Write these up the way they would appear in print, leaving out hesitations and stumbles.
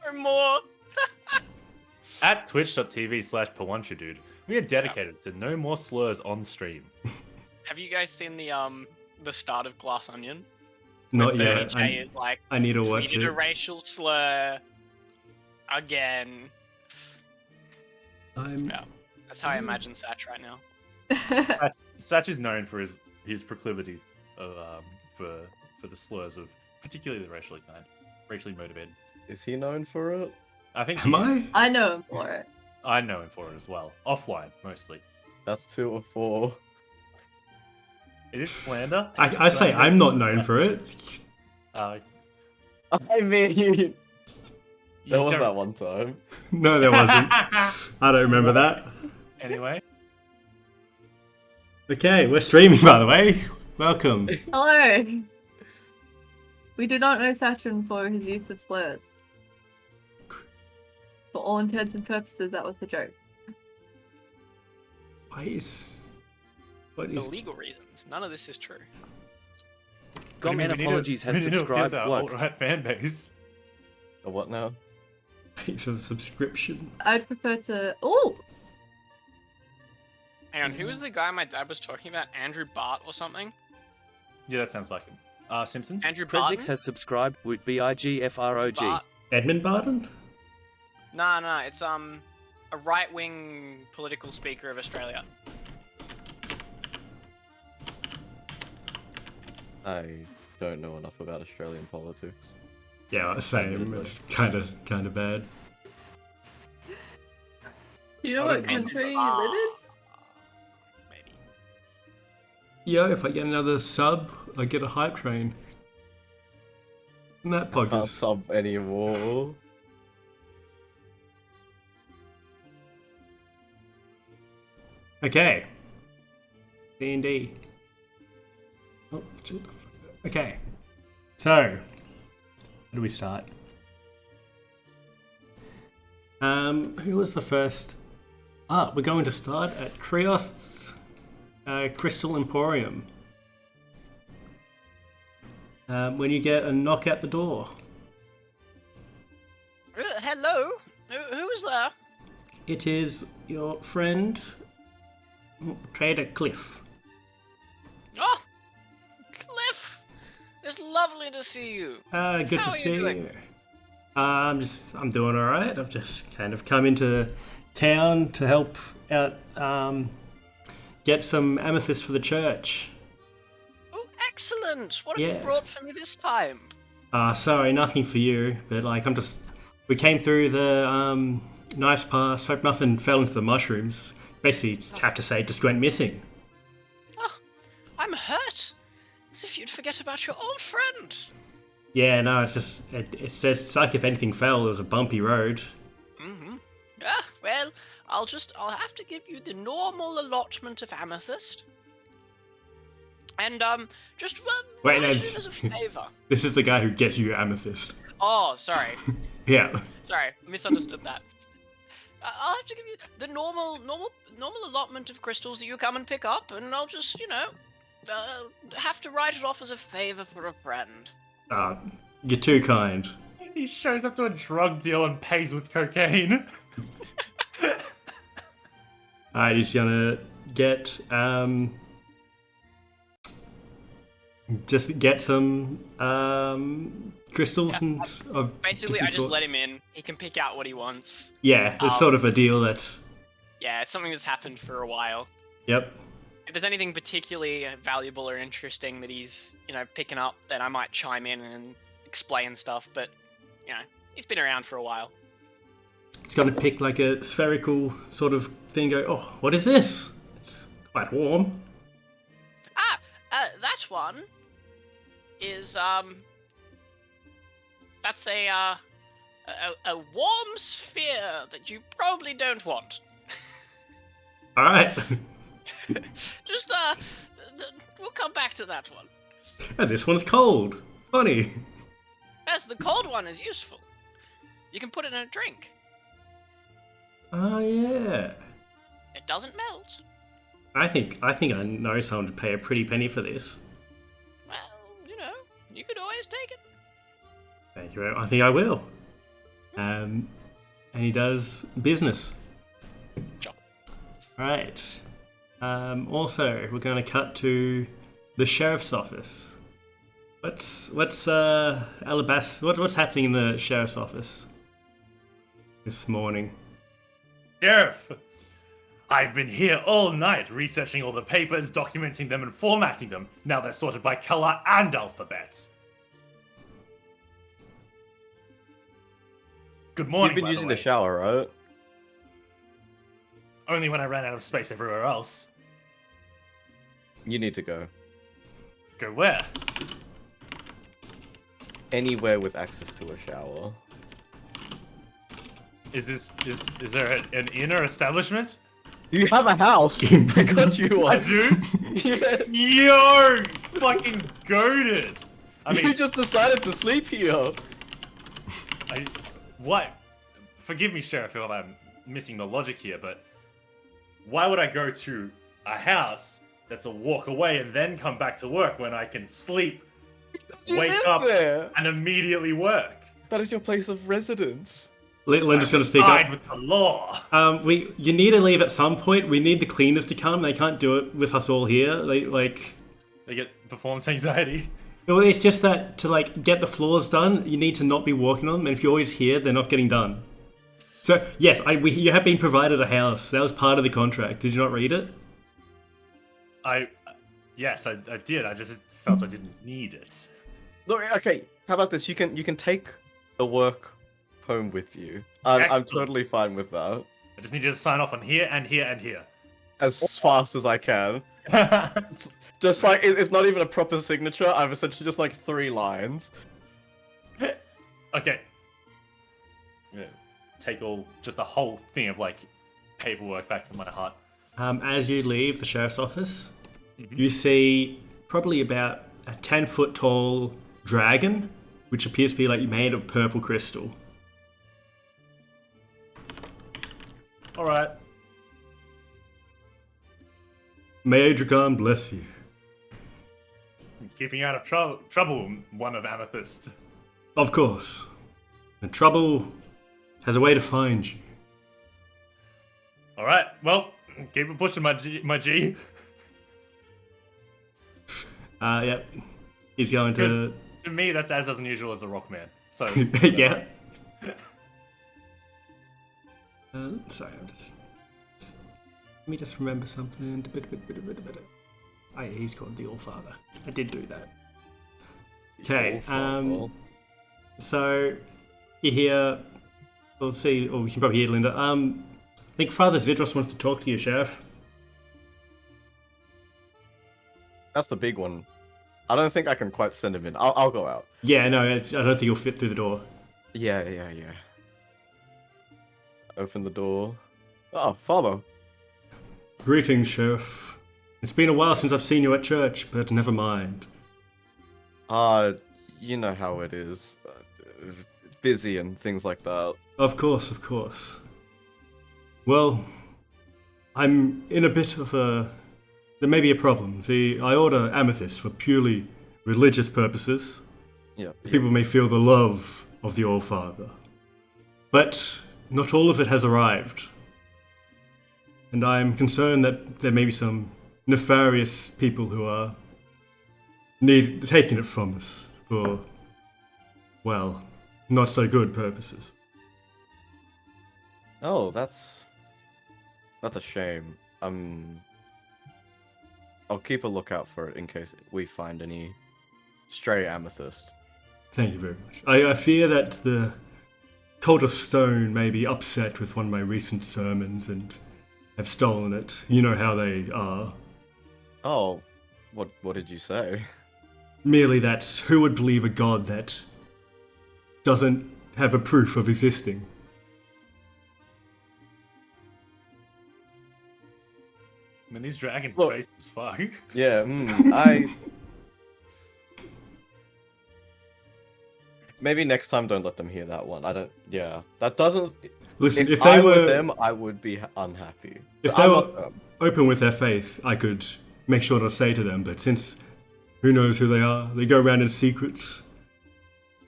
No more. At twitch.tv/Pawancha, we are dedicated to no more slurs on stream. Have you guys seen the start of Glass Onion? Not Where yet. Bernie J is like, I need to watch tweeted it. a racial slur again. Yeah, that's how I imagine Satch right now. Satch is known for his proclivity of, for the slurs of particularly the racially motivated. Is he known for it? I think Am I? I know him for it. I know him for it as well. Offline, mostly. That's 2 or 4. Is it slander? I say I'm not known for it. I mean, there was that one time. No, there wasn't. I don't remember that. Anyway. Okay, we're streaming, by the way. Welcome. Hello. We do not know Saturn for his use of slurs. For all intents and purposes, that was the joke. What is... For legal reasons, none of this is true. Godman Apologies has subscribed. What? Alt-right fan base. A what now? Thanks for the subscription. I'd prefer to... Oh! Hang on, who was the guy my dad was talking about? Andrew Bart or something? Yeah, that sounds like him. Simpsons? Andrew Barton? Presnix has subscribed with BIGFROG. Edmund Barton? Nah, it's a right-wing political speaker of Australia. I don't know enough about Australian politics. Yeah, same. It's kind of bad. You know what country you live in? Maybe. Yo, if I get another sub, I get a hype train. And that I can't podcast. sub anymore. Okay. D&D. Oh, okay. So, where do we start? Who was the first? We're going to start at Kriost's Crystal Emporium. When you get a knock at the door. Hello? Who is there? It is your friend, Trader Cliff. Oh! Cliff! It's lovely to see you. Good How to are you see doing? you. I'm doing all right. I've just kind of come into town to help out, get some amethyst for the church. Oh, excellent! What have Yeah. you brought for me this time? Sorry, nothing for you, but like we came through the nice pass. Hope nothing fell into the mushrooms. Basically, just have to say, just went missing. Oh, I'm hurt. As if you'd forget about your old friend. Yeah, no, it's just it's like if anything fell, it was a bumpy road. Mm-hmm. Well, I'll have to give you the normal allotment of amethyst. And, just, well, Wait, why no. should it as a favour? This is the guy who gets you amethyst. Oh, sorry. Yeah. Sorry, misunderstood that. I'll have to give you the normal allotment of crystals that you come and pick up, and I'll just, have to write it off as a favour for a friend. You're too kind. He shows up to a drug deal and pays with cocaine. Alright, he's gonna get just get some crystals and of Basically, I different just sorts. let him in. He can pick out what he wants. Yeah, it's sort of a deal that. Yeah, it's something that's happened for a while. Yep. If there's anything particularly valuable or interesting that he's, picking up, then I might chime in and explain stuff. But, he's been around for a while. It's gonna pick like a spherical sort of thing. Go, oh, what is this? It's quite warm. That one is that's a warm sphere that you probably don't want. All right. Just we'll come back to that one. And this one's cold. Funny. Yes, the cold one is useful. You can put it in a drink. Oh yeah. It doesn't melt. I think I know someone to pay a pretty penny for this. Well, you could always take it. Thank you. I think I will. and he does business. Sure. Right. Also, we're going to cut to the sheriff's office. What's what's happening in the sheriff's office this morning? Sheriff, I've been here all night researching all the papers, documenting them, and formatting them. Now they're sorted by color and alphabet. Good morning. You've been using the shower, right? Only when I ran out of space everywhere else. You need to go. Go where? Anywhere with access to a shower. Is there an inner establishment? You have a house. I got you I one. do? Yeah. Yo! Fucking goated! I mean, You just decided to sleep here. what? Forgive me, Sheriff, if I'm missing the logic here, but why would I go to a house that's a walk away and then come back to work when I can sleep, You wake live up, there. and immediately work? That is your place of residence. Linda's going to speak Side up. with the law. You need to leave at some point. We need the cleaners to come. They can't do it with us all here. They get performance anxiety. Well, it's just that to get the floors done, you need to not be walking on them. And if you're always here, they're not getting done. So yes, you have been provided a house. That was part of the contract. Did you not read it? Yes, I did. I just felt I didn't need it. Look, okay. How about this? You can take the work home with you. I'm Excellent. totally fine with that. I just need you to sign off on here and here and here. As fast as I can. Just it's not even a proper signature. I've essentially just 3 lines. Okay. Yeah. Take just a whole thing of paperwork back to my hut. As you leave the sheriff's office, you see probably about a 10-foot tall dragon, which appears to be made of purple crystal. All right. May Adragon bless you. Keeping out of trouble, one of Amethyst. Of course. And trouble has a way to find you. All right. Well, keep it pushing, my G. Yep. He's going to... To me, that's as unusual as a rock man. So yeah. Sorry, let me just remember something. He's called the All-Father. I did do that. Okay, so you hear... We'll see, or we can probably hear Linda. I think Father Zidros wants to talk to you, Sheriff. That's the big one. I don't think I can quite send him in. I'll go out. Yeah, no, I don't think he'll fit through the door. Yeah. Open the door. Oh, Father. Greetings, Sheriff. It's been a while since I've seen you at church, but never mind. You know how it is. Busy and things like that. Of course. Well, I'm in a bit of a... There may be a problem. See, I order amethyst for purely religious purposes. Yeah. People may feel the love of the All-Father. But not all of it has arrived. And I'm concerned that there may be some nefarious people who are taking it from us for, well, not so good purposes. Oh, that's a shame. I'll keep a lookout for it in case we find any stray amethyst. Thank you very much. I fear that the Cult of Stone may be upset with one of my recent sermons and have stolen it. You know how they are. Oh, what did you say? Merely that who would believe a god that doesn't have a proof of existing? I mean, these dragons Look. based as fuck. Yeah, Maybe next time don't let them hear that one. That doesn't... Listen, If if they I were were them, I would be unhappy. if But they I'm were not them. open with their faith, I could make sure to say to them, but since who knows who they are, they go around in secret.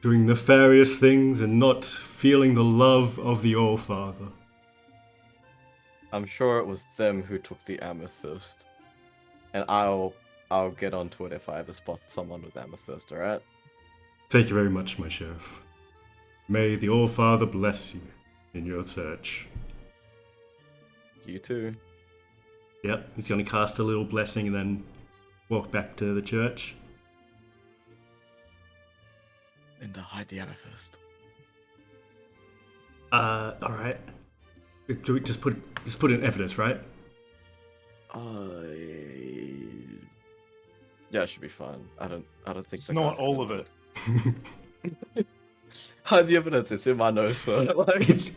doing nefarious things and not feeling the love of the All-Father. I'm sure it was them who took the amethyst. And I'll get onto it if I ever spot someone with amethyst, alright? Thank you very much, my sheriff. May the All-Father bless you in your search. You too. Yep, he's going to cast a little blessing and then walk back to the church. And hide the amethyst. Alright. Do we just put in evidence, right? Yeah, it should be fine. I don't think It's the not guy's all gonna- of it. Hide the evidence, it's in my nose, sir.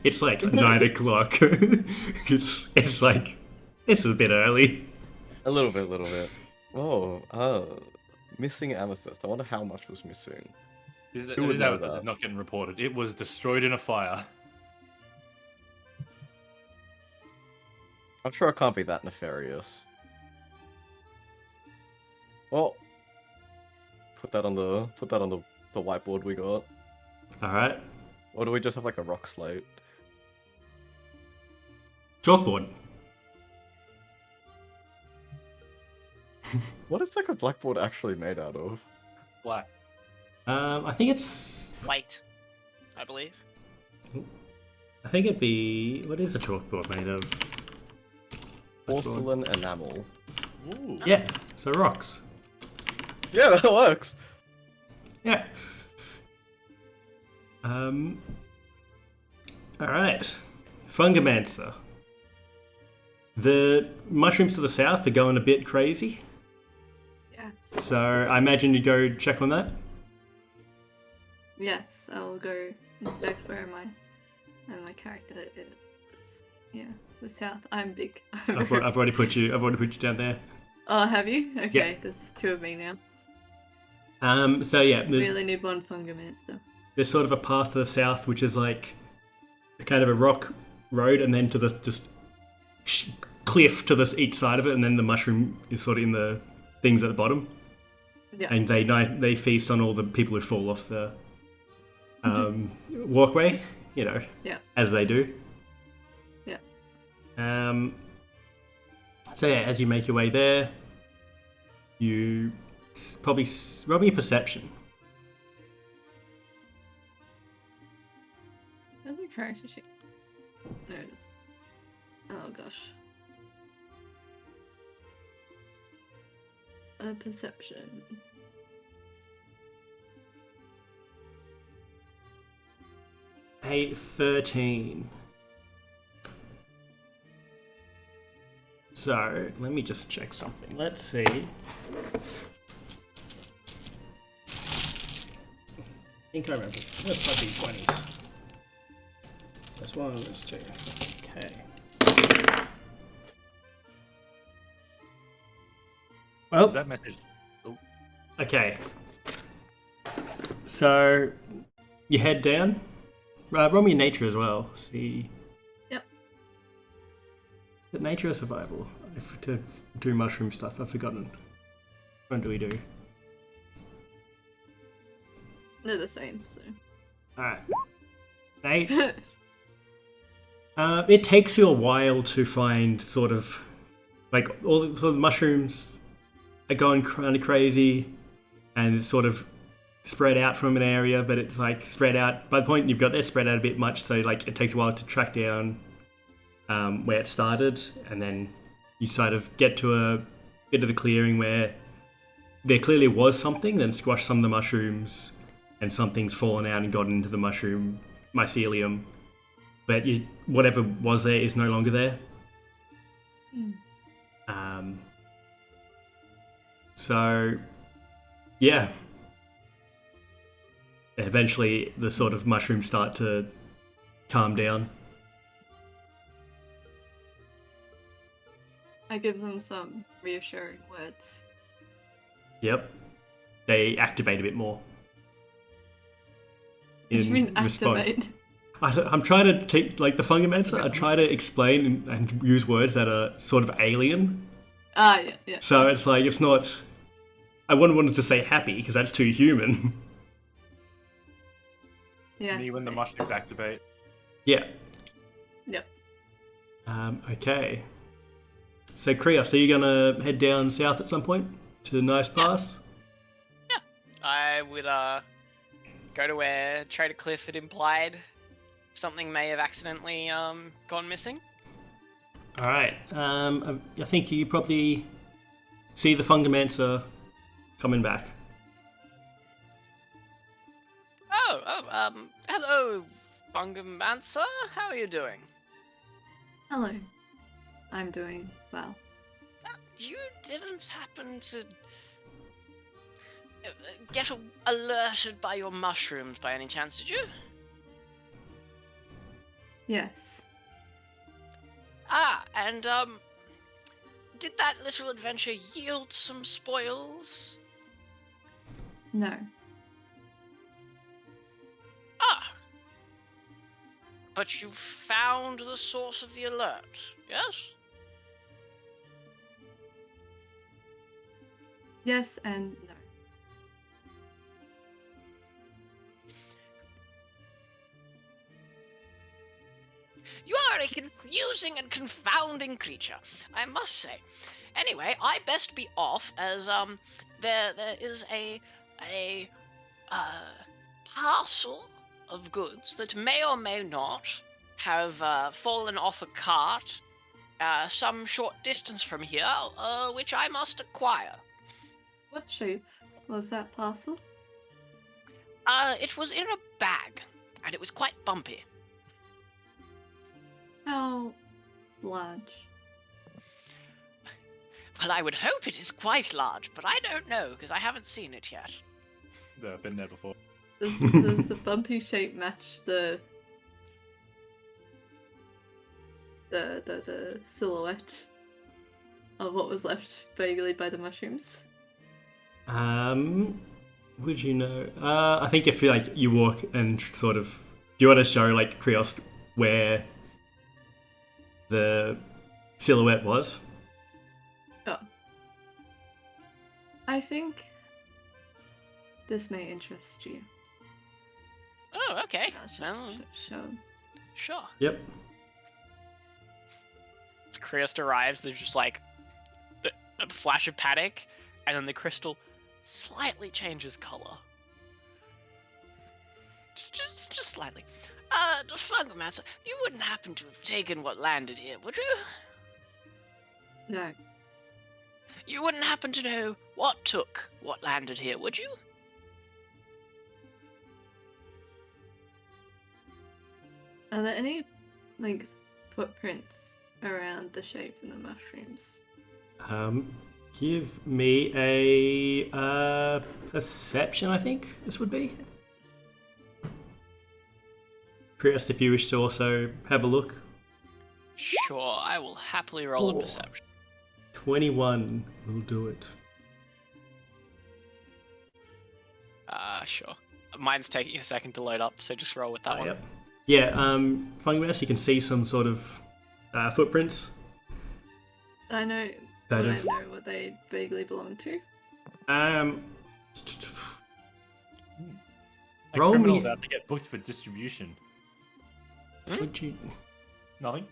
It's like 9 o'clock. it's like, this is a bit early. A little bit. Oh, missing amethyst. I wonder how much was missing. This Who would know amethyst that? is not getting reported. It was destroyed in a fire. I'm sure it can't be that nefarious. Well, put that on the whiteboard we got. Alright. Or do we just have like a rock slate? Chalkboard. What is like a blackboard actually made out of? Black. I think it's... White, I believe. I think it'd be... What is a chalkboard made of? Porcelain enamel. Ooh. Yeah, so rocks. Yeah, that works. Yeah. Alright. Fungamancer. The mushrooms to the south are going a bit crazy. Yes. So I imagine you go check on that. Yes, I'll go inspect where my character is. Yeah, the south. I'm big. I've already put you down there. Oh, have you? Okay, Yeah. there's two of me now. So yeah, Really new bond fungamancer. there's sort of a path to the south, which is like kind of a rock road, and then to the just cliff to this each side of it, and then the mushroom is sort of in the things at the bottom, Yeah. and they feast on all the people who fall off the walkway, Yeah. as they do. Yeah. So yeah, as you make your way there, you probably roll me a perception. Where's my character sheet? There it is. Oh gosh. Perception. A 13. So, let me just check something. Let's see. I think I remember. Let's try D20s. That's one, that's two. Okay. Well, Is that message? okay. So, you head down. Roll me nature as well. See. Yep. Is it nature or survival? To do mushroom stuff, I've forgotten. Which one do we do? They're the same, so. Alright. 8. It takes you a while to find sort of like all the sort of mushrooms are going kind of crazy, and it's sort of spread out from an area, but it's like spread out. By the point you've got there, spread out a bit much, so like it takes a while to track down where it started, and then you sort of get to a bit of the clearing where there clearly was something, then squashed some of the mushrooms, and something's fallen out and got into the mushroom mycelium. But whatever was there is no longer there. So, yeah. Eventually, the sort of mushrooms start to calm down. I give them some reassuring words. Yep. They activate a bit more. What do you mean response. activate? I'm trying to take, like, the Fungamancer, I try to explain and use words that are sort of alien. Ah, yeah. So it's like, it's not... I wouldn't want to say happy, because that's too human. Yeah. Me when the mushrooms activate. Yeah. Yep. Okay. So, Krios, are you gonna head down south at some point to Nice Pass? I would go to where Trader Cliff had implied something may have accidentally gone missing. All right. I think you probably see the Fungamancer coming back. Hello, Bungamancer. How are you doing? Hello. I'm doing well. You didn't happen to get alerted by your mushrooms by any chance, did you? Yes. And did that little adventure yield some spoils? No. But you found the source of the alert, yes? Yes and no. You are a confusing and confounding creature, I must say. Anyway, I best be off, as there is a parcel of goods that may or may not have fallen off a cart some short distance from here, which I must acquire. What shape was that parcel? It was in a bag, and it was quite bumpy. How large? Well, I would hope it is quite large, but I don't know, because I haven't seen it yet. I've been there before. Does the bumpy shape match the silhouette of what was left vaguely by the mushrooms? Would you know? I think if you walk and sort of, do you want to show like Krios where the silhouette was? Oh. I think this may interest you. Oh, okay. Well, Sure. Yep. As Krios arrives, there's just like a flash of panic, and then the crystal slightly changes color. Just slightly. Fungamancer, you wouldn't happen to have taken what landed here, would you? No. You wouldn't happen to know what took what landed here, would you? Are there any, like, footprints around the shape in the mushrooms? Give me a perception, I think this would be. Krios, if you wish to also have a look. Sure, I will happily roll Oh. a perception. 21 will do it. Sure. Mine's taking a second to load up, so just roll with that one. Yep. Yeah, Fungamancer, you can see some sort of footprints. I know. That Would I of- know what they vaguely belong to? Like Roll criminals me- have to get booked for distribution. would you Nothing.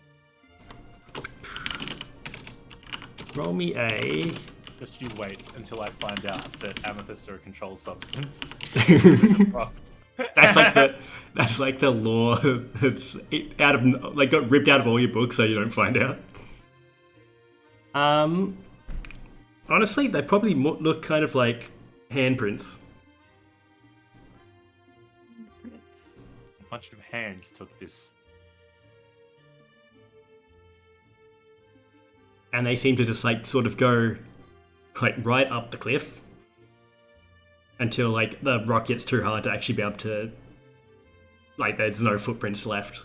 roll me a Just you wait until I find out that amethysts are a controlled substance. Rocks. that's like the law. It's out of like got ripped out of all your books, so you don't find out. Honestly, they probably look kind of like handprints. A bunch of hands took this. And they seem to just like sort of go like right up the cliff until like the rock gets too hard to actually be able to, like, there's no footprints left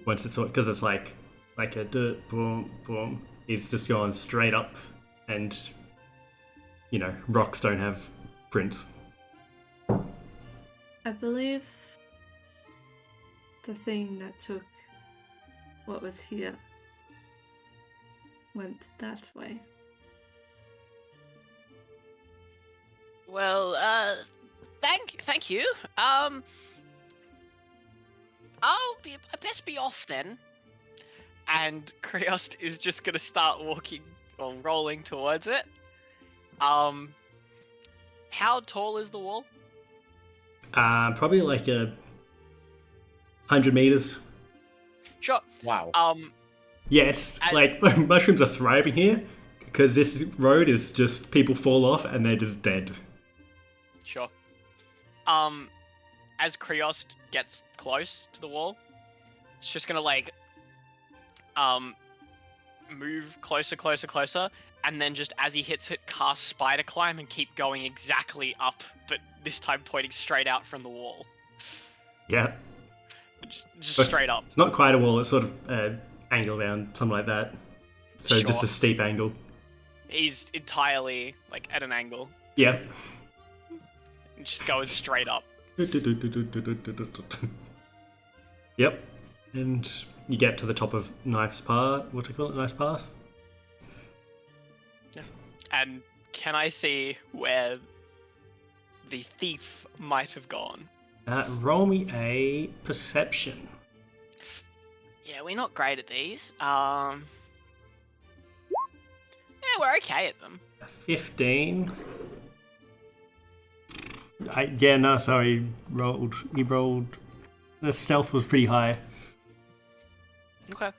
once it's because it's like a boom boom. He's just going straight up, and you know rocks don't have prints. I believe the thing that took what was here went that way. Well, thank you. I best be off then. And Kriost is just gonna start walking or rolling towards it. How tall is the wall? Probably like 100 meters. Sure. Wow. Yeah, it's I- like mushrooms are thriving here because this road is just people fall off and they're just dead. Sure. As Kriost gets close to the wall, it's just gonna like move closer, and then just as he hits it, cast Spider Climb and keep going exactly up, but this time pointing straight out from the wall. Yeah. Just But straight up. It's not quite a wall, it's sort of angle down, something like that. So just Sure. a steep angle. He's entirely like at an angle. Yeah. And just goes straight up. Yep. And you get to the top of Knife's Pass. What do you call it? Knife's Pass? And can I see where the thief might have gone? Roll me a perception. Yeah, we're not great at these. Yeah, we're okay at them. 15. Sorry. He rolled. The stealth was pretty high. Okay.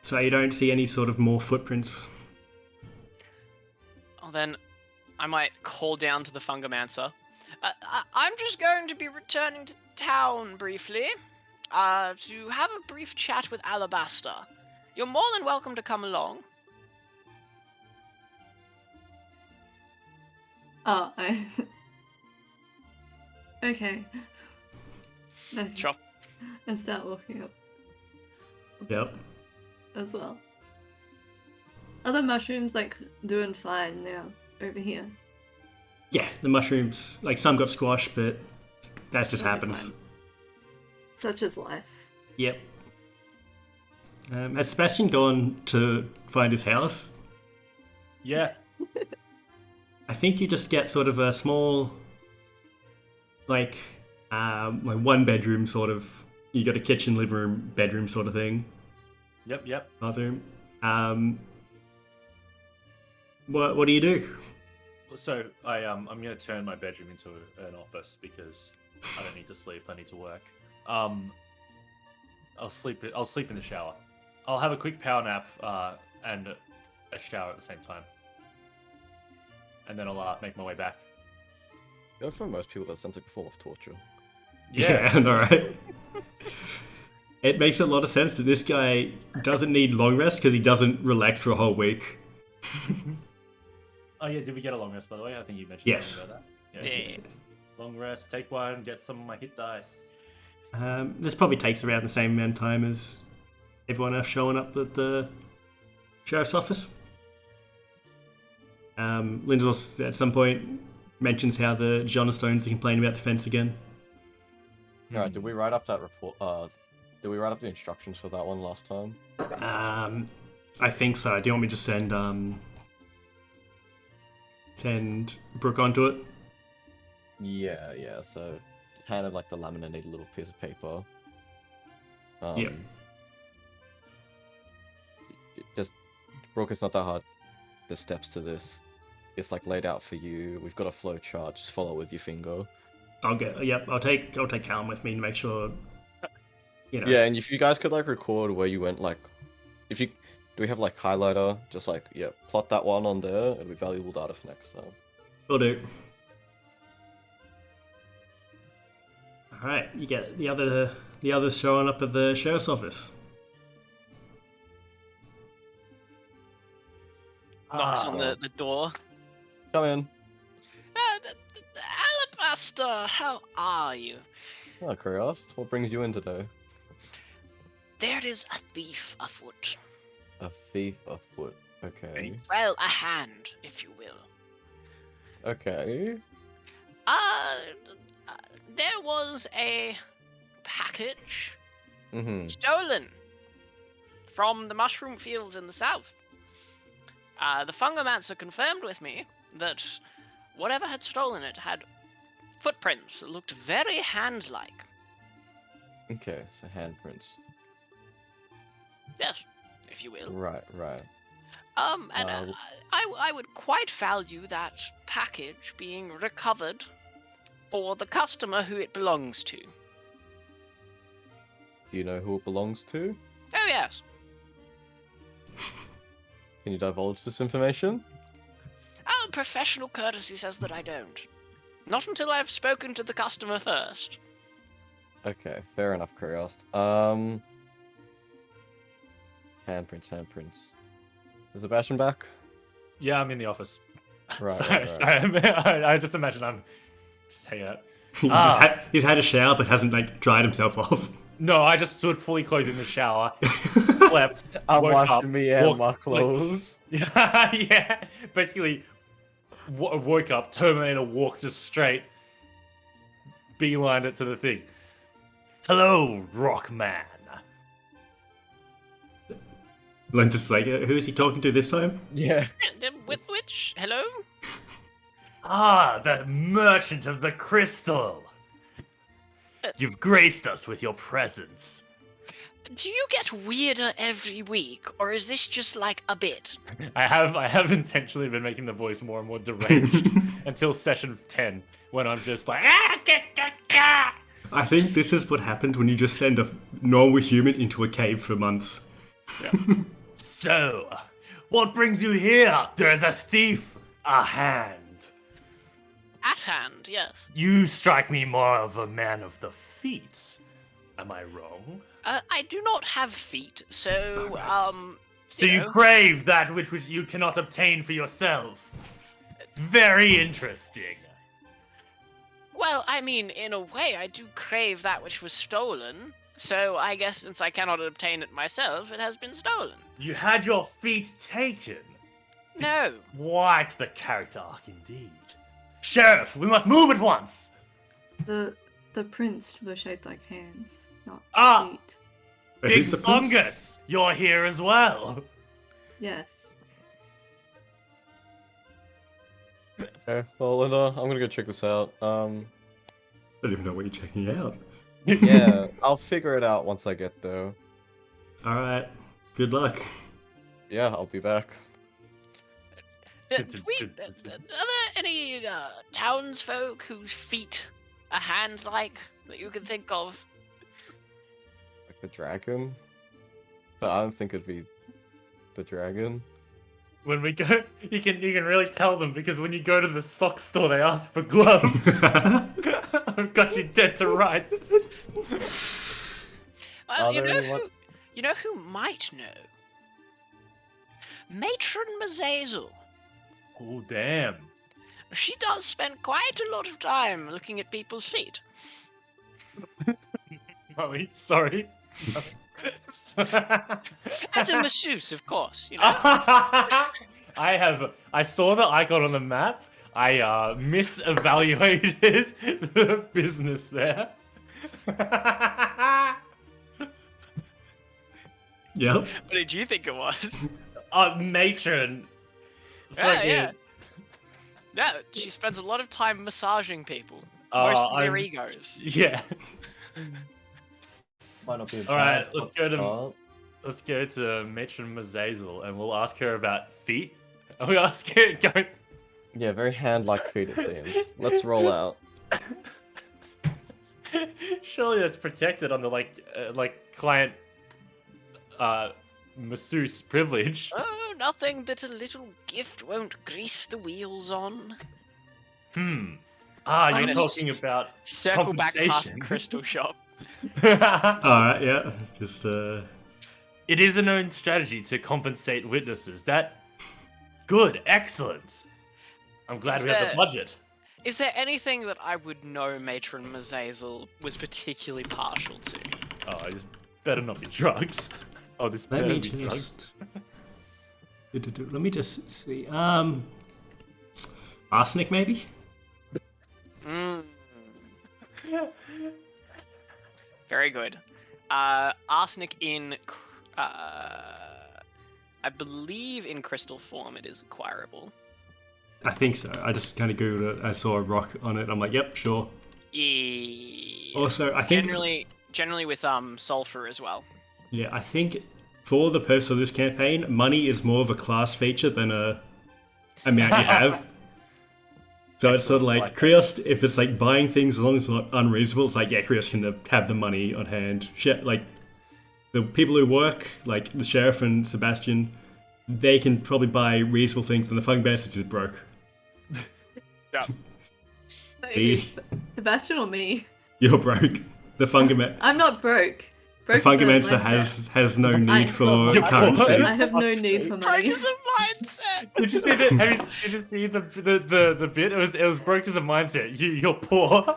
So you don't see any sort of more footprints. Well, then I might call down to the Fungomancer. I'm just going to be returning to town briefly to have a brief chat with Alabaster. You're more than welcome to come along. Oh, I. Okay. Okay. Sure. And start walking up Yep. as well. Are the mushrooms like doing fine now over here? Yeah, the mushrooms, like some got squashed, but that just They'll be happens. fine. Such is life. Yep. Has Sebastian gone to find his house? Yeah. I think you just get sort of a small, like one bedroom sort of. You got a kitchen, living room, bedroom sort of thing. Yep. Bathroom. What do you do? So I'm gonna turn my bedroom into an office because I don't need to sleep. I need to work. I'll sleep in the shower. I'll have a quick power nap and a shower at the same time, and then I'll make my way back. You know, for most people, that sounds like a form of torture. Yeah, I know, right? It makes a lot of sense that this guy doesn't need long rest because he doesn't relax for a whole week. Oh yeah, did we get a long rest by the way? I think you mentioned Yes. something about that. Yeah. Yes. Long rest, take one, get some of my hit dice. This probably takes around the same amount of time as everyone else showing up at the sheriff's office. Linda also, at some point, mentions how the John Stones are complaining about the fence again. Alright, did we write up that report? Did we write up the instructions for that one last time? I think so. Do you want me to send Brooke onto it? Yeah. So just handed like the laminated little piece of paper. Yep. Just Brooke, it's not that hard. The steps to this, it's like laid out for you. We've got a flow chart. Just follow with your finger. I'll take Callum with me to make sure. You know. Yeah, and if you guys could like record where you went, like, do we have like highlighter? Just like plot that one on there. It'll be valuable data for next time. Will do. All right, you get the others showing up at the sheriff's office. Knocks on the door. Come in. Alabaster, how are you? Oh, Curious. What brings you in today? There is a thief afoot. A thief afoot. Okay. Well, a hand, if you will. Okay. There was a package Mm-hmm. stolen from the mushroom fields in the south. The Fungomancer confirmed with me that whatever had stolen it had footprints that looked very hand-like. Okay, so handprints. Yes, if you will. Right. And I would quite value that package being recovered for the customer who it belongs to. Do you know who it belongs to? Oh, yes. Can you divulge this information? Oh, professional courtesy says that I don't. Not until I've spoken to the customer first. Okay, fair enough, Kuriost. Handprints. Is Sebastian back? Yeah, I'm in the office. Right, sorry, right. sorry. I just imagine I'm just hanging out. He's had a shower but hasn't like dried himself off. No, I just stood fully clothed in the shower, slept, I'm woke up, washing me and walked, my like- clothes. yeah, basically woke up, Terminator walked just straight, beelined it to the thing. Hello, Rockman. Lentus like, who is he talking to this time? Yeah. Which? Hello? Ah, the merchant of the crystal. You've graced us with your presence. Do you get weirder every week, or is this just like a bit? I have intentionally been making the voice more and more deranged until session 10, when I'm just like, I think this is what happened when you just send a normal human into a cave for months. So, what brings you here? There's a thief, a hand. At hand, yes. You strike me more of a man of the feet. Am I wrong? I do not have feet, so, So you know. crave that which you cannot obtain for yourself. Very interesting. Well, I mean, in a way, I do crave that which was stolen, so I guess since I cannot obtain it myself, it has been stolen. You had your feet taken. No. Quite the character arc indeed. Sheriff, we must move at once! The prints were shaped like hands, not Ah! feet. Wait, Big who's the prince? Fungus, you're here as well. Yes. Okay, well, Linda, I'm gonna go check this out. I don't even know what you're checking out. Yeah, I'll figure it out once I get there. Alright, good luck. Yeah, I'll be back. Are there any townsfolk whose feet are hand-like that you can think of? Like the dragon? But I don't think it'd be the dragon. When we go, you can really tell them because when you go to the sock store, they ask for gloves. I've got you dead to rights. Well, Are you there know anyone- you know who might know? Matron Mazazel. Oh damn! She does spend quite a lot of time looking at people's feet. Mommy, sorry. As a masseuse, of course, you know. I saw the icon on the map. I misevaluated the business there. Yep. What did you think it was? Matron. Yeah, Fucking- yeah. No, she spends a lot of time massaging people. Oh, Mostly their I'm- egos. Yeah. Might not be a All right, bad let's go to- start. Let's go to Matron Mazazel and we'll ask her about feet. And we ask her go. Yeah, very hand-like feet it seems. Let's roll out. Surely that's protected under like client masseuse privilege. Oh, nothing that a little gift won't grease the wheels on. Ah, I'm you're gonna talking about Circle back past the compensation. crystal shop. Alright, yeah. Just, It is a known strategy to compensate witnesses. That good, excellent. I'm glad Is we have there- the budget. Is there anything that I would know Matron Mazazel was particularly partial to? Oh, this better not be drugs. Oh, this let better me be drugs. just... Let me just see. Arsenic, maybe? Mm. Very good. Arsenic in, I believe in crystal form it is acquirable. I think so. I just kind of googled it. I saw a rock on it. I'm like, yep, sure. Yeah. Also, I think... Generally, generally with sulfur as well. Yeah, I think for the purpose of this campaign, money is more of a class feature than a amount you have. So it's sort of like Krios, if it's like buying things, as long as it's not unreasonable, it's like, yeah, Krios can have the money on hand. Like, the people who work, like the sheriff and Sebastian, they can probably buy reasonable things, and the Fung Bandits is broke. Yeah. Sebastian or me? You're broke. The Fungamancer I'm not broke. the Fungamancer has no need for currency. I have no need for money. Broke as a mindset. Did you see that? Did you see the bit? It was broke as a mindset. You're poor.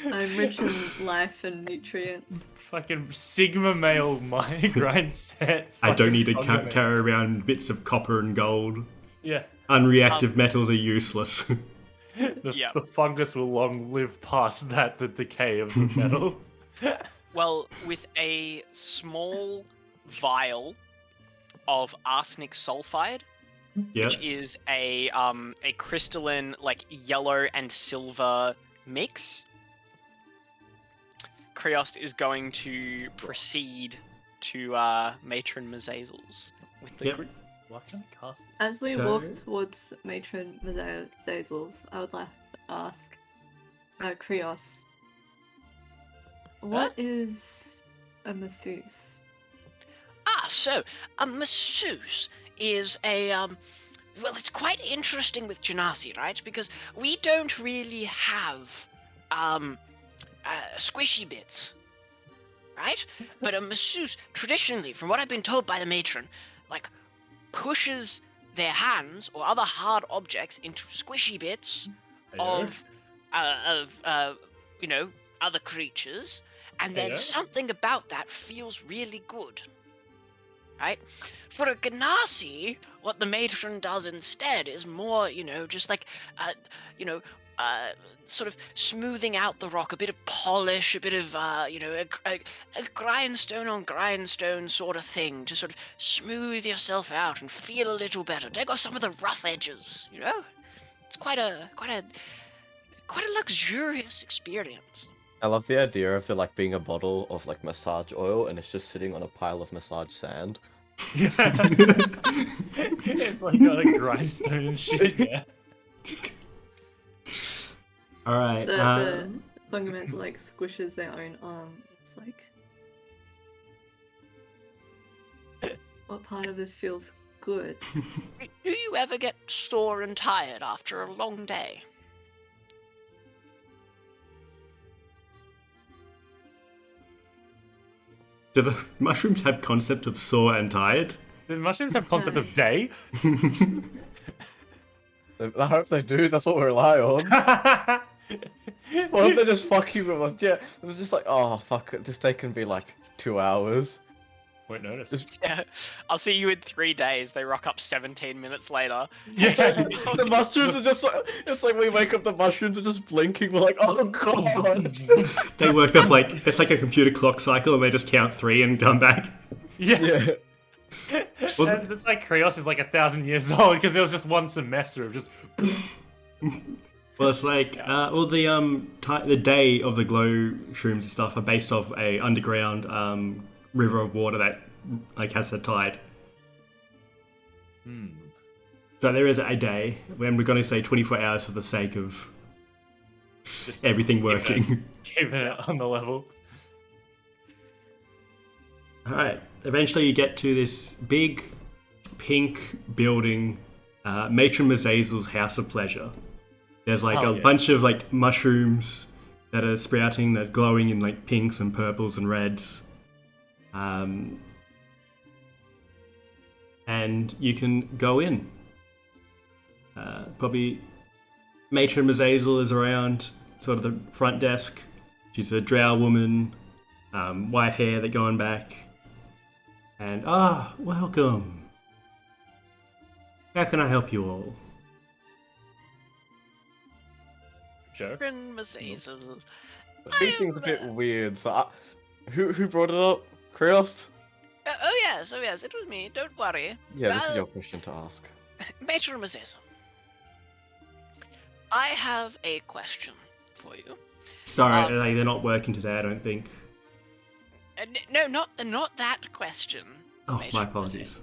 I'm rich in life and nutrients. Fucking Sigma male grind set. I don't need to Fungamancer. carry around bits of copper and gold. Yeah. Unreactive metals are useless. The fungus will long live past the decay of the metal. Well, with a small vial of arsenic sulfide, Yeah. which is a crystalline like yellow and silver mix, Krios is going to proceed to Matron Mazazel's with the Yep. group. Why can't I cast this? As we So- walk towards Matron Zazel's, I would like to ask Krios, what is a masseuse? So a masseuse is a well, it's quite interesting with Genasi, right? Because we don't really have squishy bits, right? But a masseuse, traditionally, from what I've been told by the matron, like pushes their hands or other hard objects into squishy bits of other creatures, and then Yeah. something about that feels really good. Right? For a Ganassi, what the matron does instead is more, just like, sort of smoothing out the rock, a bit of polish, a bit of, a grindstone on grindstone sort of thing to sort of smooth yourself out and feel a little better. Take off some of the rough edges, It's quite a luxurious experience. I love the idea of there like being a bottle of like massage oil and it's just sitting on a pile of massage sand. It's like got a grindstone and shit. Yeah. All right. The Fungamancer like squishes their own arm. It's like, what part of this feels good? Do you ever get sore and tired after a long day? Do the mushrooms have concept of sore and tired? The mushrooms have concept of day. I hope they do. That's what we rely on. What if they're just fucking with us? Yeah, it's just like, oh fuck it, this day can be like 2 hours. Won't notice. Yeah, I'll see you in 3 days. They rock up 17 minutes later. Yeah. The mushrooms are just like, it's like we wake up, the mushrooms are just blinking. We're like, oh god. They work off like it's like a computer clock cycle, and they just count 3 and come back. Yeah. Yeah. Well, And it's like Krios is like 1,000 years old because it was just one semester of just. Well, it's like the day of the glow shrooms and stuff are based off a underground river of water that like has a tide. So there is a day when we're going to say 24 hours for the sake of Just everything working. keeping it on the level. All right. Eventually, you get to this big pink building, Matron Mazazel's House of Pleasure. There's like Oh, a yeah. bunch of like mushrooms that are sprouting, that are glowing in like pinks and purples and reds. And you can go in. Probably Matron Mazazel is around sort of the front desk. She's a drow woman, white hair that going back. And welcome. How can I help you all? Joe? Matron Mazazel. These things are a bit weird. So, who brought it up? Krios? Oh yes, it was me. Don't worry. Yeah, this is your question to ask. Matron Mazazel. I have a question for you. Sorry, they're not working today, I don't think. No, not that question. Oh, Mage my Maze. apologies.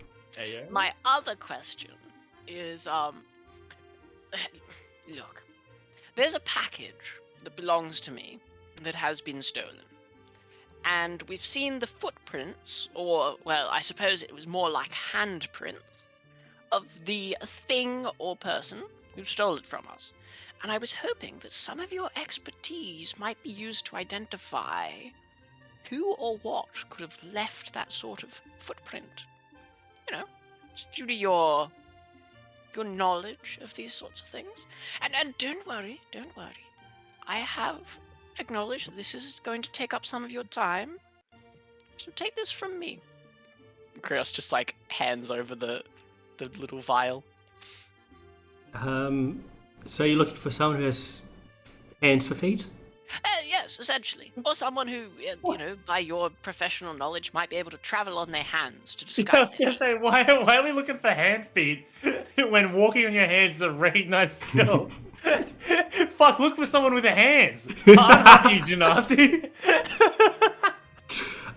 My other question is, look, there's a package that belongs to me that has been stolen. And we've seen the footprints, or, well, I suppose it was more like handprints, of the thing or person who stole it from us. And I was hoping that some of your expertise might be used to identify who or what could have left that sort of footprint. You know, due to your knowledge of these sorts of things. And don't worry. I have acknowledged that this is going to take up some of your time. So take this from me. Krios just like hands over the little vial. So you're looking for someone who has hands for feet? Yes, essentially. Or someone who, you know, by your professional knowledge, might be able to travel on their hands to Yeah, I was disguise. gonna say, why are we looking for hand feet when walking on your hands is a recognized skill? Fuck, look for someone with the hands. I'm happy, Genasi.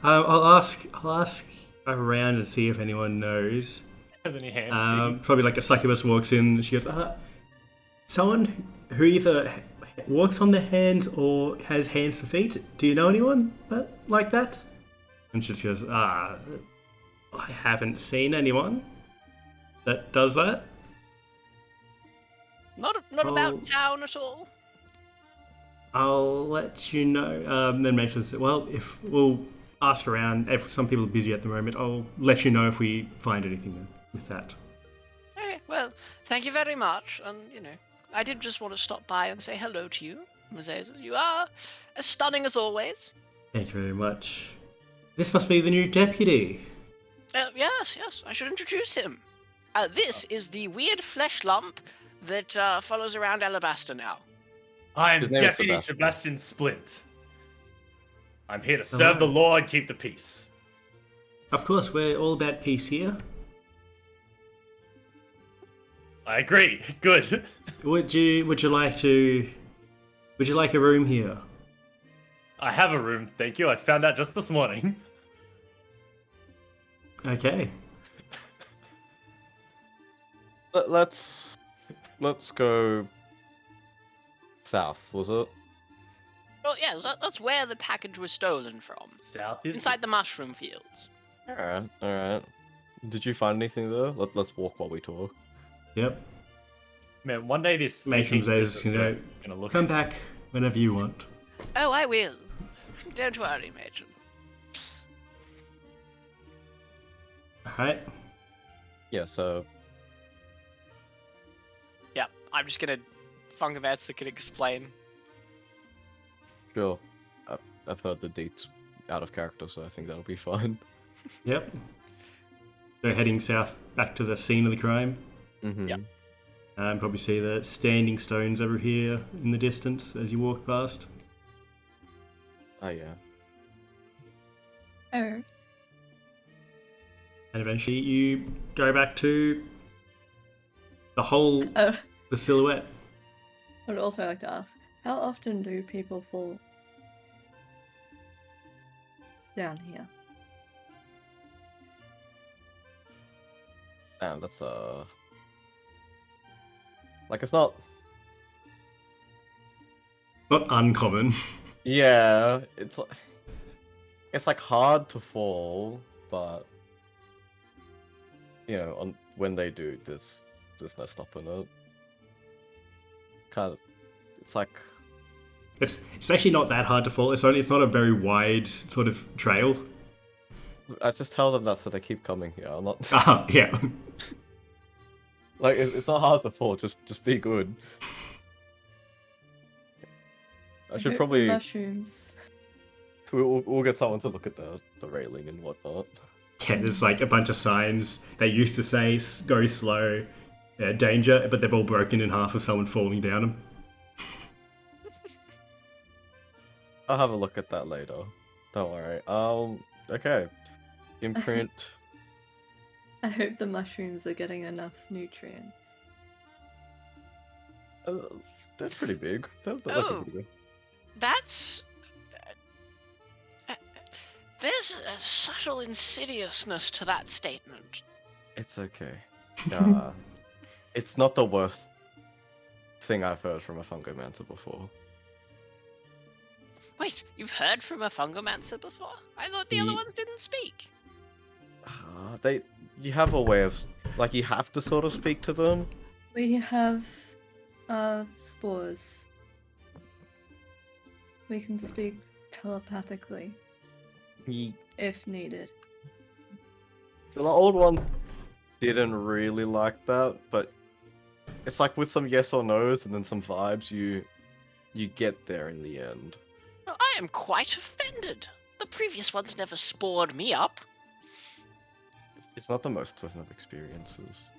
I'll ask around and see if anyone knows. Has any hands? Probably like a succubus walks in and she goes, someone who either walks on their hands or has hands for feet. Do you know anyone like that? And she just goes, I haven't seen anyone that does that. Not about town at all. I'll let you know. Then Rachel said, well, if we'll ask around, if some people are busy at the moment, I'll let you know if we find anything with that. Okay, well, thank you very much. And, you know, I did just want to stop by and say hello to you, Mazazel. You are as stunning as always. Thank you very much. This must be the new deputy. Yes, I should introduce him. This is the weird flesh lump that follows around Alabaster now. I am His name is Deputy Sebastian. Sebastian Splint. I'm here to serve the law and keep the peace. Of course, we're all about peace here. I agree. Good. Would you like a room here? I have a room, thank you. I found out just this morning. Okay. Let's go south, was it? Well, yeah, that's where the package was stolen from. South is Inside the mushroom fields. Alright. Did you find anything there? Let's walk while we talk. Yep. Man, one day this Matron says, business you know, gonna look. come back whenever you want. Oh, I will. Don't worry, Matron. Alright. Yeah, so Yeah, I'm just gonna. Fungavansa can explain. sure. I've heard the dates out of character, so I think that'll be fine. Yep. So heading south back to the scene of the crime. Mm-hmm. Yep. Probably see the standing stones over here in the distance as you walk past. Oh yeah. Oh, And eventually you go back to the the silhouette. I would also like to ask, how often do people fall down here? Damn, that's like it's not. Not uncommon. Yeah, it's like hard to fall, but you know, when they do, there's no stopping it. Kind of, it's like It's actually not that hard to fall. It's not a very wide sort of trail. I just tell them that so they keep coming here. I'm not Yeah. like it's not hard to fall. Just be good. I should hope the probably mushrooms. we'll get someone to look at the railing and whatnot. Yeah, there's like a bunch of signs. They used to say go slow, danger, but they've all broken in half of someone falling down them. I'll have a look at that later. Don't worry. Okay. Imprint. I hope the mushrooms are getting enough nutrients. They're pretty big. They're Oh. pretty big. That's... There's a subtle insidiousness to that statement. It's okay. It's not the worst thing I've heard from a fungomancer before. Wait, you've heard from a fungomancer before? I thought the other ones didn't speak. You have a way of, like, you have to sort of speak to them. We have spores. We can speak telepathically if needed. The old ones didn't really like that, but it's like with some yes or no's and then some vibes, you get there in the end. Well, I am quite offended. The previous ones never spored me up. It's not the most pleasant of experiences.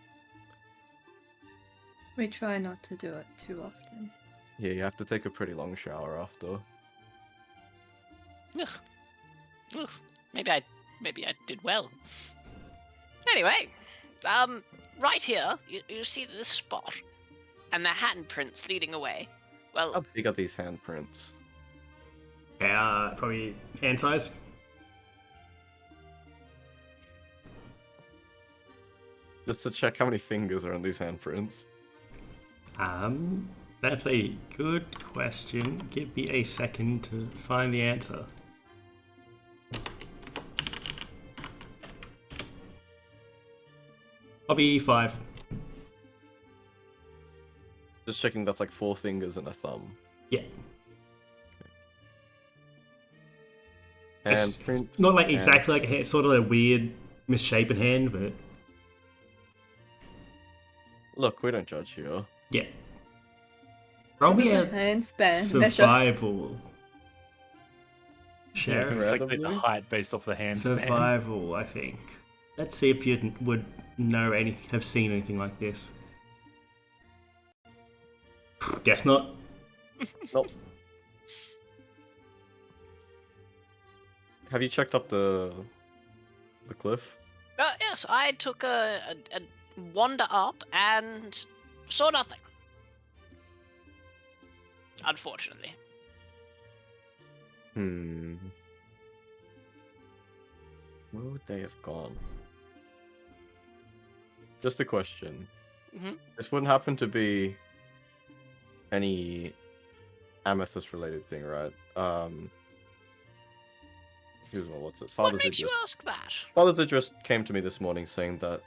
We try not to do it too often. Yeah, you have to take a pretty long shower after. Ugh. Ugh. Maybe I did well. Anyway, right here, you see this spot, and the handprints leading away. Well, How big are these handprints? Probably hand size. Just to check how many fingers are on these handprints. That's a good question. Give me a second to find the answer. I'll be 5. Just checking that's like 4 fingers and a thumb. Yeah. It's Handprint. not like exactly like a hand, it's sort of a weird, misshapen hand, but Look, we don't judge here. yeah. Probably With a a hand span measure. survival. Yeah, Sheriff. randomly? Calculate the height based off the hands. Survival, I think. Let's see if you would know have seen anything like this. Guess not. Nope. Have you checked up the cliff? yes, I took a wander up and saw nothing. Unfortunately. Where would they have gone? Just a question. Mhm. This wouldn't happen to be any amethyst related thing, right? What's it? What makes you ask that? Father Zidrus came to me this morning saying that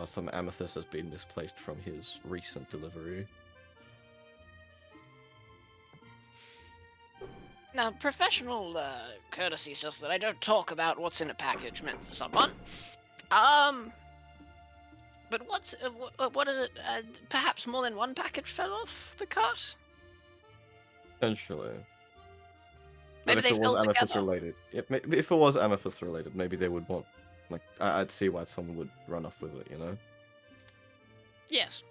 some amethyst has been misplaced from his recent delivery. Now, professional courtesy says that I don't talk about what's in a package meant for someone. But what is it? Perhaps more than one package fell off the cart? Potentially. Maybe But they if it fell was amethyst together. related, if it was amethyst related, maybe they would want, like, I'd see why someone would run off with it, you know? Yes.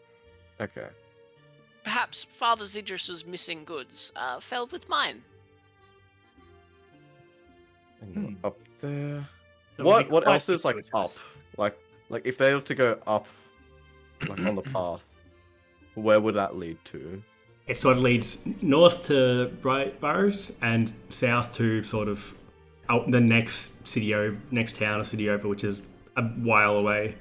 Okay. Perhaps Father Zidrus's missing goods fell with mine. And up there. That would be What quite else is like up? fortuitous. Like if they were to go up, like on the path, where would that lead to? It sort of leads north to Brightburrow and south to sort of out the next town or city over, which is a while away.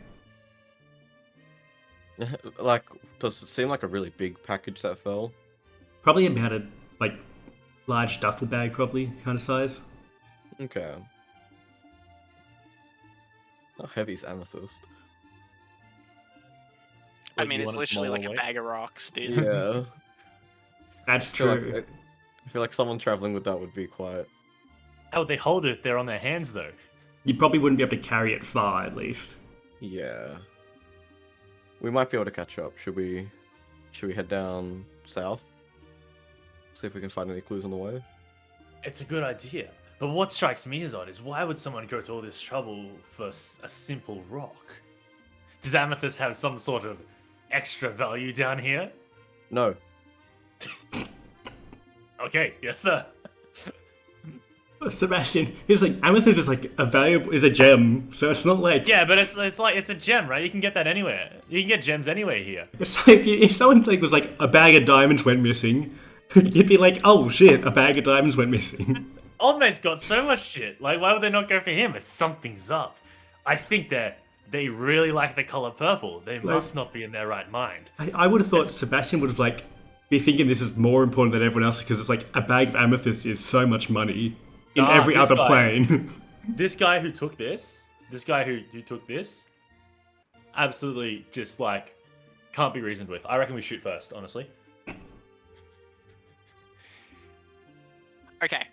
Like, does it seem like a really big package that fell? Probably about a large duffel bag, probably kind of size. Okay. How heavy is amethyst? I Wait, mean, you it's want it literally like a smaller bag of rocks, dude. Yeah. That's I feel true. like I feel like someone traveling with that would be quite. How would they hold it if they're on their hands, though? You probably wouldn't be able to carry it far, at least. Yeah. We might be able to catch up. Should we head down south? See if we can find any clues on the way. It's a good idea. But what strikes me as odd is why would someone go to all this trouble for a simple rock? Does amethyst have some sort of extra value down here? No. Okay, yes sir. Sebastian, here's like amethyst is like is a gem, so it's not like Yeah, but it's like it's a gem, right? You can get that anywhere. You can get gems anywhere here. it's like if someone was like a bag of diamonds went missing, You'd be like, oh shit, a bag of diamonds went missing. Old mate's got so much shit. Like, why would they not go for him? It's something's up. I think they really like the color purple. They must not be in their right mind. I would have thought Sebastian would have like be thinking this is more important than everyone else because it's like a bag of amethyst is so much money in every other plane. This guy who took this, absolutely just like can't be reasoned with. I reckon we shoot first, honestly. Okay,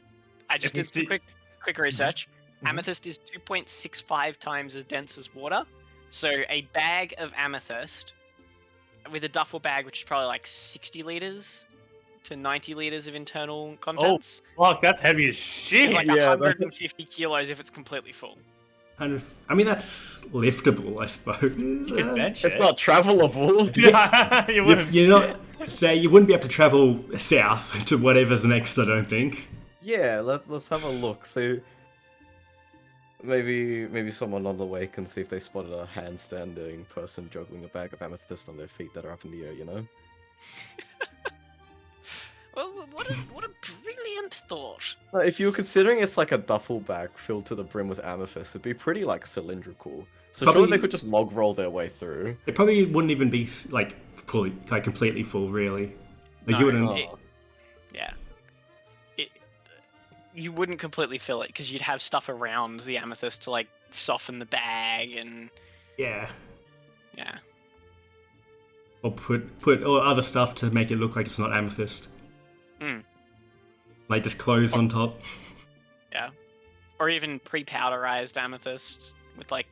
I just did some quick research. Amethyst is 2.65 times as dense as water. So a bag of amethyst with a duffel bag, which is probably like 60 liters to 90 liters of internal contents. Oh, fuck, that's heavy as shit. It's like 150 kilos if it's completely full. I mean, that's liftable, I suppose. You can bench It's it. not travelable. Yeah, you wouldn't. You're not. Say you wouldn't be able to travel south to whatever's next. I don't think. Yeah, let's have a look. So maybe someone on the way can see if they spotted a handstanding person juggling a bag of amethyst on their feet that are up in the air. You know. Well, what a brilliant thought. If you were considering it's like a duffel bag filled to the brim with amethyst, it'd be pretty like cylindrical. So Probably- surely they could just log roll their way through. It probably wouldn't even be like fully, like completely full, really. Like you wouldn't. You wouldn't completely fill it because you'd have stuff around the amethyst to like soften the bag and Yeah. Or put or other stuff to make it look like it's not amethyst. Like just clothes on top. Yeah. Or even pre-powderized amethyst with like,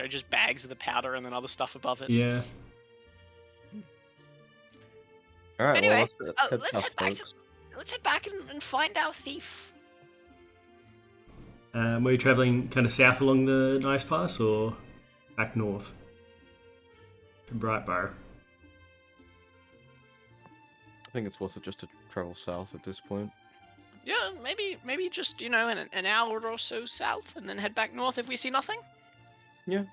just bags of the powder and then other stuff above it. Yeah. All right. Anyway, well, let's head back and find our thief. Were you traveling kind of south along the Nice Pass or back north to Brightburrow? I think it's worth it just to travel south at this point. Yeah, maybe just an hour or so south, and then head back north if we see nothing. Yeah.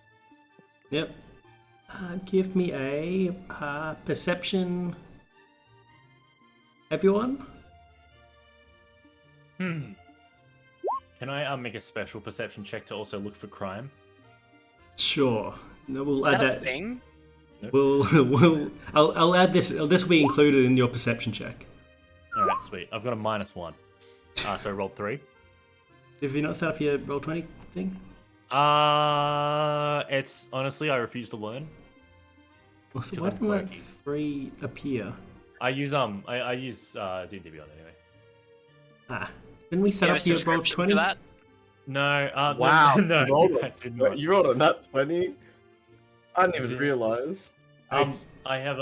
Yep. Give me a perception, everyone. Can I make a special perception check to also look for crime? Sure. No, we'll Is add that a that. thing? I'll add this. This will be included in your perception check. All right, sweet. I've got a -1. So I rolled 3. Have you not set up your roll 20 thing? It's honestly I refuse to learn. Also, 'Cause why I'm didn't that quirky. 3 appear? I use D&D Beyond anyway. Didn't we set You have up a your roll subscription 20? for that? No. Wow. No. You rolled I did not. You rolled a nat 20. I didn't even did. realize. I have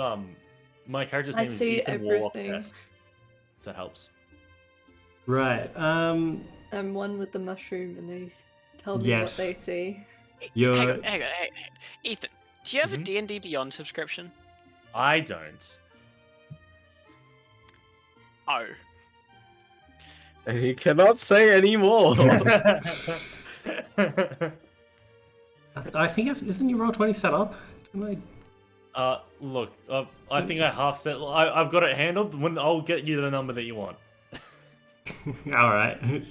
my character's I name is see Ethan Warlock everything. Test. If that helps. Right. I'm one with the mushroom, and they tell me Yes. what they see. You're. Hang on. Ethan, do you have a D&D Beyond subscription? I don't. Oh. And he cannot say anymore. I think isn't your roll 20 set up? Look, I think I half set. I've got it handled. When I'll get you the number that you want. All right.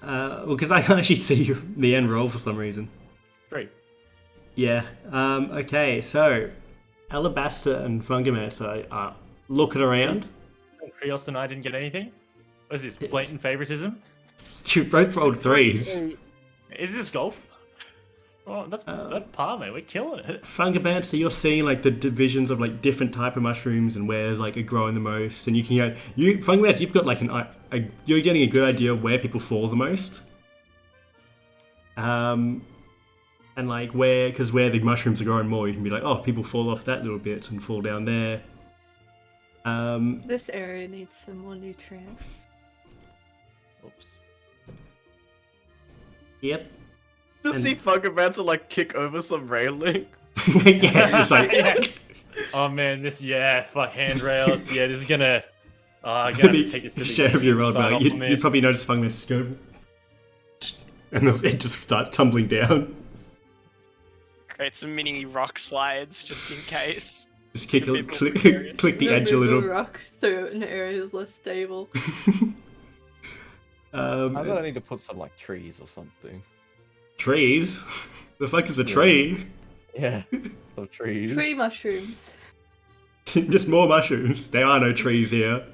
Well, because I can't actually see the end roll for some reason. Great. Yeah. Okay. So, Alabaster and Fungamancer are looking around. Krios and I didn't get anything. What is this? Blatant favoritism? You both rolled 3s. Is this golf? Oh, that's par, mate. We're killing it. Fungamancer, you're seeing like the divisions of like different type of mushrooms and where like are growing the most, and you can Fungamancer, you've got like you're getting a good idea of where people fall the most. And like where the mushrooms are growing more, you can be like, oh, people fall off that little bit and fall down there. This area needs some more nutrients. Oops. Yep. Just see Fungamancer like kick over some railing. Yeah, just like Yeah. Oh man, fuck handrails. Yeah, this is gonna. I'm gonna have to take this to the share of your road, sign mate. off You on this. probably notice Fungamancer's go, and it just starts tumbling down. Create some mini rock slides just in case. Just kick A a, bit more click, precarious. click the edge a Remove little. rock so an area is less stable. I bet I need to put some like trees or something. Trees? The fuck is a Yeah. tree? Yeah, some trees. Tree mushrooms. Just more mushrooms. There are no trees here.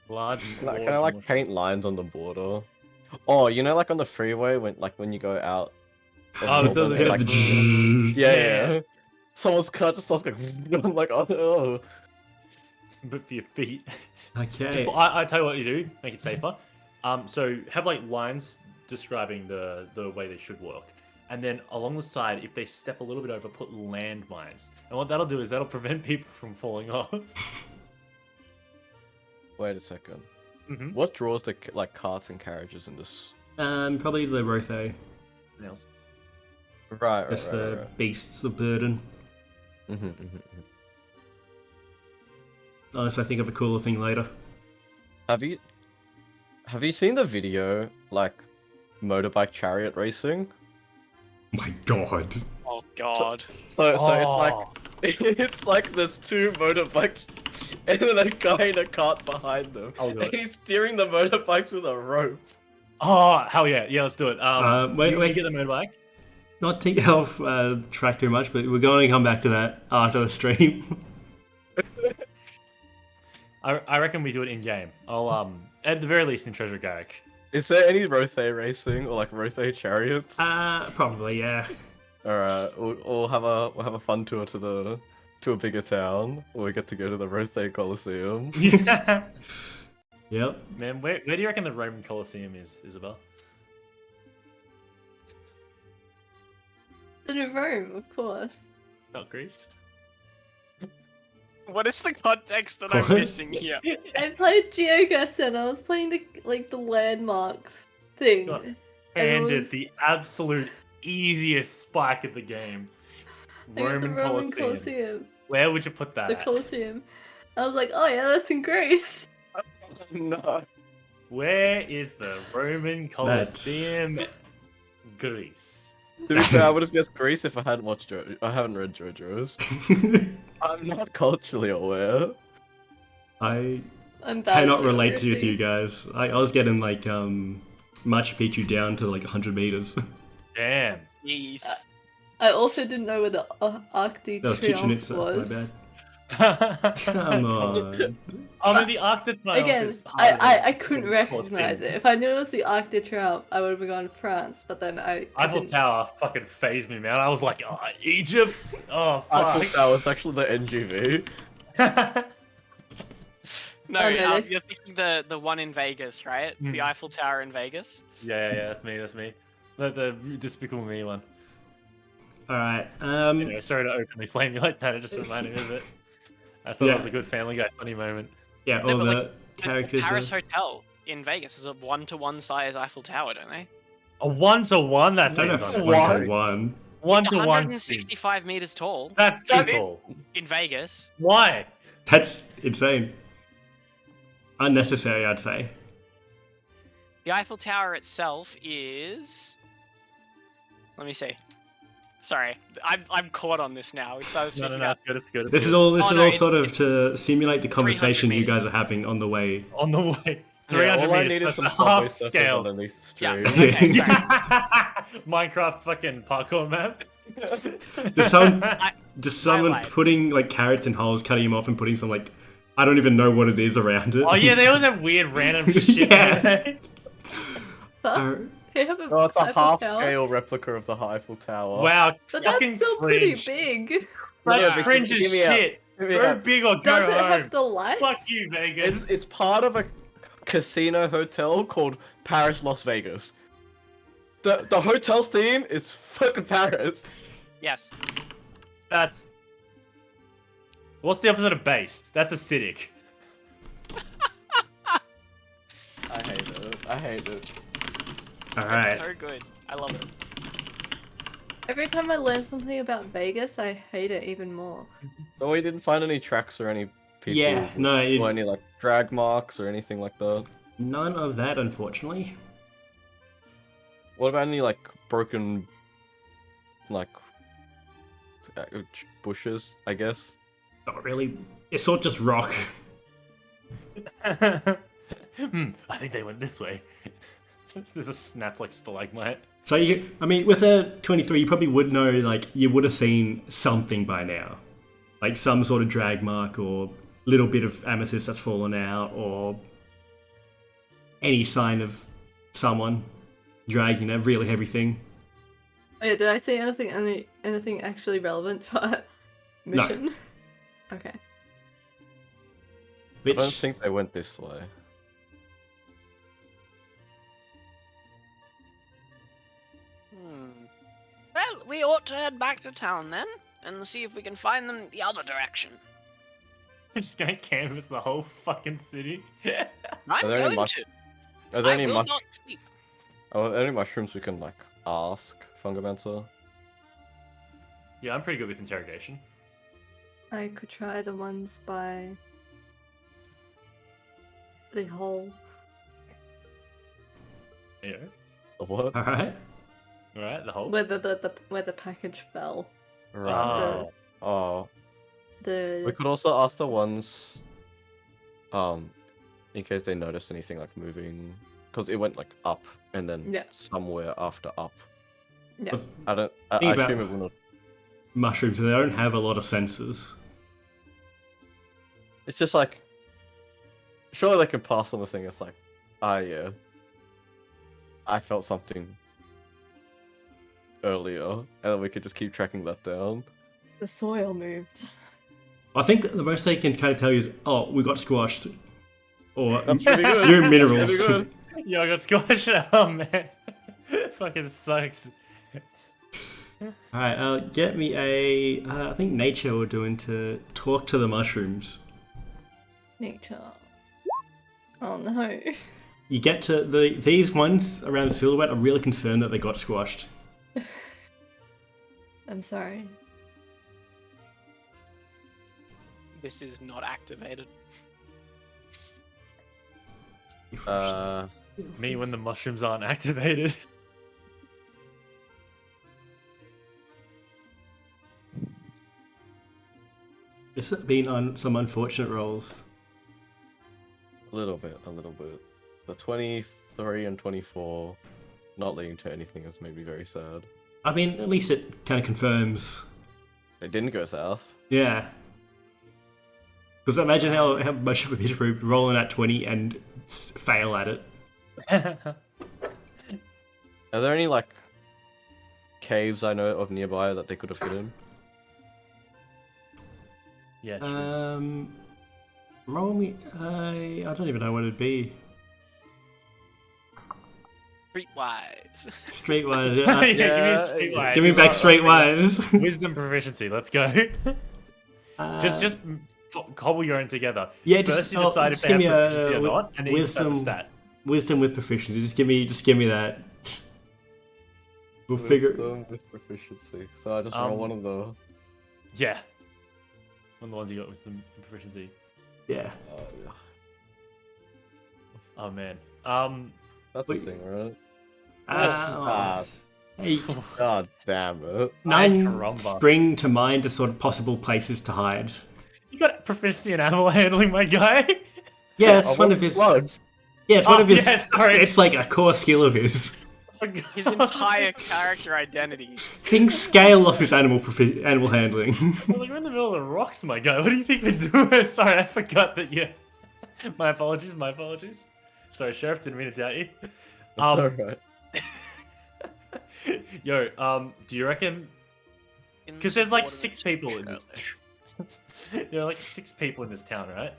Large. Can I like paint lines on the border? Oh, you know, like on the freeway when you go out. of Oh, Melbourne, the- Hit like, the yeah. Someone's car just starts like I'm like oh. But for your feet. Okay. I tell you what you do, make it safer. So have like lines describing the way they should work, and then along the side, if they step a little bit over, put landmines. And what that'll do is that'll prevent people from falling off. Wait a second. Mm-hmm. What draws the like carts and carriages in this? Probably the Rotho. Nails. Right. That's the beasts of burden. Mm-hmm. Unless I think of a cooler thing later. Have you seen the video like motorbike chariot racing? My god. Oh God. So it's Oh. like it's like there's two motorbikes and then a guy in a cart behind them. I'll do And it. he's steering the motorbikes with a rope. Oh hell yeah, yeah, let's do it. Wait, you wait. get the motorbike. Not to get off track too much, but we're going to come back to that after the stream. I reckon we do it in game. I'll at the very least in Treasure Garrick. Is there any Rothe racing or like Rothe chariots? Probably, yeah. Alright, we'll have a fun tour to a bigger town where we get to go to the Rothe Coliseum. Yeah. Yep. Man, where do you reckon the Roman Colosseum is, Isabel? In Rome, of course. Not Greece. What is the context that What? I'm missing here? I played GeoGuessr and I was playing the landmarks thing. God. And And it was- the absolute easiest spike of the game. I got the Roman Roman Colosseum. Colosseum. Where would you put that? The at? Colosseum. I was like, oh yeah, that's in Greece. No. Where is the Roman Colosseum? Greece. To be fair, I would have guessed Greece if I hadn't watched I haven't read JoJo's. I'm not culturally aware. I I'm bad cannot at relate to with geography. you guys. I was getting like Machu Picchu down to like 100 meters. Damn. Jeez. I also didn't know where the Arc de That was Chichen Triomphe Itza. My was. bad. Come Come on. Oh, no, the Arc de Triomphe Again, is part of I the couldn't Colosseum. recognize it. If I knew it was the Arc de Triomphe, I would have gone France. But then I Eiffel didn't. Tower fucking phased me, man. I was like, oh, Egypt? Oh, Eiffel fuck. Tower was actually the NGV. No, Oh, no, they- you're thinking the one in Vegas, right? Hmm. The Eiffel Tower in Vegas. Yeah, that's me. The Despicable Me one. Alright. Anyway, sorry to openly flame you like that. It just reminded me of it. I thought Yeah. it was a good Family Guy funny moment. Yeah, No, all but, the like, characters. The Paris are... Hotel in Vegas is a 1-to-1 size Eiffel Tower, don't they? A 1-to-1? That I don't know seems if unnecessary. 1-to-1. 1-to-1. 165 meters tall That's too That is- tall. in Vegas. Why? That's insane. Unnecessary, I'd say. The Eiffel Tower itself is. Let me see. Sorry, I'm caught on this now. So I was No, speaking it's out. good. It's good. This is all Oh, no, it's- sort of it's to simulate the conversation you meters. guys are having on the way. on the way. Yeah, 300 all I meters. need is That's some a subway half surfers scale. underneath the Yeah. stream. Okay, sorry. Minecraft fucking parkour map. Just someone Highlight. putting like carrots in holes, cutting them off, and putting some like I don't even know what it is around it. Oh yeah, they always have weird random shit. Yeah. don't they? Huh? They have a Oh, it's a Eiffel half Tower? scale replica of the Eiffel Tower. Wow, But fucking that's still cringe. pretty big. That's Yeah, but cringe as give me a- shit. give me Go a- big or go Does it home. have the lights? Fuck you, Vegas. It's part of a casino hotel called Paris Las Vegas. The hotel's theme is fucking Paris. Yes. That's. What's the opposite of based? That's acidic. I hate it. All It's right. so good. I love it. Every time I learn something about Vegas, I hate it even more. So we didn't find any tracks or any people. Yeah, no, Or any like drag marks or anything like that. none of that, unfortunately. What about any like broken, like bushes? I guess. Not really. It's sort of just rock. I think they went this way. There's a snapped like stalagmite. So with a 23, you probably would know, like, you would have seen something by now. Like some sort of drag mark or little bit of amethyst that's fallen out or any sign of someone dragging a really heavy thing. Oh, yeah, did I see anything actually relevant to our mission? Okay. I don't think they went this way. Well, we ought to head back to town then, and see if we can find them the other direction. We're just gonna canvas the whole fucking city. I'm there any going to. Are there I any will not sleep. Are there any mushrooms we can like ask Fungomancer? Yeah, I'm pretty good with interrogation. I could try the ones by the hole. Yeah. What? Alright. Alright, the whole. Where the package fell. Right. Oh. We The could also ask the ones, in case they noticed anything like moving, because it went like up and then Yeah. somewhere after up. yeah. I Think about- assume it will not. Mushrooms, they don't have a lot of senses. It's just like, surely they can pass on the thing. It's like, yeah, I felt something earlier, and then we could just keep tracking that down. The soil moved. I think the most they can kind of tell you is, oh, we got squashed. Or That's pretty good. your That's minerals. pretty good. Yo, I got squashed. Oh man. Fucking sucks. Alright, get me I think nature we're doing to talk to the mushrooms. Nature. Oh no. You get to these ones around Silhouette are really concerned that they got squashed. I'm sorry. This is not activated. Me when the mushrooms aren't activated. This has been on some unfortunate rolls. A little bit. The 23 and 24 not leading to anything has made me very sad. I mean, at least it kind of confirms. It didn't go south. Yeah. Because imagine how much of a bit of rolling at 20 and fail at it. Are there any like caves I know of nearby that they could have hidden? Yeah, true. Roll me. I don't even know what it'd be. Streetwise. Streetwise. Yeah, Yeah. give me a streetwise. Give me back streetwise. Wisdom proficiency. Let's go. Just cobble your own together. Yeah, First you decide if just they give have me proficiency or not, and then you decide the stat. Wisdom with proficiency. Just give me that. We'll figure. Wisdom with proficiency. So I just roll one of the. Yeah. One of the ones you got wisdom and proficiency. Yeah. Yeah. Oh man. That's the thing, right? Hey, God damn it. none caramba. spring to mind as sort of possible places to hide. You got proficiency in animal handling, my guy. Yeah, it's one of his. Slugs. Yeah, it's one of his. Yeah, sorry. It's like a core skill of his. His entire character identity. Things scale off his animal handling. Well, you're in the middle of the rocks, my guy. What do you think we're doing? Sorry, I forgot that you. My apologies. Sorry, Sheriff, didn't mean to doubt you. Alright. Yo, do you reckon? Because there's like 6 people in this. There are like 6 people in this town, right?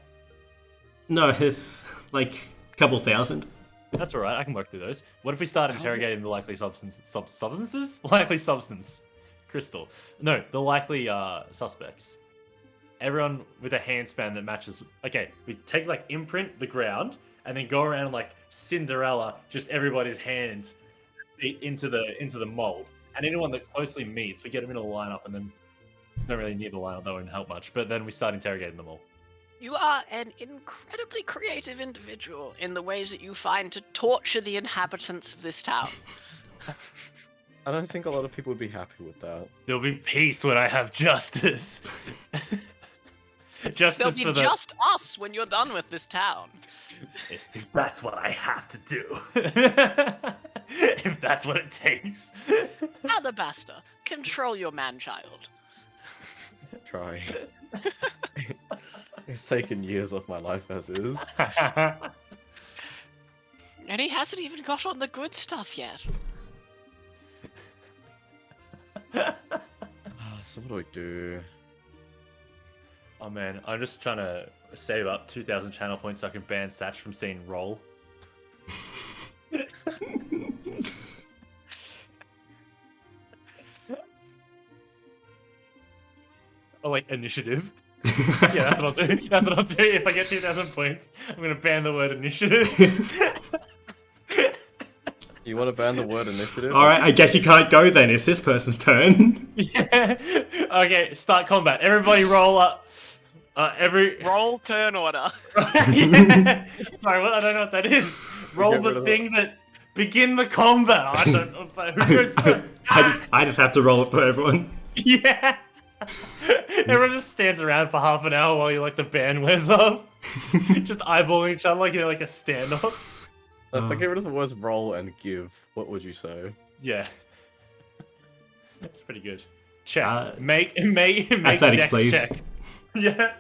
No, there's like a couple thousand. That's alright, I can work through those. What if we start interrogating the likely substances? Likely substance. Crystal. No, the likely suspects. Everyone with a handspan that matches. Okay, we take like imprint the ground and then go around and like Cinderella just everybody's hands into the mold. And anyone that closely meets, we get them in a lineup and then don't really need the lineup, that won't help much. But then we start interrogating them all. You are an incredibly creative individual in the ways that you find to torture the inhabitants of this town. I don't think a lot of people would be happy with that. There'll be peace when I have justice. There'll Justice be for the. just us when you're done with this town. If that's what I have to do. If that's what it takes. Alabaster, control your man-child. Try. It's taken years of my life as is. And he hasn't even got on the good stuff yet. So what do I do? Oh man, I'm just trying to save up 2,000 channel points so I can ban Satch from seeing Roll. Oh, like initiative. Yeah, that's what I'll do. That's what I'll do. If I get 2,000 points, I'm gonna ban the word initiative. You want to ban the word initiative? Alright, I guess you can't go then. It's this person's turn. Yeah. Okay, start combat. Everybody roll up. Roll turn order. Yeah. Sorry, I don't know what that is. Roll Get rid the of thing that begin the combat. I don't know who goes first. I just have to roll it for everyone. Yeah. Everyone just stands around for half an hour while the band wears off. Just eyeballing each other like like a standoff. If I get rid of the words roll and give, what would you say? Yeah. That's pretty good. Check. Uh, make athletics, dex please. check. Yeah.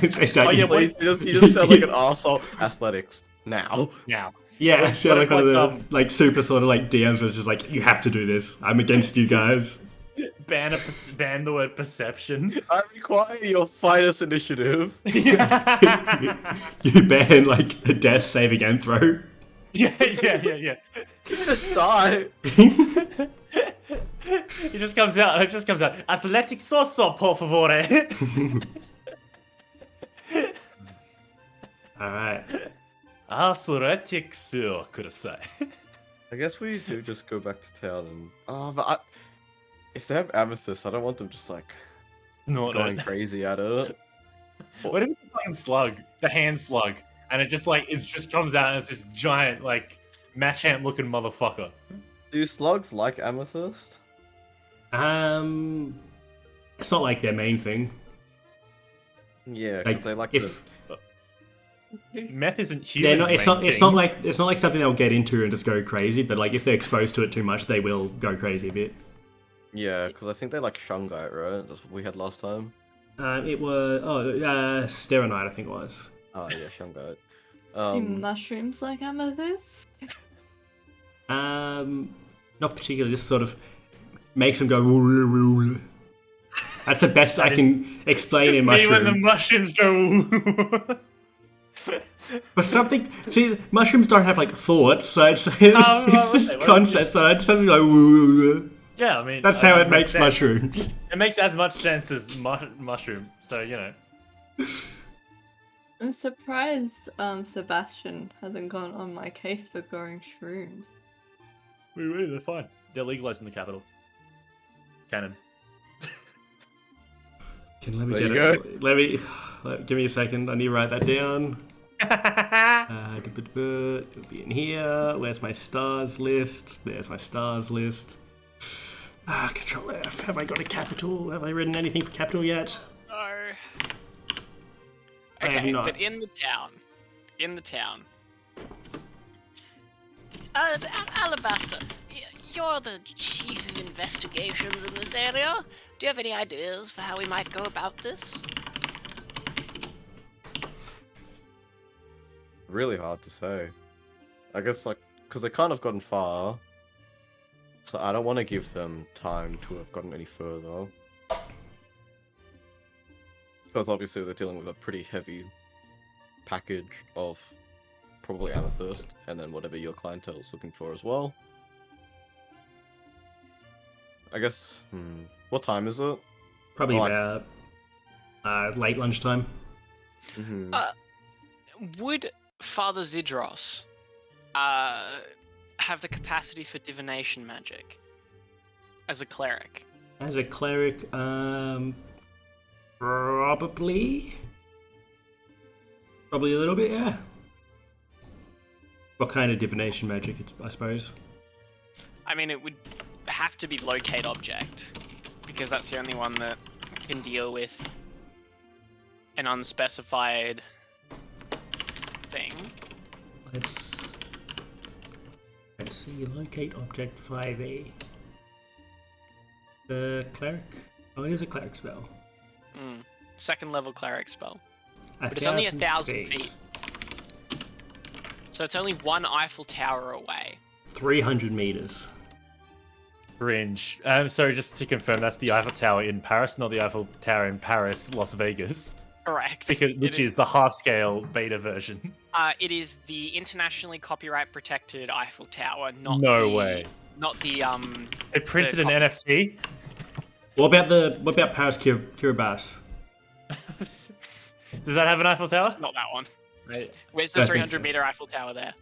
It's Oh, yeah, like- wait. You just sound like an arsehole. Athletics. Now. Now. yeah, I sound like What one if, of the like super sort of like DMs was just like, you have to do this. I'm against you guys. Ban the word perception. I require your finest initiative. You ban like a death save again throw. Yeah. You just die. It just comes out. Athletics also, por favore. Alright. Athletics, could I say? I guess we do just go back to town and... Oh, but if they have amethyst, I don't want them just like Not going it. crazy at it. What if it's a fucking slug, the hand slug, and it just comes out and it's this giant match hand looking motherfucker. Do slugs like amethyst? It's not like their main thing. Yeah, Like because they like if Meth isn't they're human. not, it's not like something they'll get into and just go crazy. But like if they're exposed to it too much, they will go crazy a bit. Yeah, because I think they like shungite, right? That's what we had last time. It was Steronite, I think it was. Oh yeah, shungite. Do mushrooms like amethyst? Not particularly. Just sort of makes them go. Woo, woo, woo. That's the best I can explain in Me when the mushroom. mushrooms go. But something. See, mushrooms don't have like thoughts, so it's well, just okay, well, concepts. So it's something like. Woo, woo, woo. Yeah, I mean That's how it makes sense. mushrooms. It makes as much sense as mushroom. So I'm surprised Sebastian hasn't gone on my case for growing shrooms. Wait, they're fine. They're legalized in the capital. Canon. Let me There get you it. Give me a second. I need to write that down. It'll be in here. Where's my stars list? There's my stars list. Control F. Have I got a capital? Have I written anything for capital yet? No. I have Okay, not. but in the town. Alabaster, you're the chief of investigations in this area. Do you have any ideas for how we might go about this? Really hard to say. I guess because they can't have gotten far, so I don't want to give them time to have gotten any further. Because obviously they're dealing with a pretty heavy package of probably amethyst, and then whatever your clientele is looking for as well. I guess, what time is it? Probably Like- about late lunchtime. Mm-hmm. Would Father Zidros have the capacity for divination magic as a cleric? As a cleric, probably a little bit, yeah. What kind of divination magic? I suppose. I mean, it would have to be locate object, because that's the only one that can deal with an unspecified thing. Let's see. Locate object 5e. The cleric. Oh, it is a cleric spell. Second level cleric spell. But it's only 1,000 feet. So it's only one Eiffel Tower away. 300 meters. Cringe. So just to confirm, that's the Eiffel Tower in Paris, not the Eiffel Tower in Paris, Las Vegas. Correct. Which is the half-scale beta version. It is the internationally copyright protected Eiffel Tower, not No way. Not the They printed an NFT. What about Paris Kiribati? Does that have an Eiffel Tower? Not that one. Right. Where's I the think 300-meter Eiffel Tower there?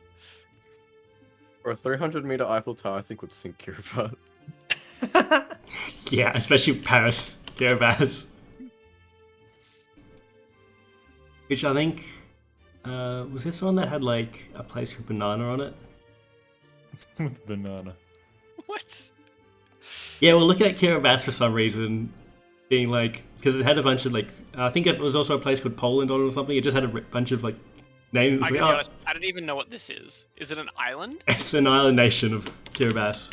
For a 300-meter Eiffel Tower, I think would sink Kiribati. Yeah, especially Paris Kiribati. Which I think was this one that had like a place with banana on it? With banana. What? Yeah, well, looking at Kiribati for some reason, being like, because it had a bunch of like, I think it was also a place called Poland on it or something. It just had a bunch of like names. I Like, can be honest, I don't even know what this is. Is it an island? it's an island nation of Kiribati.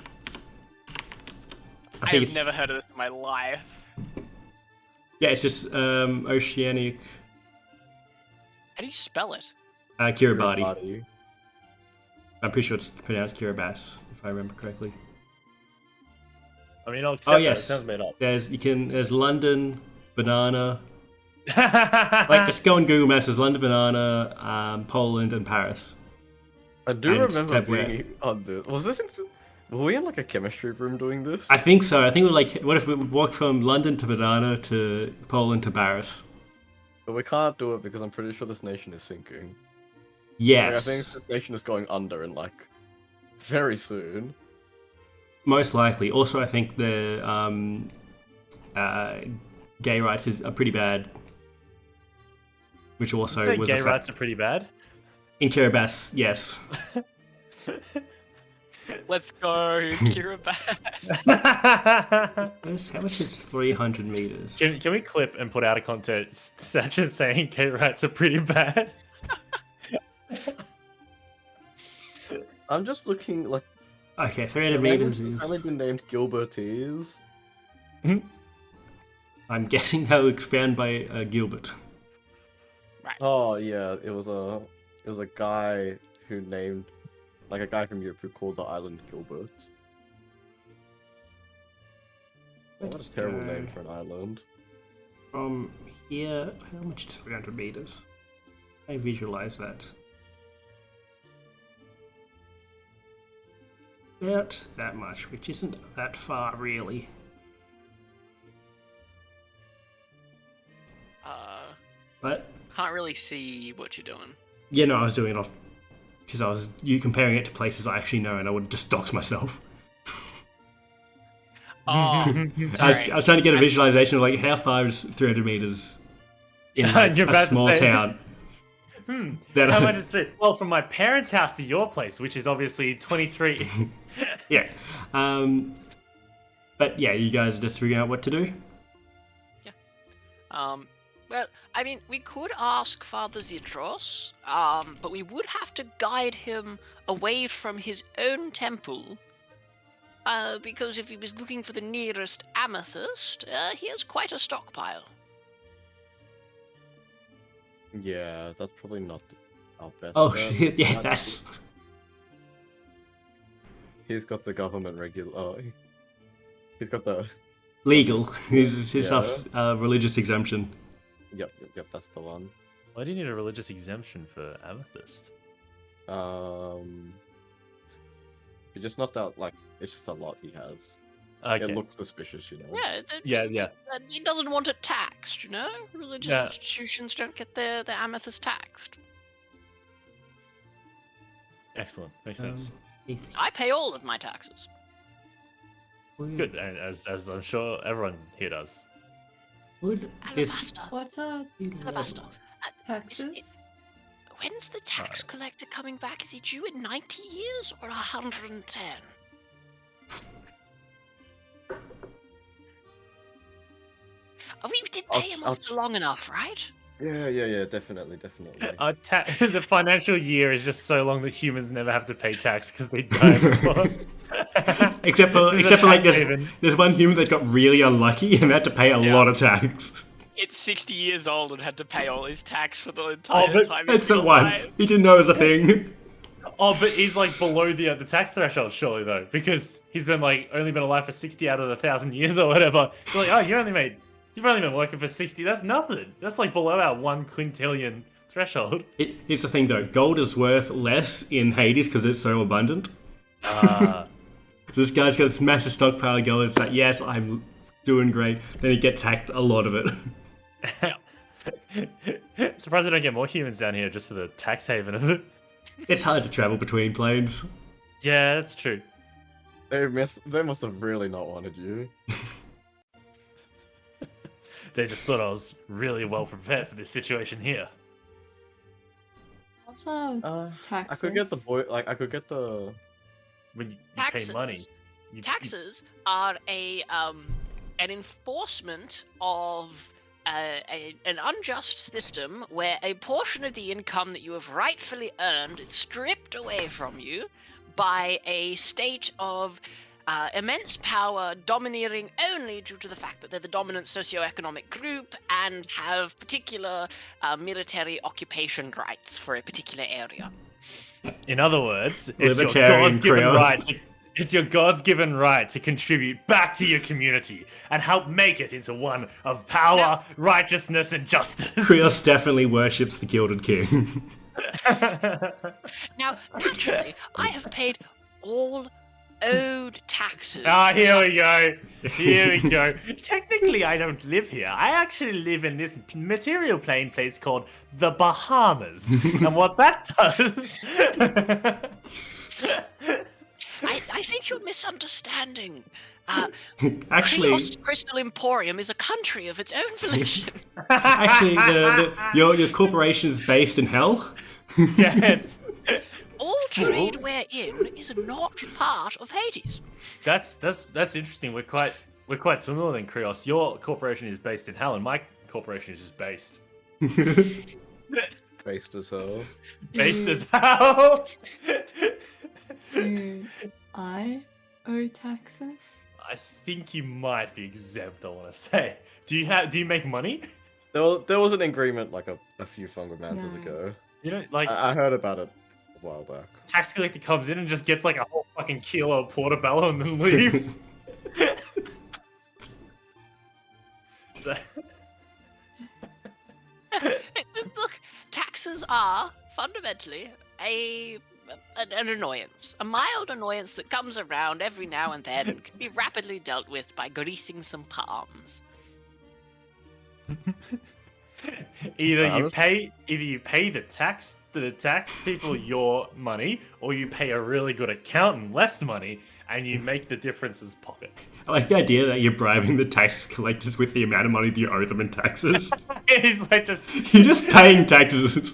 I think have never heard of this in my life. Yeah, it's just oceanic How do you spell it? Kiribati. I'm pretty sure it's pronounced Kiribati, if I remember correctly. I mean, I'll accept yes. that. It sounds made up. There's London, banana. Like, just go on Google Maps. There's London, banana, Poland, and Paris. I do And remember Tablet. being on this. Were we in like a chemistry room doing this? I think so. I think we're like, what if we would walk from London to banana to Poland to Paris? But we can't do it because I'm pretty sure this nation is sinking. Like, Yes. I think this nation is going under in like very soon. Most likely. Also, I think the gay rights are pretty bad. Which also You say was gay a rights are pretty bad. in Kiribati, yes. Let's go, Kiribati. How much is 300 meters? Can we clip and put out of context Sachin saying gay rights are pretty bad? I'm just looking like Okay, the 300 language meters has is... only been named Gilbertese. I'm guessing they were expanded by Gilbert. Oh yeah, it was a guy who named like a guy from Europe who called the island Gilberts. What Let's a terrible go name for an island. From here, how much is 300 meters? I visualize that. About that much, which isn't that far, really. But Can't really see what you're doing. yeah, no, I was doing it off because you comparing it to places I actually know, and I would just dox myself. Oh, I sorry. was trying to get a visualization of like how far is 300 meters in like, You're a about to small say- town. That- How much is it? Well, from my parents' house to your place, which is obviously 23. Yeah. But yeah, you guys are just figuring out what to do. Well, I mean, we could ask Father Zidros, but we would have to guide him away from his own temple. Because if he was looking for the nearest amethyst, he has quite a stockpile. Yeah, that's probably not our best. Oh bet. shit! Yeah, But that's He's got the government regular. Oh, he's got the. legal. His Yeah. stuff's religious exemption. Yep, that's the one. Why do you need a religious exemption for amethyst? It's just not that like it's just a lot he has. Okay. It looks suspicious, you know. Yeah, he doesn't want it taxed, you know? Religious Yeah. institutions don't get their amethyst taxed. Excellent. Makes sense. I pay all of my taxes. Good, and as I'm sure everyone here does. Would this Alabaster, What are Alabaster. taxes? When's the tax collector coming back? Is he due in 90 years or 110? We did pay him off for long enough, right? Yeah, definitely. The financial year is just so long that humans never have to pay tax because they die before. except for This is a like tax haven. there's one human that got really unlucky and had to pay a lot of tax. It's 60 years old and had to pay all his tax for the entire but time It's he's at been once. alive. He didn't know it was a thing. Oh, but he's like below the tax threshold, surely though, because he's been like only been alive for 60 out of 1,000 years or whatever. So like, oh, you've only been working for 60. That's nothing. That's like below our 1 quintillion threshold. Here's the thing though, gold is worth less in Hades because it's so abundant. This guy's got this massive stockpile of gold. It's like, yes, I'm doing great. Then he gets hacked a lot of it. I'm surprised we don't get more humans down here just for the tax haven of it. It's hard to travel between planes. Yeah, that's true. They must have really not wanted you. They just thought I was really well prepared for this situation here. Taxes. I could get the When you pay Taxes. money. Taxes are an enforcement of an unjust system where a portion of the income that you have rightfully earned is stripped away from you by a state of immense power domineering only due to the fact that they're the dominant socioeconomic group and have particular military occupation rights for a particular area. In other words, it's your Libertarian God's given Krios. right. It's your God's given right to contribute back to your community and help make it into one of power, righteousness, and justice. Krios definitely worships the Gilded King. Now, naturally, I have paid all owed taxes. Here we go. Here we go. Technically, I don't live here. I actually live in this material plane place called the Bahamas. And what that does... I think you're misunderstanding. Actually, Krios Crystal Emporium is a country of its own volition. your corporation is based in hell. Yes. All trade we're in is not part of Hades. That's interesting. We're quite similar then, Krios. Your corporation is based in hell, and my corporation is just based. based as hell. Based as hell. Do I owe taxes? I think you might be exempt. I want to say. Do you make money? There was an agreement like a few fungal manses No. ago. You know, like I heard about it a while back. tax collector comes in and just gets like a whole fucking kilo of portobello and then leaves. Look, taxes are fundamentally an annoyance. A mild annoyance that comes around every now and then and can be rapidly dealt with by greasing some palms. Either you pay the tax people your money, or you pay a really good accountant less money, and you make the difference as pocket. I like the idea that you're bribing the tax collectors with the amount of money that you owe them in taxes. He's like just You're just paying taxes.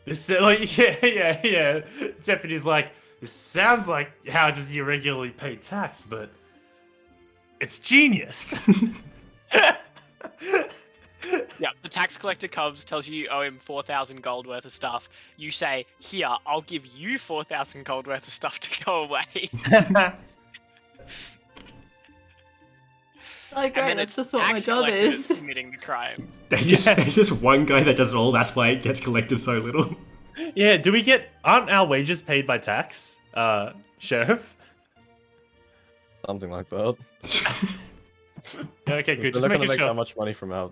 this like yeah. Deputy's like, this sounds like how just you regularly pay tax, but it's genius. Yeah, the tax collector comes, tells you owe him 4,000 gold worth of stuff. You say, here, I'll give you 4,000 gold worth of stuff to go away. Like, And great, then that's it's just what my tax job collectors is. committing the crime. There's just one guy that does it all. That's why it gets collected so little. Yeah, aren't our wages paid by tax, Sheriff? Something like that. Yeah, okay, good. They're Just not gonna making make that sure. much money from our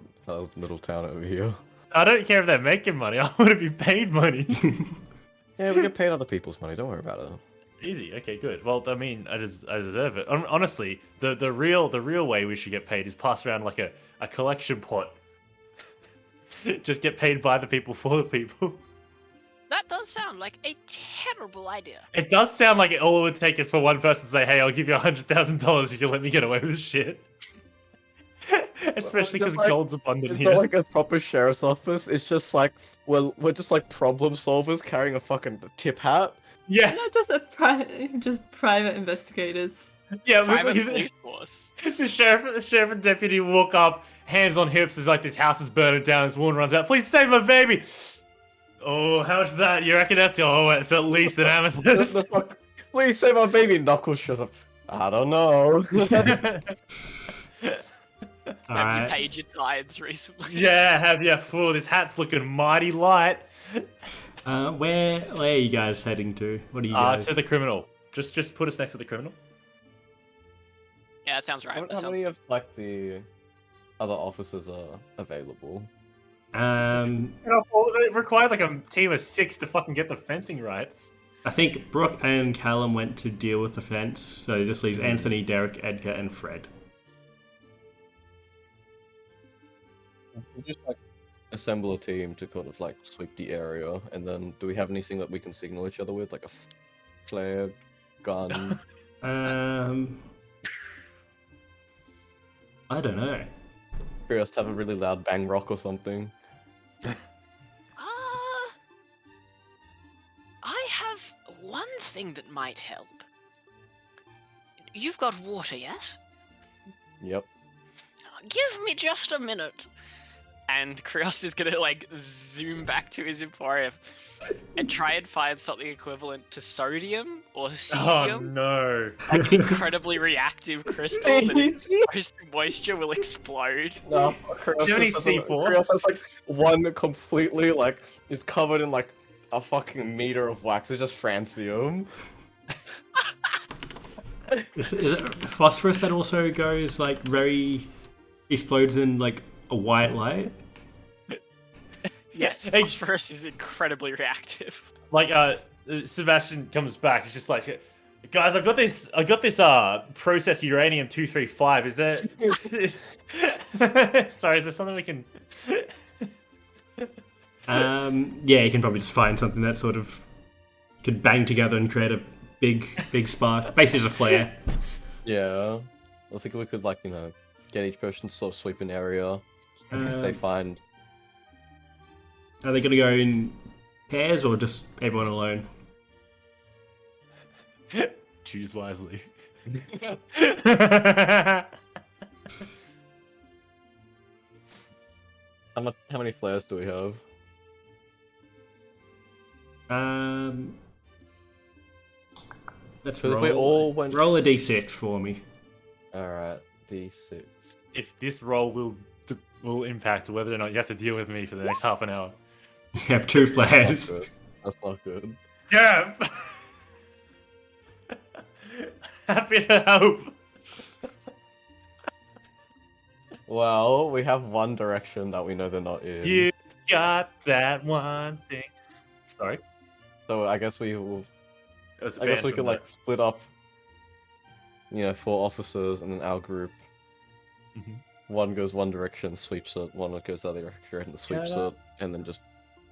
little town over here. I don't care if they're making money. I want to be paid money. Yeah, we get paid other people's money. Don't worry about it. Easy. Okay, good. Well, I mean, I deserve it. Honestly, the real way we should get paid is pass around like a collection pot. Just get paid by the people for the people. That does sound like a terrible idea. It does sound like all it would take is for one person to say, "Hey, I'll give you $100,000 if you let me get away with this shit." Especially because like- gold's abundant It's here. not like a proper sheriff's office. It's just like, well, we're just like problem solvers carrying a fucking tip hat. Yeah, Not just private investigators. yeah. Private we- police force. The sheriff and deputy walk up, hands on hips, as like this house is burning down. This woman runs out. Please save my baby. Oh, how much is that? You reckon that's it's at least an amethyst? Please save my baby. Knuckles shows up. I don't know. Have you paid your tithes recently? Yeah, have you? Fool, this hat's looking mighty light. Where are you guys heading to? What are you guys? To the criminal. Just put us next to the criminal. Yeah, that sounds right. How many of like the other officers are available? It required like a team of 6 to fucking get the fencing rights. I think Brooke and Callum went to deal with the fence, so it just leaves Anthony, Derek, Edgar, and Fred. We just like assemble a team to kind of like sweep the area, and then do we have anything that we can signal each other with, like a flare, gun? I don't know. Curious to have a really loud bang rock or something. I have one thing that might help. You've got water, yes? Yep. Give me just a minute. And Krios is gonna like zoom back to his emporium and try and find something equivalent to sodium or Oh cesium. no. Like an incredibly reactive crystal that if exposed to moisture will explode. No, Do you have any C4? Krios has like one that completely like is covered in like a fucking meter of wax. It's just francium. Is it phosphorus that also goes like explodes in like a white light? Yes, phosphorus is incredibly reactive. Like Sebastian comes back. It's just like, guys, I've got this processed uranium-235. Is there? Sorry, is there something we can? Yeah, you can probably just find something that sort of could bang together and create a big spark. Basically, just a flare. Yeah, I was thinking we could like get each person to sort of sweep an area if they find. Are they going to go in pairs or just everyone alone? Choose wisely. How many flares do we have? Let's So if we all went. roll a d6 for me. Alright, D6. If this roll will impact whether or not you have to deal with me for the next half an hour. You have 2 flares. That's not good. Yeah. Happy to help. Well, we have one direction that we know they're not in. You got that one thing. Sorry. So I guess we will. It was I guess banned we from could the- like split up. 4 officers and then our group. Mhm. One goes one direction, sweeps it. One goes the other direction, sweeps Yeah. it, and then just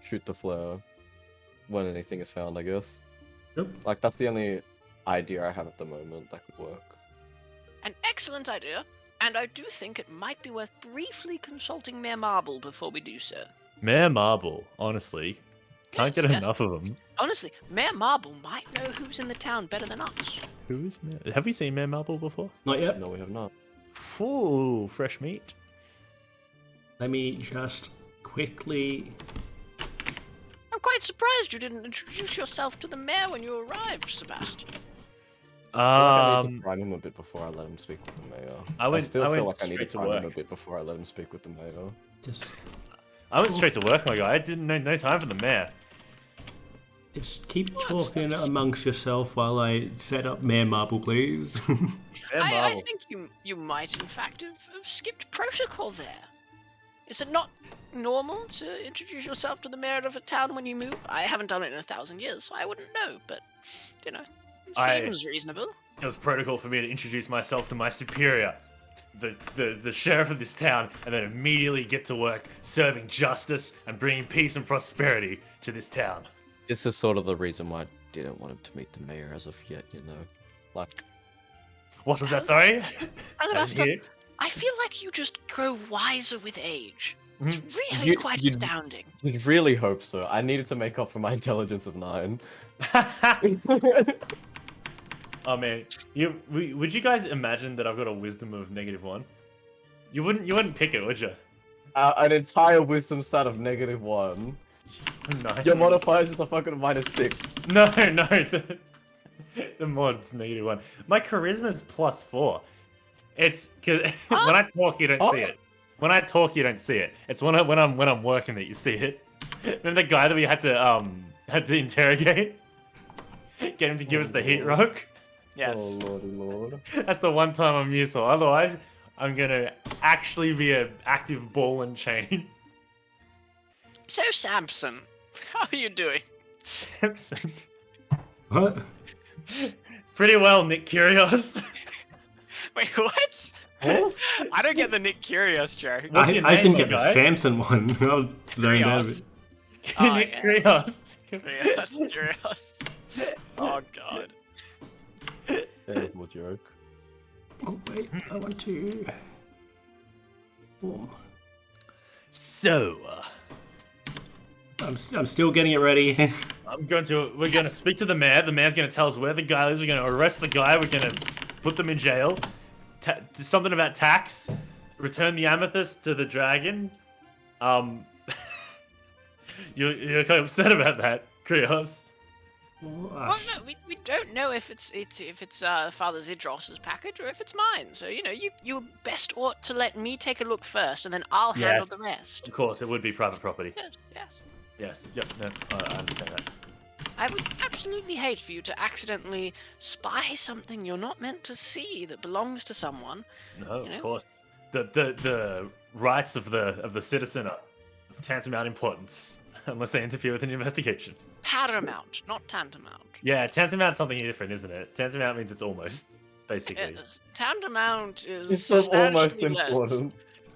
shoot the flare when anything is found. I guess. Yep. Like that's the only idea I have at the moment that could work. An excellent idea, and I do think it might be worth briefly consulting Mayor Marble before we do so. Mayor Marble, honestly, can't Yes, get yes. enough of them. Honestly, Mayor Marble might know who's in the town better than us. Who is Mayor? Have we seen Mayor Marble before? Not yet. No, we have not. Ooh, fresh meat. Let me just quickly. I'm quite surprised you didn't introduce yourself to the mayor when you arrived, Sebastian. I need to prime him a bit before I let him speak with the mayor. I went still feel like I straight need to to prime him work. a bit before I let him speak with the mayor. Just straight to work, my guy. I didn't know no time for the mayor. keep Well, talking that's- amongst yourself while I set up Mayor Marble, please. Mayor I Marble. think you might, in fact, have skipped protocol there. Is it not normal to introduce yourself to the mayor of a town when you move? I haven't done it in 1,000 years, so I wouldn't know, but, seems reasonable. It was protocol for me to introduce myself to my superior, the sheriff of this town, and then immediately get to work serving justice and bringing peace and prosperity to this town. This is sort of the reason why I didn't want him to meet the mayor as of yet, Like, What was that, sorry? Alabaster, I feel like you just grow wiser with age. It's really You- quite you- astounding. I really hope so. I needed to make up for my intelligence of 9. Oh man, would you guys imagine that I've got a wisdom of -1? You wouldn't pick it, would you? An entire wisdom stat of -1. No. Your modifier is just a fucking -6. No. The mod's -1. My charisma's +4. It's because when I talk, you don't see it. When I talk, you don't see it. It's when I'm working that you see it. Remember the guy that we had to interrogate? Get him to give us the heat rock? Yes. Oh lordy lord. That's the one time I'm useful. Otherwise, I'm gonna actually be an active ball and chain. So Samson, how are you doing? Samson. What? Pretty well, Nick Curios. Wait, what? What? I don't get the Nick Curious joke. What's I your didn't name, get the guy? Samson one. I was zoned out of Curios. it. Oh, Nick yeah. Curios. Curious, curious. Oh god. Terrible joke. Oh wait, I want to. Oh, So, I'm still getting it ready. we're gonna speak to the mayor. The mayor's gonna tell us where the guy is. We're gonna arrest the guy. We're gonna put them in jail. Something about tax. Return the amethyst to the dragon. You're kind of upset about that, Krios. Well, no, we don't know if it's Father Zidros's package or if it's mine. So you best ought to let me take a look first, and then I'll handle Yes. the rest. Of course, it would be private property. Yes. Yes. Yep. No, I understand that. I would absolutely hate for you to accidentally spy something you're not meant to see that belongs to someone. No, You know? of course. The rights of the citizen are of tantamount importance, unless they interfere with an investigation. Paramount, not tantamount. Yeah, tantamount's something different, isn't it? Tantamount means it's almost, basically. Yes. Tantamount is It's just almost substantially less. important.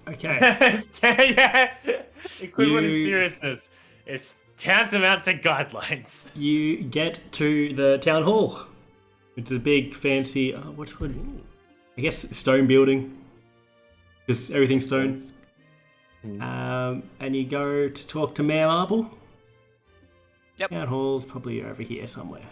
Okay. Yeah. Equivalent in You- seriousness. It's tantamount to guidelines. You get to the town hall. It's a big, fancy, I guess stone building. Because everything's stone. And you go to talk to Mayor Marble. Yep. Town hall's probably over here somewhere.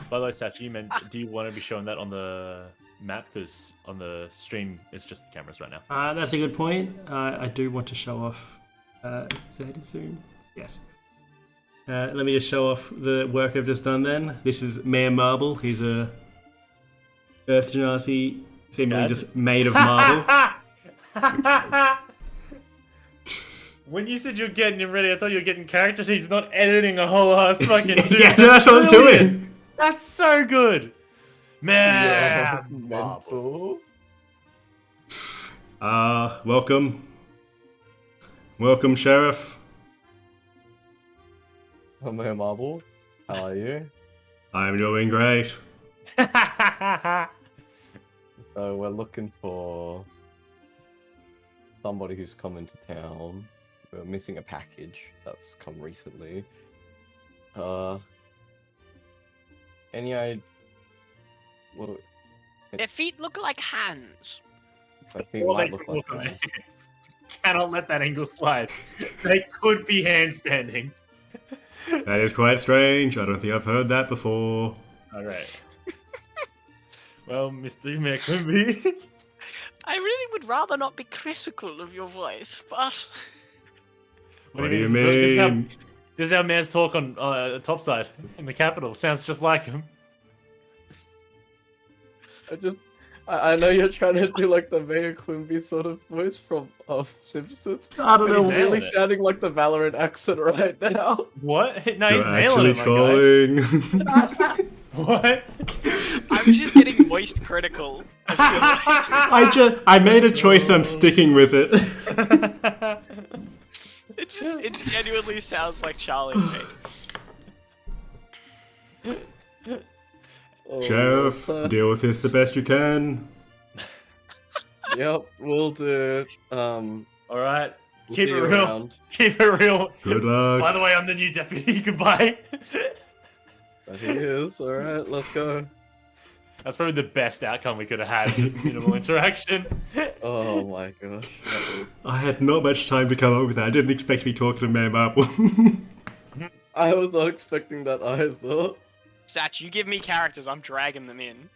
By the way, Sachi, do you want to be showing that on the map? Because on the stream, it's just the cameras right now. That's a good point. I do want to show off. Is that a zoom? Yes. Let me just show off the work I've just done then. This is Mayor Marble. He's a Earth Genasi, seemingly Dad? just made of marble. When you said you're getting him ready, I thought you were getting character sheets, not editing a whole ass fucking dude. Yeah, that's what I'm doing. That's so good. Man. Mental. Welcome. Welcome, Sheriff. Hello, Marble. How are you? I'm doing great. So we're looking for somebody who's come into town. We're missing a package that's come recently. Any idea? What do Their feet look like hands. I think Or might they look could like look on that. their hands. Cannot let that angle slide. They could be handstanding. That is quite strange. I don't think I've heard that before. All right. Well, Mr. McQuimby. I really would rather not be critical of your voice, but What do you This mean? is how mayor's talk on topside in the capital. Sounds just like him. I know you're trying to do like the Mayor Quimby sort of voice from Simpsons. I don't But know. he's nailing really it. sounding like the Valorant accent right now. What? No, You're he's nailing actually it, my guy. trolling. What? I'm just getting moist critical. I made a choice. I'm sticking with it. It genuinely sounds like Charlie to me. Oh, Sheriff, deal with this the best you can. Yep, we'll do. All right. We'll Keep see it you real. around. Keep it real. Good luck. By the way, I'm the new deputy. Goodbye. That he is. All right, let's go. That's probably the best outcome we could have had. Just minimal interaction. Oh my gosh. I had not much time to come up with that. I didn't expect to be talking to Mayor Marble. I was not expecting that either. Satch, you give me characters, I'm dragging them in.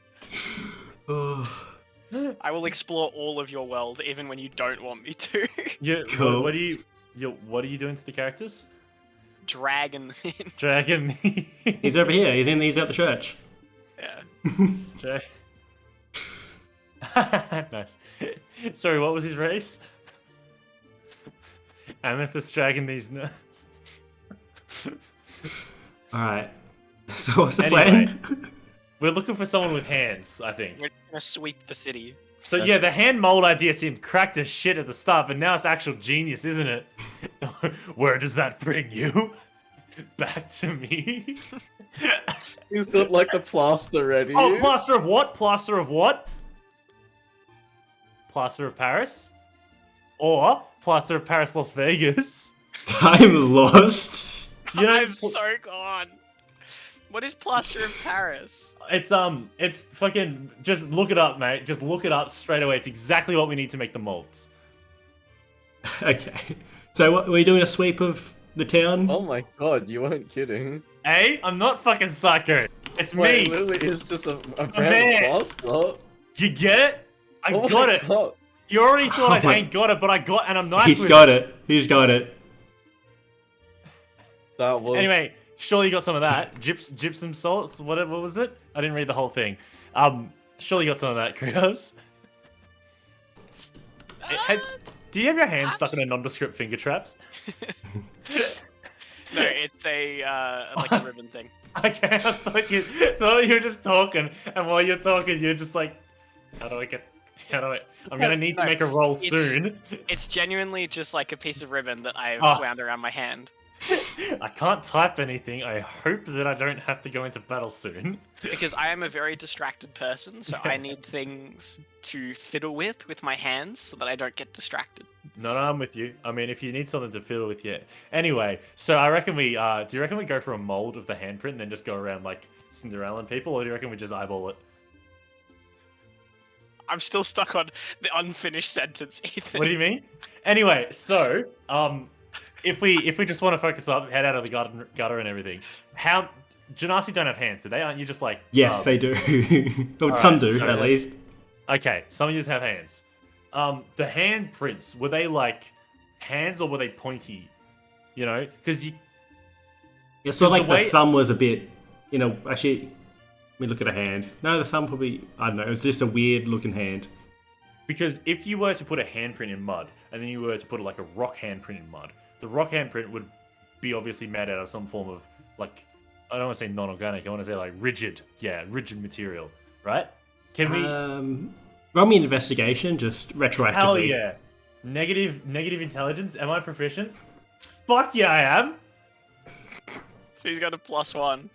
Oh. I will explore all of your world, even when you don't want me to. Cool. What are you doing to the characters? Dragon in. Dragging me. He's over here. He's at the church. Yeah. Drag. Nice. Sorry, what was his race? Amethyst dragging these nuts. Alright. So what's the Anyway. plan? We're looking for someone with hands, I think. We're gonna sweep the city. So yeah, the hand mold idea seemed cracked as shit at the start, but now it's actual genius, isn't it? Where does that bring you? Back to me. He's got like the plaster ready. Oh, plaster of what? Plaster of what? Plaster of Paris? Or plaster of Paris, Las Vegas? I'm lost. You know, I'm so gone. What is plaster of Paris? it's fucking. Just look it up, mate. Just look it up straight away. It's exactly what we need to make the molds. Okay. So what, were you doing a sweep of the town? Oh my god, you weren't kidding. Hey, I'm not fucking psycho. It's Wait, me. literally is just a man. brand plaster. You get it? I Oh got my it. God. You already thought Oh I my- ain't got it, but I got, and I'm nice He's with got it. He's got it. That was Anyway, surely you got some of that. Gypsum salts, what was it? I didn't read the whole thing. Surely you got some of that, Krios. Do you have your hand stuck in a nondescript finger traps? No, it's a like a ribbon thing. Okay, I thought you were just talking, and while you're talking, you're just like, I'm gonna need to No, make a roll it's- soon. It's genuinely just like a piece of ribbon that I've Oh. wound around my hand. I can't type anything. I hope that I don't have to go into battle soon. Because I am a very distracted person, so I need things to fiddle with my hands so that I don't get distracted. No, I'm with you. I mean, if you need something to fiddle with, yeah. Anyway, so I reckon do you reckon we go for a mold of the handprint and then just go around like Cinderella people, or do you reckon we just eyeball it? I'm still stuck on the unfinished sentence, Ethan. What do you mean? Anyway, so, if we just want to focus up, head out of the gutter and everything, how... Genasi don't have hands, do they? Aren't you just like... Yes, they do. Or Alright, some do, so- at least. Okay, some of you have hands. The handprints, were they like hands or were they pointy? You know, because you... It's sort of like the way- the thumb was a bit, actually, let me look at a hand. No, the thumb probably, I don't know, it was just a weird looking hand. Because if you were to put a handprint in mud, and then you were to put like a rock handprint in mud, the rock handprint would be obviously made out of some form of, like, I don't want to say non-organic, I want to say like rigid material, right? Can we... Roll me an investigation, just retroactively. Hell yeah. Negative intelligence, am I proficient? Fuck yeah, I am! So he's got a +1.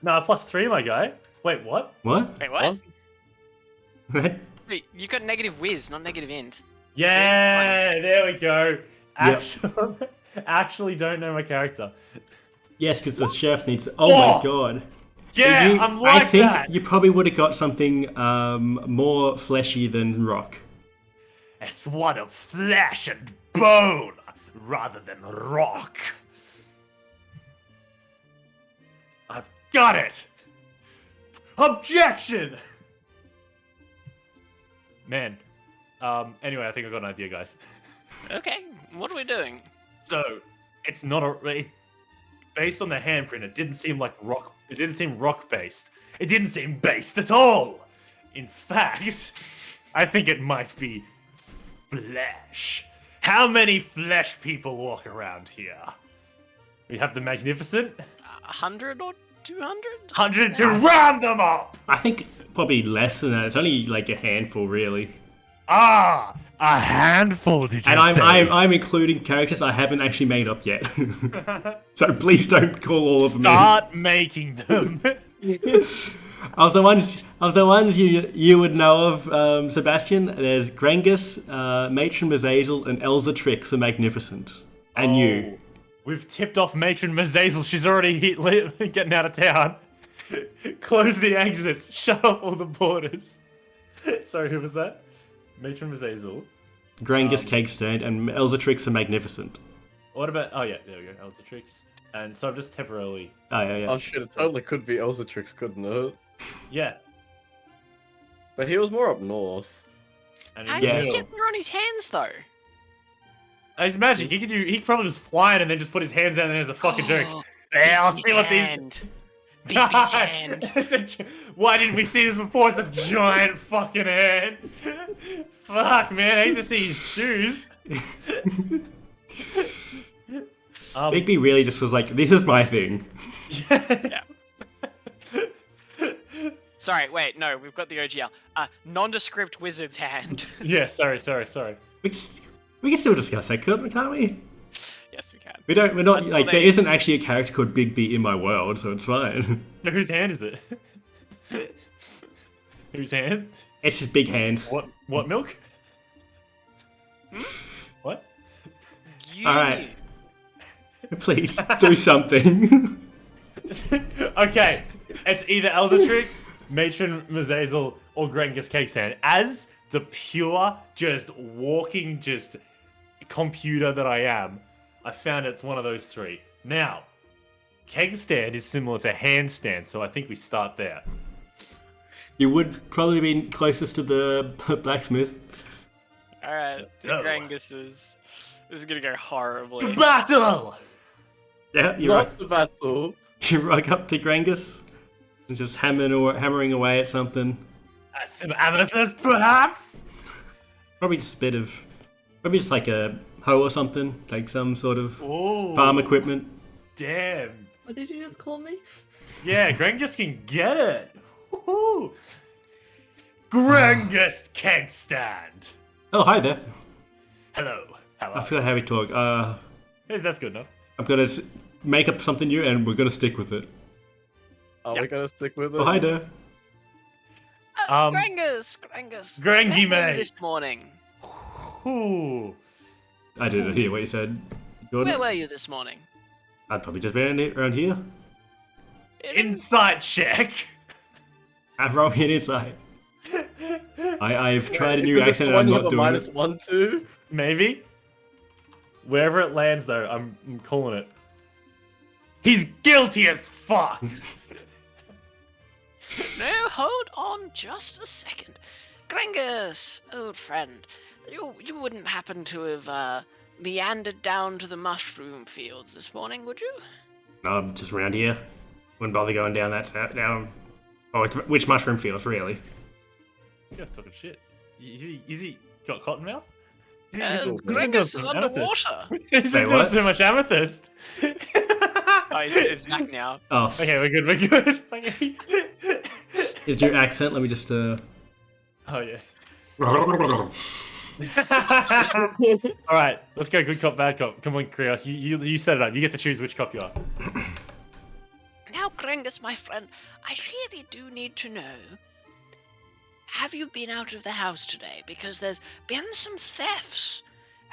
Nah, +3, my guy. Wait, what? What? Wait, what? What? Wait, you got negative whiz, not negative int. Yeah, there we go. Actually don't know my character. Yes, because the chef needs. Oh Whoa! my god. Yeah, You- I'm like I think that. you probably would have got something more fleshy than rock. It's one of flesh and bone rather than rock. I've got it. Objection. Man. Anyway, I think I got an idea, guys. Okay, what are we doing? So, it's not based on the handprint, it didn't seem like rock. It didn't seem rock based. It didn't seem based at all. In fact, I think it might be flesh. How many flesh people walk around here? We have the magnificent 100 or 200? 100 to round them up. I think probably less than that. It's only like a handful, really. Ah, a handful. Did you And say? I'm including characters I haven't actually made up yet. So please don't call all of them in. Start making them. Of the ones you would know of, Sebastian, there's Grengus, Matron Mazazel, and Elza Trix the Magnificent. And you. We've tipped off Matron Mazazel. She's already getting out of town. Close the exits. Shut off all the borders. Sorry, who was that? Matron Mazazel. Grengus Kegstand, and Elza Trix the Magnificent. What about... Oh, yeah, there we go. Elza Trix. And so I'm just temporarily... Oh, yeah. Oh shit, it totally could be Elzatrix, couldn't it? Yeah. But he was more up north. And How in did the he middle, get there on his hands though? it's magic. He could probably just fly in and then just put his hands down there as a fucking joke. Oh, Yeah, I'll Bigby's see what these. hand. Bigby's hand. Why didn't we see this before? It's a giant fucking hand. Fuck, man. I hate to see his shoes. Bigby really just was like, this is my thing. Yeah. Sorry, wait, no, we've got the OGL. Nondescript wizard's hand. Yeah, sorry. We can still discuss that, can't we? Yes, we can. We're not, Well, like, they- there isn't actually a character called Bigby in my world, so it's fine. So whose hand is it? Whose hand? It's just big hand. What milk? What? You Alright. Please, do something. Okay, it's either Elzatrix, Matron Mazazel, or Grengus Cakestand. As the pure, just walking, just computer that I am, I found it's one of those three. Now, Cakestand is similar to Handstand, so I think we start there. You would probably be closest to the blacksmith. Alright, go. Grangus's. This is gonna go horribly. Battle! Yeah, Not the battle. you rock up to Grangus and just hammering away at something. Some amethyst, perhaps? Probably just like a hoe or something, like some sort of Oh, farm equipment. damn. What did you just call me? Yeah, Grengus can get it. Woohoo! Grengus Cakestand. Oh, hi there. Hello. How I are forgot how we talk. you? That's good enough. I'm gonna make up something new, and we're gonna stick with it. Are we gonna stick with it? Oh, hi there. Grangus! Grangy Where were you mate. this morning? Ooh. I didn't hear what you said, Jordan. Where were you this morning? I'd probably just be around here. Insight check. Roll me an insight. I've tried a new Could this accent and one I'm have not a doing minus it. 1, 2? Maybe. Wherever it lands, though, I'm calling it. He's guilty as fuck. No, hold on just a second. Grangus, old friend, you wouldn't happen to have meandered down to the mushroom fields this morning, would you? No, I'm just around here. Wouldn't bother going down that down. Oh, which mushroom fields, really? This guy's talking shit. Is he got cotton mouth? Grangus is underwater. He's Wait, been doing what? so much amethyst. Oh, it's back now. Oh, Okay, we're good. Okay. is your accent? Let me just. Oh yeah. All right, let's go. Good cop, bad cop. Come on, Krios. You set it up. You get to choose which cop you are. Now, Grangus, my friend, I really do need to know. Have you been out of the house today? Because there's been some thefts.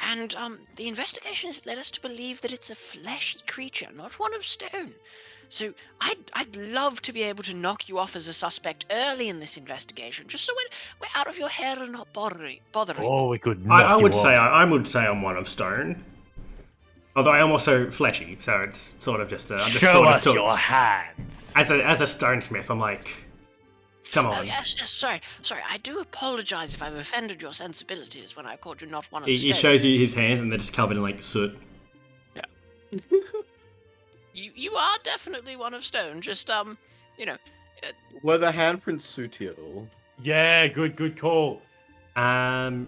And the investigation has led us to believe that it's a fleshy creature, not one of stone. So I'd love to be able to knock you off as a suspect early in this investigation, just so we're out of your hair and not bothering. Oh, we could. I would say I would say I'm one of stone. Although I am also fleshy, so it's sort of just. I'm just Show sort of us took- your hands. As a stonesmith, I'm like, come on. Yes, sorry. I do apologize if I've offended your sensibilities when I called you not one of He stone. shows you his hands, and they're just covered in like soot. You are definitely one of stone. Just you know, Were the handprints suit you at all? Yeah, good call. They'll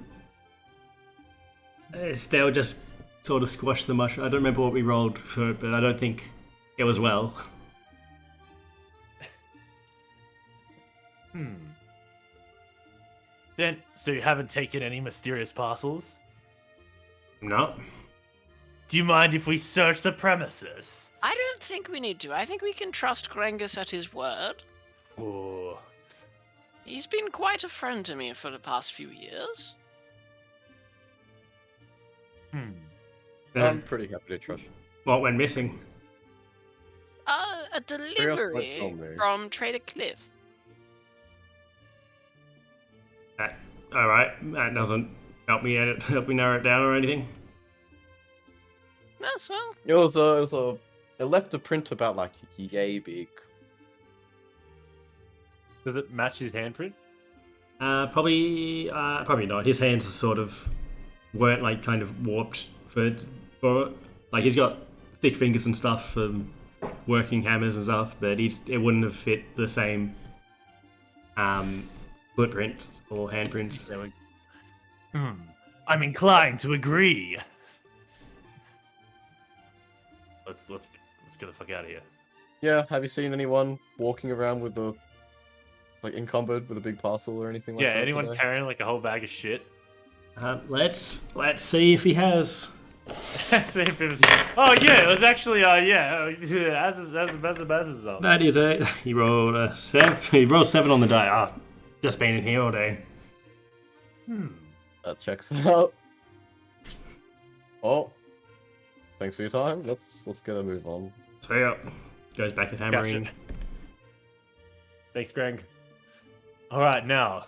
just sort of squash the mushroom. I don't remember what we rolled for it, but I don't think it was well. Then, so you haven't taken any mysterious parcels? No. Do you mind if we search the premises? I don't think we need to. I think we can trust Grangus at his word. Oh. He's been quite a friend to me for the past few years. I'm pretty happy to trust you. What went missing? A delivery tell me? from Trader Cliff. All right, that doesn't help me narrow it down or anything. Yes, well, It left a print about like yay big. Does it match his handprint? Probably not. His hands weren't like kind of warped for like he's got thick fingers and stuff from working hammers and stuff, but it wouldn't have fit the same footprint or handprints. I'm inclined to agree. Let's get the fuck out of here. Yeah, have you seen anyone walking around with encumbered with a big parcel or anything like Yeah, that? anyone today? carrying like a whole bag of shit? Let's see if he has. See if it was. Oh yeah, it was actually as is up. That is it. He rolled a 7. He rolled 7 on the die. Just been in here all day. That checks out. Oh, thanks for your time. Let's get a move on. So yeah, goes back to hammering. Gotcha. Thanks, Greg. All right, now,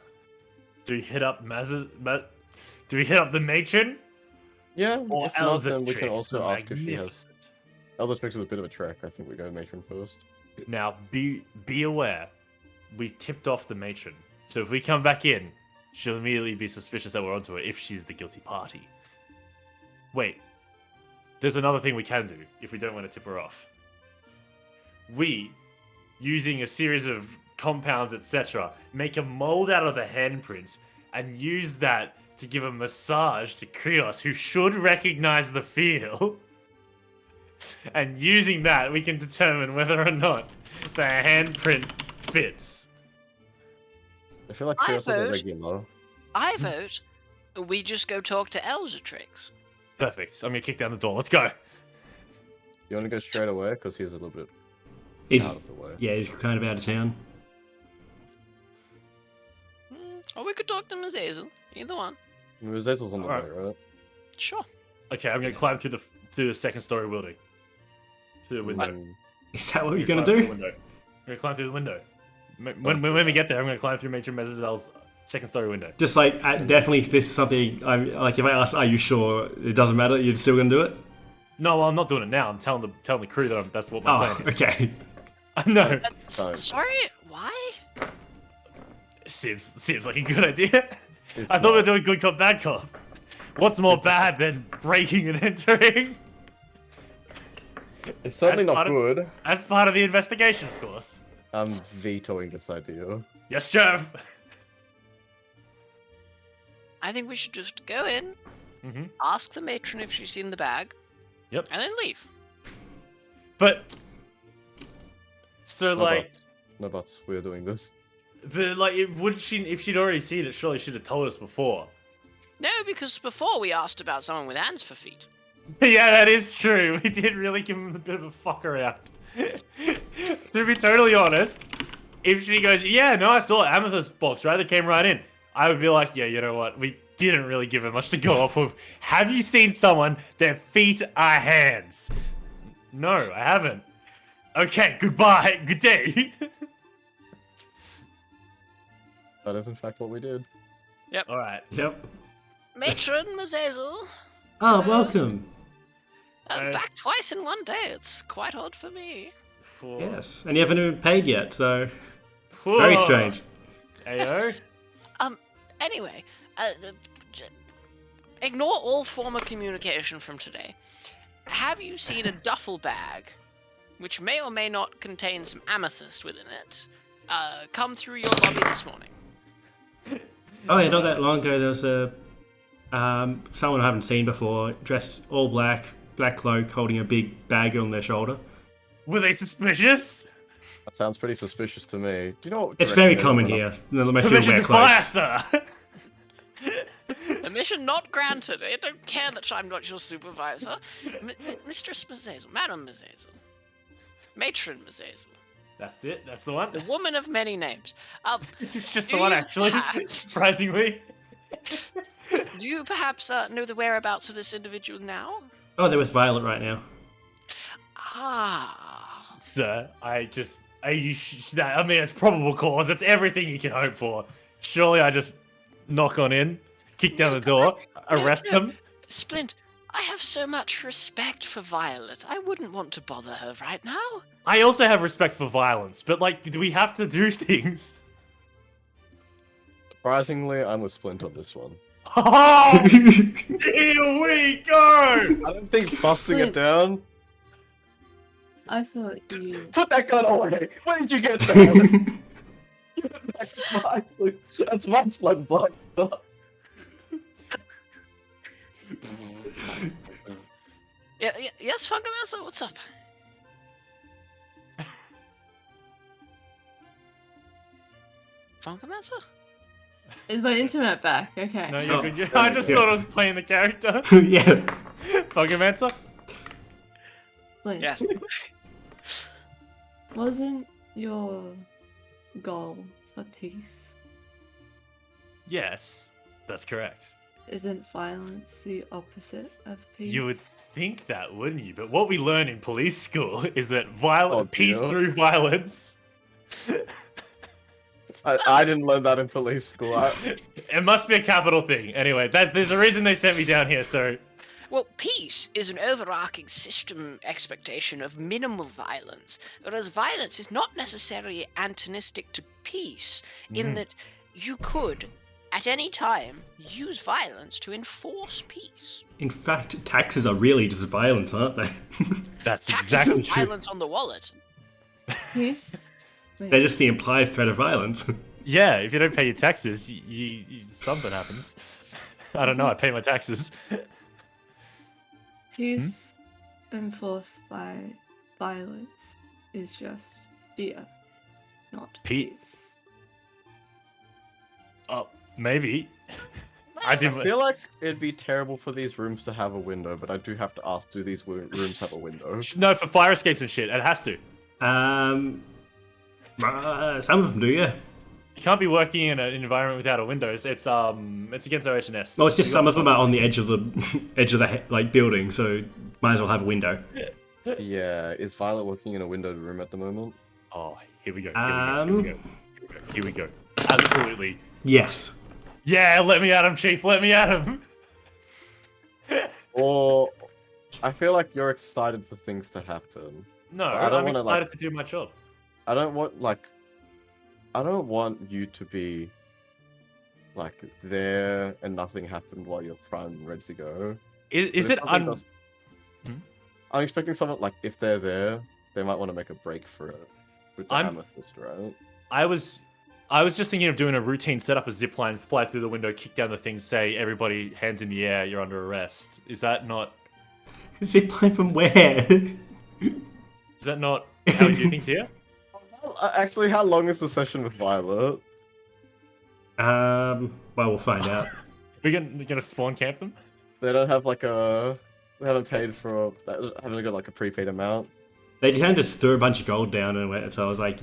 do we hit up Do we hit up the matron? Yeah, Or if not, then we Eldritch, can also the ask if she has. magnificent. Eldritch is a bit of a trek. I think we go matron first. Now, be aware, we tipped off the matron, so if we come back in, she'll immediately be suspicious that we're onto her if she's the guilty party. Wait, there's another thing we can do if we don't want to tip her off. We, using a series of compounds, etc., make a mold out of the handprints and use that to give a massage to Krios, who should recognize the feel. And using that, we can determine whether or not the handprint fits. I feel like I Chaos is a vote- regular. I vote we just go talk to Eldritch. Perfect. I'm gonna kick down the door. Let's go. You want to go straight away because he's a little bit out He's of the way. he's kind of out of town. Or we could talk to Mazazel. Either one. Zazel's on the Alright. way, right? Sure. Okay, I'm gonna climb through the second story building. Through the window. Mm, Is that what you're I'm gonna climb through do? the window. I'm gonna climb through the window. When we get there, I'm gonna climb through Matron Mezazel's second story window. Just like definitely, this is something. I'm like, if I ask, are you sure? It doesn't matter. You're still gonna do it? No, well, I'm not doing it now. I'm telling the crew that that's what my Oh, plan is. okay. No, Sorry. Sorry, why? seems like a good idea. It's I thought we were not. doing good cop, bad cop. What's more bad than breaking and entering? It's certainly As not part of- good. As part of the investigation, of course. I'm vetoing this idea. Yes, Jeff. I think we should just go in, Mm-hmm. ask the matron if she's seen the bag. Yep. And then leave. But so No like, buts. No buts. We are doing this. but like, if she'd already seen it, surely she'd have told us before. No, because before we asked about someone with hands for feet. Yeah, that is true. We did really give him a bit of a fuck around. To be totally honest, if she goes, yeah, no, I saw Amethyst box, right? That came right in. I would be like, yeah, you know what? We didn't really give her much to go off of. Have you seen someone, their feet are hands? No, I haven't. Okay, goodbye. Good day. That is in fact what we did. All right. Yep. Matron, Mazazel. Oh, welcome. Back twice in one day. It's quite odd for me. Yes, and you haven't even paid yet, so very strange. Ayo. Anyway, ignore all former communication from today. Have you seen a duffel bag, which may or may not contain some amethyst within it, come through your lobby this morning? Oh yeah, not that long ago there was a someone I haven't seen before, dressed all black, black cloak, holding a big bag on their shoulder. Were they suspicious? That sounds pretty suspicious to me. Do you know what It's direction very they common went up? here, unless you wear Permission to fire, clothes. sir. Permission not granted. I don't care that I'm not your supervisor. Mistress Mazazel, Madam Mazazel, Matron Mazazel, That's it. That's the one. the woman of many names. This is just Do the one, you actually. perhaps- Surprisingly. Do you perhaps know the whereabouts of this individual now? Oh, they're with Violet right now. Ah. Sir, I mean, it's probable cause. It's everything you can hope for. Surely I just knock on in, kick down the door, arrest no. them. Splint, I have so much respect for Violet. I wouldn't want to bother her right now. I also have respect for violence, but like, do we have to do things? The Surprisingly, I'm with Splint on this one. Oh, here we go! I don't think busting Splint. it down. I thought you. Put that gun away. Where did you get that? That's my slug box. Yes, Fungamancer, what's up? Fungamancer? Is my internet back? Okay. No, you're Oh, good. I just thought I was playing the character. Yeah. Fungamancer? Splint, Yes. wasn't your goal for peace? Yes, that's correct. Isn't violence the opposite of peace? You would think that, wouldn't you? But what we learn in police school is that peace dear. through violence. I didn't learn that in police school. It must be a capital thing. Anyway, there's a reason they sent me down here, so... Well, peace is an overarching system expectation of minimal violence, whereas violence is not necessarily antagonistic to peace, in that you could, at any time, use violence to enforce peace. In fact, taxes are really just violence, aren't they? That's Taxes exactly are true. violence on the wallet. Peace? Wait, They're just the implied threat of violence. Yeah, if you don't pay your taxes, you something happens. I don't know, I pay my taxes. peace enforced by violence is just fear, not Pe- peace. Oh, maybe. I I did. feel like it'd be terrible for these rooms to have a window, but I do have to ask, do these rooms have a window? No, for fire escapes and shit, it has to. Some of them do, yeah. You can't be working in an environment without a window. It's against OH&S. Well, it's just some of them are on the edge of the like building, so might as well have a window. Yeah, is Violet working in a windowed room at the moment? Oh, here we go. Here we go. Absolutely. Yes. Yeah, let me at him, Chief. Let me at him. Or I feel like you're excited for things to happen. No, I don't I'm wanna, excited like- to do my job. I don't want you to be like there and nothing happened while you're primed and ready to go. Is But it if something un? does- I'm expecting someone like if they're there, they might want to make a break for it with the I'm- amethyst, right? I was just thinking of doing a routine, set up a zip line, fly through the window, kick down the thing, say everybody hands in the air, you're under arrest. Is that not Zipline from where? how we do things here? Actually, how long is the session with Violet? Well, we'll find out. We're gonna spawn camp them? They don't have like a. They haven't paid for. They haven't got like a prepaid amount. They kind of just threw a bunch of gold down and went, so I was like,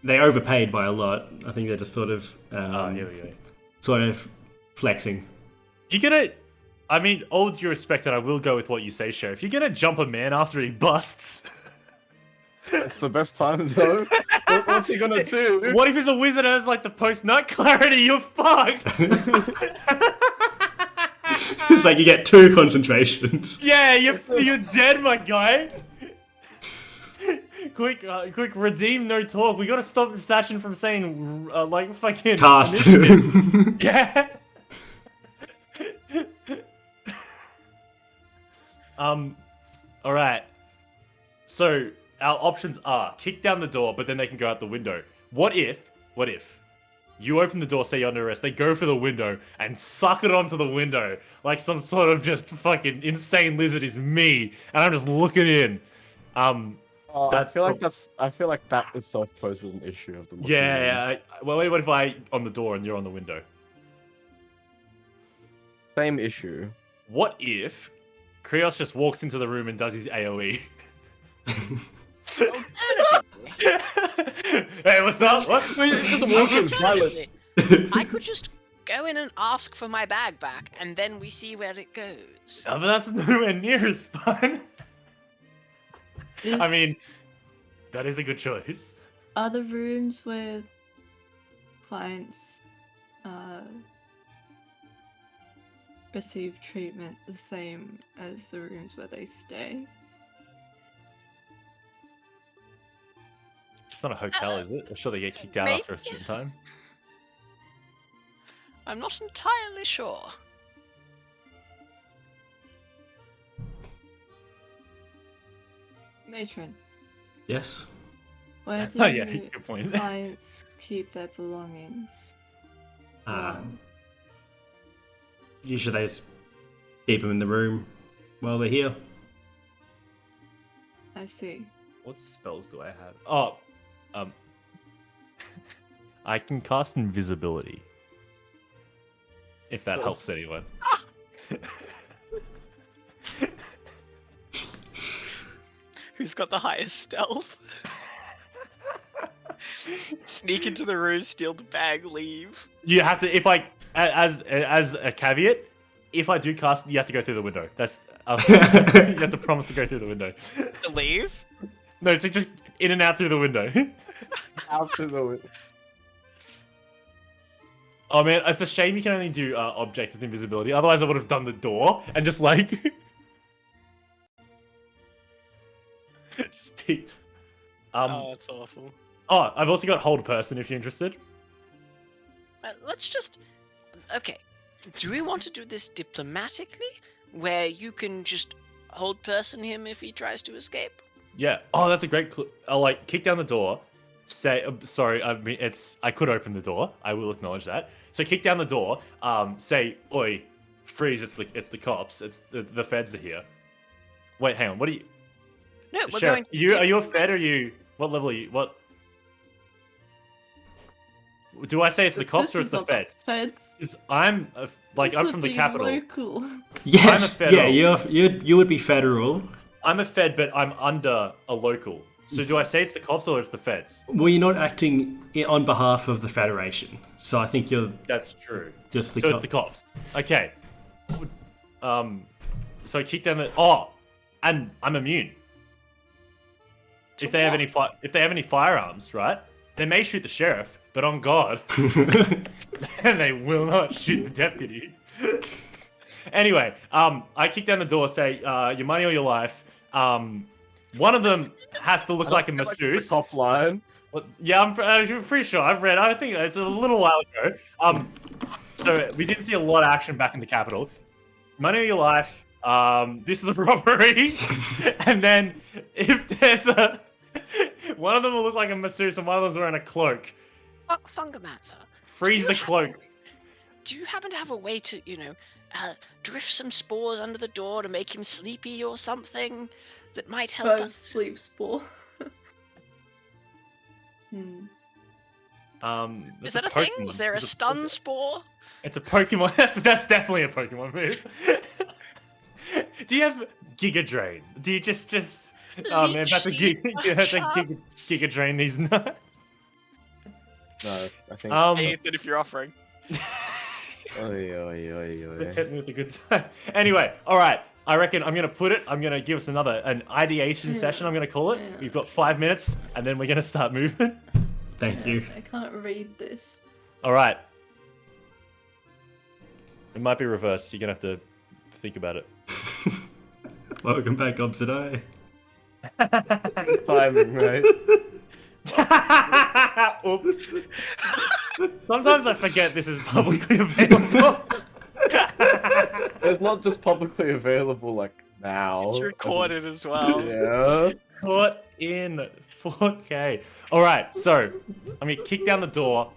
they overpaid by a lot. I think they're just sort of, Here we go. sort of flexing. You're gonna. I mean, all due respect, and I will go with what you say, Sheriff. You're gonna jump a man after he busts. It's the best time though. What's he gonna do? What if he's a wizard and has like the post-nut clarity? You're fucked. It's like you get 2 concentrations. Yeah, you're dead, my guy. Quick, redeem, no talk. We gotta stop Sachin from saying, like, fucking... Cast. initiative. Yeah. Alright. So, our options are kick down the door, but then they can go out the window. What if you open the door, say you're under arrest, they go for the window and suck it onto the window like some sort of just fucking insane lizard is me, and I'm just looking in. I feel like that itself poses an issue of the. Yeah. Well, what if I on the door and you're on the window? Same issue. What if Krios just walks into the room and does his AOE? Alternatively, Hey, what's up? What? alternatively, I could just go in and ask for my bag back, and then we see where it goes. Oh, but that's nowhere near as fun. I mean, that is a good choice. Are the rooms where clients receive treatment the same as the rooms where they stay? It's not a hotel, is it? I'm sure they get kicked out after a certain time. I'm not entirely sure. Matron, Yes. where do Oh yeah, good point. clients keep their belongings? Usually they just keep them in the room while they're here. I see. What spells do I have? Oh, I can cast invisibility. If that helps anyone. Who's got the highest stealth? Sneak into the room, steal the bag, leave. You have to, if I, as a caveat, if I do cast, you have to go through the window. That's you have to promise to go through the window. To leave? No, so just in and out through the window. Out to the window. Oh man, it's a shame you can only do objects with invisibility. Otherwise, I would have done the door and just like just peeked. Oh, that's awful. Oh, I've also got hold person if you're interested. Let's just. Okay. Do we want to do this diplomatically, where you can just hold person him if he tries to escape? Yeah. Oh, that's a great. I'll like kick down the door. Say sorry. I mean, I could open the door. I will acknowledge that. So kick down the door. Say, "Oi, freeze! It's the cops. It's the feds are here." Wait, hang on. What are you? No, we're Sheriff, going. are you a fed or are you? What level are you? What? Do I say it's the cops or it's the feds? Feds. 'Cause I'm I'm from the capital. Local. Yes. federal. Yeah, you would be federal. I'm a fed, but I'm under a local. So do I say it's the cops or it's the feds? Well, you're not acting on behalf of the Federation, so I think you're That's true. just the So it's the cops. Okay. So I kick down the. Oh, and I'm immune. If they have any firearms, right? They may shoot the sheriff, but on God, and they will not shoot the deputy. Anyway, I kick down the door, say, your money or your life. One of them has to look like a masseuse. Top line. Yeah, I'm pretty sure. I've read. I think it's a little while ago. So we did see a lot of action back in the capital. Money or your life. This is a robbery. And then if there's one of them will look like a masseuse and one of them's wearing a cloak. Fungamancer. Freeze the cloak. Do you happen to have a way to, drift some spores under the door to make him sleepy or something that might help us? Sleep spore. Is that a thing? Is there a stun spore? It's a Pokemon. That's definitely a Pokemon move. Do you have Giga Drain? Do you just? Oh man, that's a Giga Drain these nuts. No, I think. Hey, Ethan, if you're offering. Protect me with a good time. Anyway, all right. I reckon I'm gonna give us an ideation session. I'm gonna call it. Yeah. We've got 5 minutes, and then we're gonna start moving. Thank you. I can't read this. All right. It might be reversed. You're gonna have to think about it. Welcome back, Obsidian. Timing, right? Oops. Sometimes I forget this is publicly available. It's not just publicly available like now. It's recorded as well. Yeah. Caught in 4K. All right, so I'm gonna kick down the door.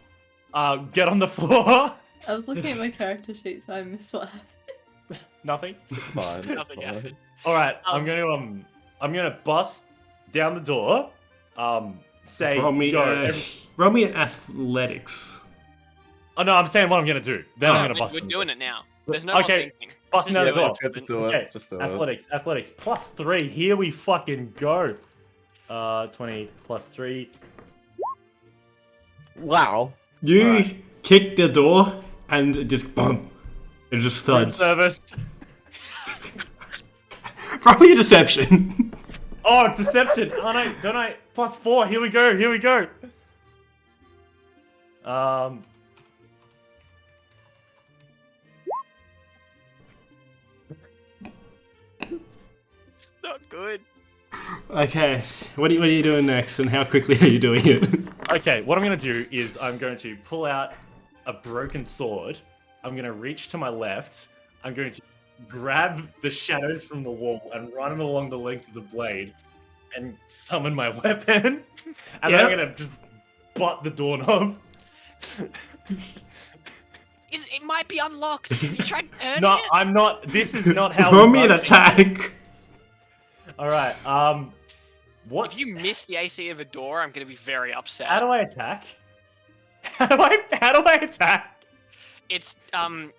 Get on the floor. I was looking at my character sheet, so I missed what happened. Nothing. Fine. Nothing fine. happened. All right, I'm gonna bust down the door. Say Roll me an athletics. Oh no, I'm saying what I'm gonna do. Then I'm gonna We're bust. them. doing it now. There's no Okay. more thinking. Busting down the Just do door. it. Just do Okay. it. Just do it. Athletics, +3. Here we fucking go. 20 +3. Wow. You Alright. kick the door and it just boom. It just Room thuds. service. Probably a deception. Oh, deception. Oh no, don't I? +4. Here we go. Not good. Okay, what are you doing next, and how quickly are you doing it? Okay, what I'm gonna do is I'm going to pull out a broken sword I'm gonna reach to my left. I'm going to grab the shadows from the wall and run it along the length of the blade, and summon my weapon. And then I'm gonna just butt the doorknob. It might be unlocked. Have you tried turning No, it? I'm not. This is not how. Roll me an attack. All right. What? If you miss the AC of a door, I'm going to be very upset. How do I attack? How do I attack? It's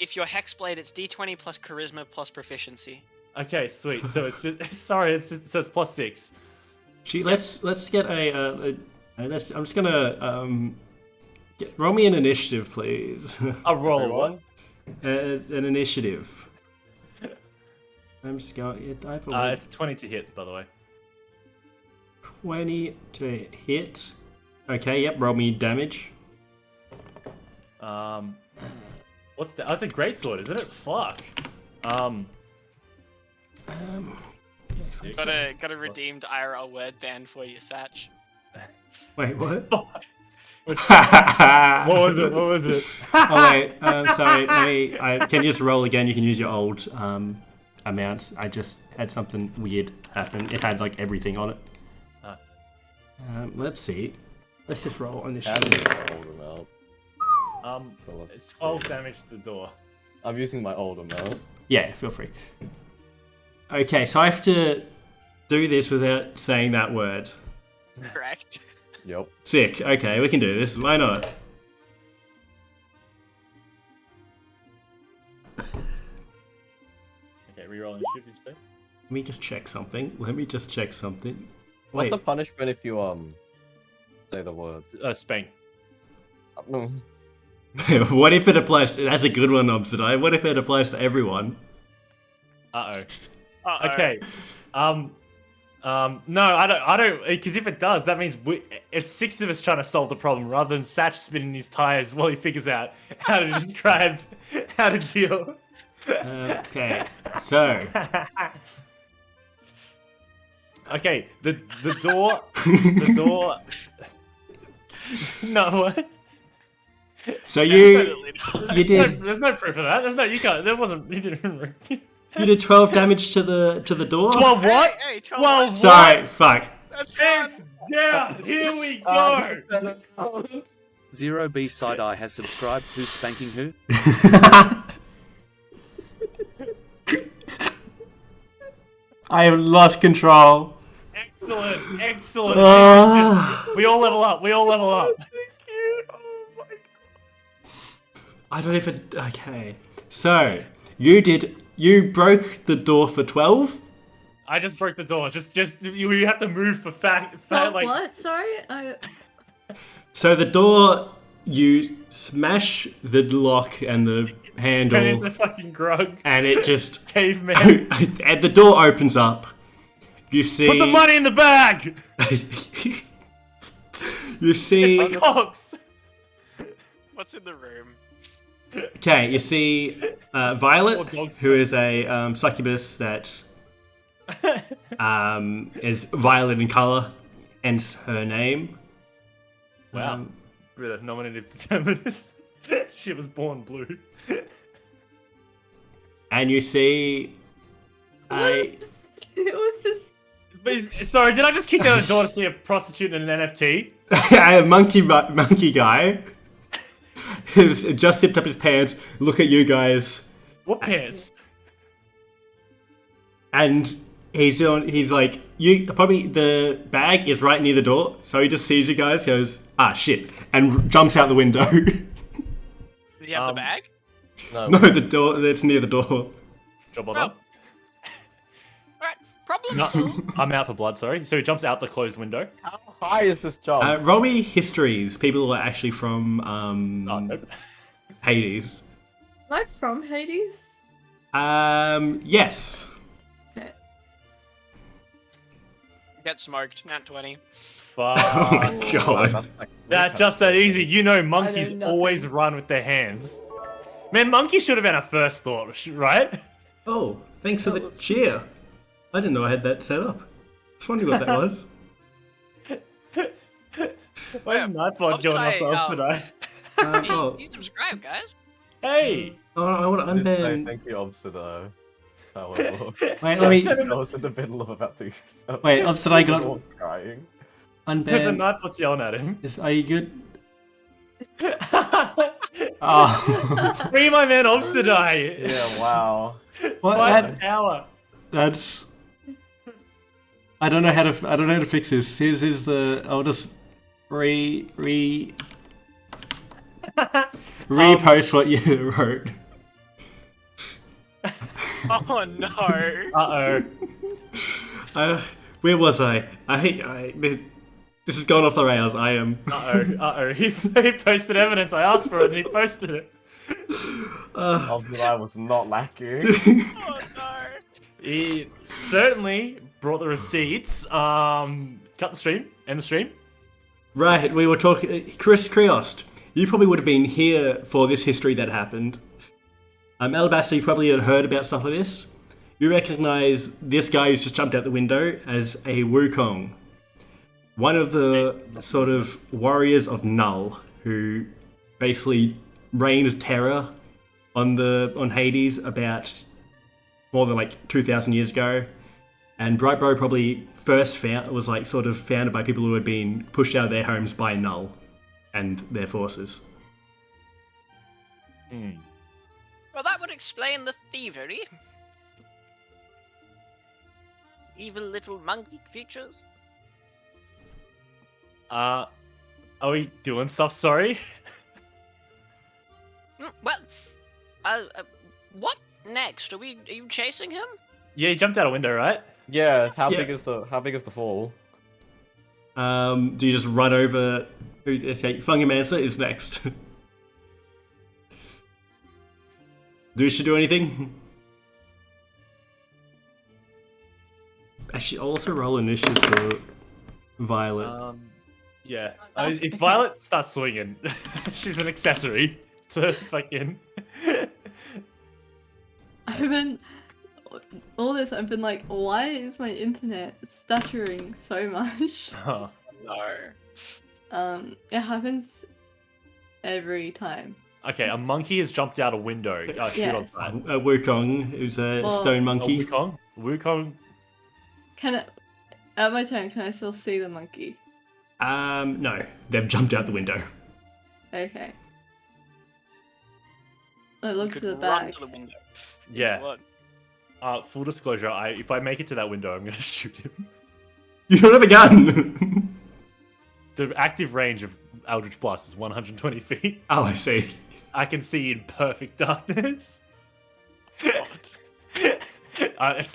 if you're Hexblade, it's D20 plus Charisma plus Proficiency. Okay, sweet. So it's just sorry. It's just so it's +6. Gee, let's get I'm just gonna roll me an initiative, please. I'll roll a one. An initiative. I'm just going. It's 20 to hit, by the way. 20 to hit. Okay, yep. Roll me damage. What's that? Oh, it's a greatsword, isn't it? Fuck. Got a redeemed IRL word band for you, Satch. Wait, what? What was it? What was it? Oh wait, sorry. Can you just roll again? You can use your old amounts. I just had something weird happen. It had like everything on it. Let's see. Let's just roll initiative. It's 12 damage to the door. I'm using my old amount. Yeah, feel free. Okay, so I have to do this without saying that word. Correct. Yep. Sick. Okay, we can do this. Why not? Okay, reroll initiative, did you say? Let me just check something. What's Wait. the punishment if you say the word? Spank. No. What if it applies to... That's a good one, Obsidian. What if it applies to everyone? Uh-oh. Okay. No, I don't, because if it does, that means it's 6 of us trying to solve the problem rather than Satch spinning his tires while he figures out how to describe how to deal. Okay, so... Okay, the door... No, what? So you did... There's no proof of that. There's no, you can't, there wasn't, you didn't... You did 12 damage to the door? 12 what? Hey, 12 what? Sorry, fuck. That's It's down! Here we go! 0B Side Eye has subscribed. Who's spanking who? I have lost control. Excellent, excellent. Ah. We all level up, Thank you. Oh my god. I don't even... Okay. So, you broke the door for 12? I just broke the door. Just you have to move for Oh, like. what? Sorry? So the door, you smash the lock and the handle, Turn into fucking grog. and it just... Caveman. and the door opens up. You see... Put the money in the bag. You see... It's the cops. What's in the room? Okay, you see Violet, who is a succubus that is violet in color, hence her name. Wow. Bit of nominative determinist. She was born blue. And you see It was this. Sorry, did I just kick out a door to see a prostitute and an NFT? a monkey guy who's just zipped up his pants, look at you guys, What pants? and he's like, you probably, the bag is right near the door, so he just sees you guys, goes, ah shit, and jumps out the window. Did you have the bag? No. No, the door that's near the door. Job well Oh. done. Alright, problem No, solved. I'm out for blood, sorry. So he jumps out the closed window. How high is this jump? Roll me histories. People who are actually from Oh, nope. Hades. Am I from Hades? Yes. Okay. Get smoked. Nat 20. Fuck. Oh my god. That's like- That's just that easy. You know monkeys nothing. always run with their hands. Man, monkeys should have been our first thought, right? Oh, thanks for the cheer. I didn't know I had that set up. Just wondering what that was. Where's Nightbot What going did off the I, opposite eye? Oh, You subscribe, guys. Hey! Oh, I want to I did say unban. thank you, Obsid, though. However, Wait, I let me. said I was in the middle of about to. Wait, Obsid, I The got dwarf's crying. The unban. knife was yelling at him. Are you good? Oh, Free my man Obsidai! Yeah, wow. what? Fight the power! That's. I don't know how to fix this. Here's the. I'll just repost what you wrote. Oh no. Uh-oh. Where was I? This has gone off the rails. I am. Uh-oh. He posted evidence. I asked for it and he posted it. Obsid was not lacking. Oh no. He certainly brought the receipts. Cut the stream. End the stream. Right, we were talking. Chris Kriost, you probably would have been here for this history that happened. Alabaster, you probably had heard about stuff like this. You recognize this guy who's just jumped out the window as a Wukong. One of the sort of warriors of Null, who basically reigned terror on Hades about more than like 2,000 years ago. And Brightburrow probably first was like sort of founded by people who had been pushed out of their homes by Null and their forces. Well, that would explain the thievery. Evil little monkey creatures. Are we doing stuff? Sorry. Well, what next? Are you chasing him? Yeah, he jumped out a window, right? Yeah, how Yeah. big is the fall? Do you just run over? Okay, Fungamancer is next. Do we should do anything? Actually, I'll also roll initiative for Violet. Yeah. If Violet starts swinging, she's an accessory to fucking. I've been I've been like, why is my internet stuttering so much? Oh. No. It happens every time. Okay, a monkey has jumped out a window. Shoot on Yes. side. A Wukong, who's a Well- stone A monkey. Wukong? Wukong? At my turn, can I still see the monkey? No, they've jumped out the window. Okay. I look Could to the run back. to the window. Yeah. What? Full disclosure, if I make it to that window, I'm gonna shoot him. You don't have a gun! The active range of Eldritch Blast is 120 feet. Oh, I see. I can see in perfect darkness. It's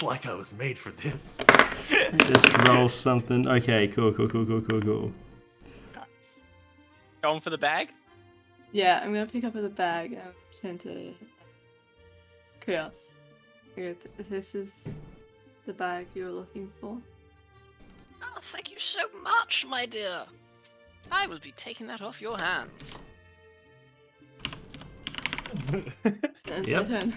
like I was made for this. Just roll something. Okay, cool. Going for the bag? Yeah, I'm gonna pick up the bag and pretend to Chaos. If this is the bag you're looking for. Oh, thank you so much, my dear. I will be taking that off your hands. It's Yep. my turn.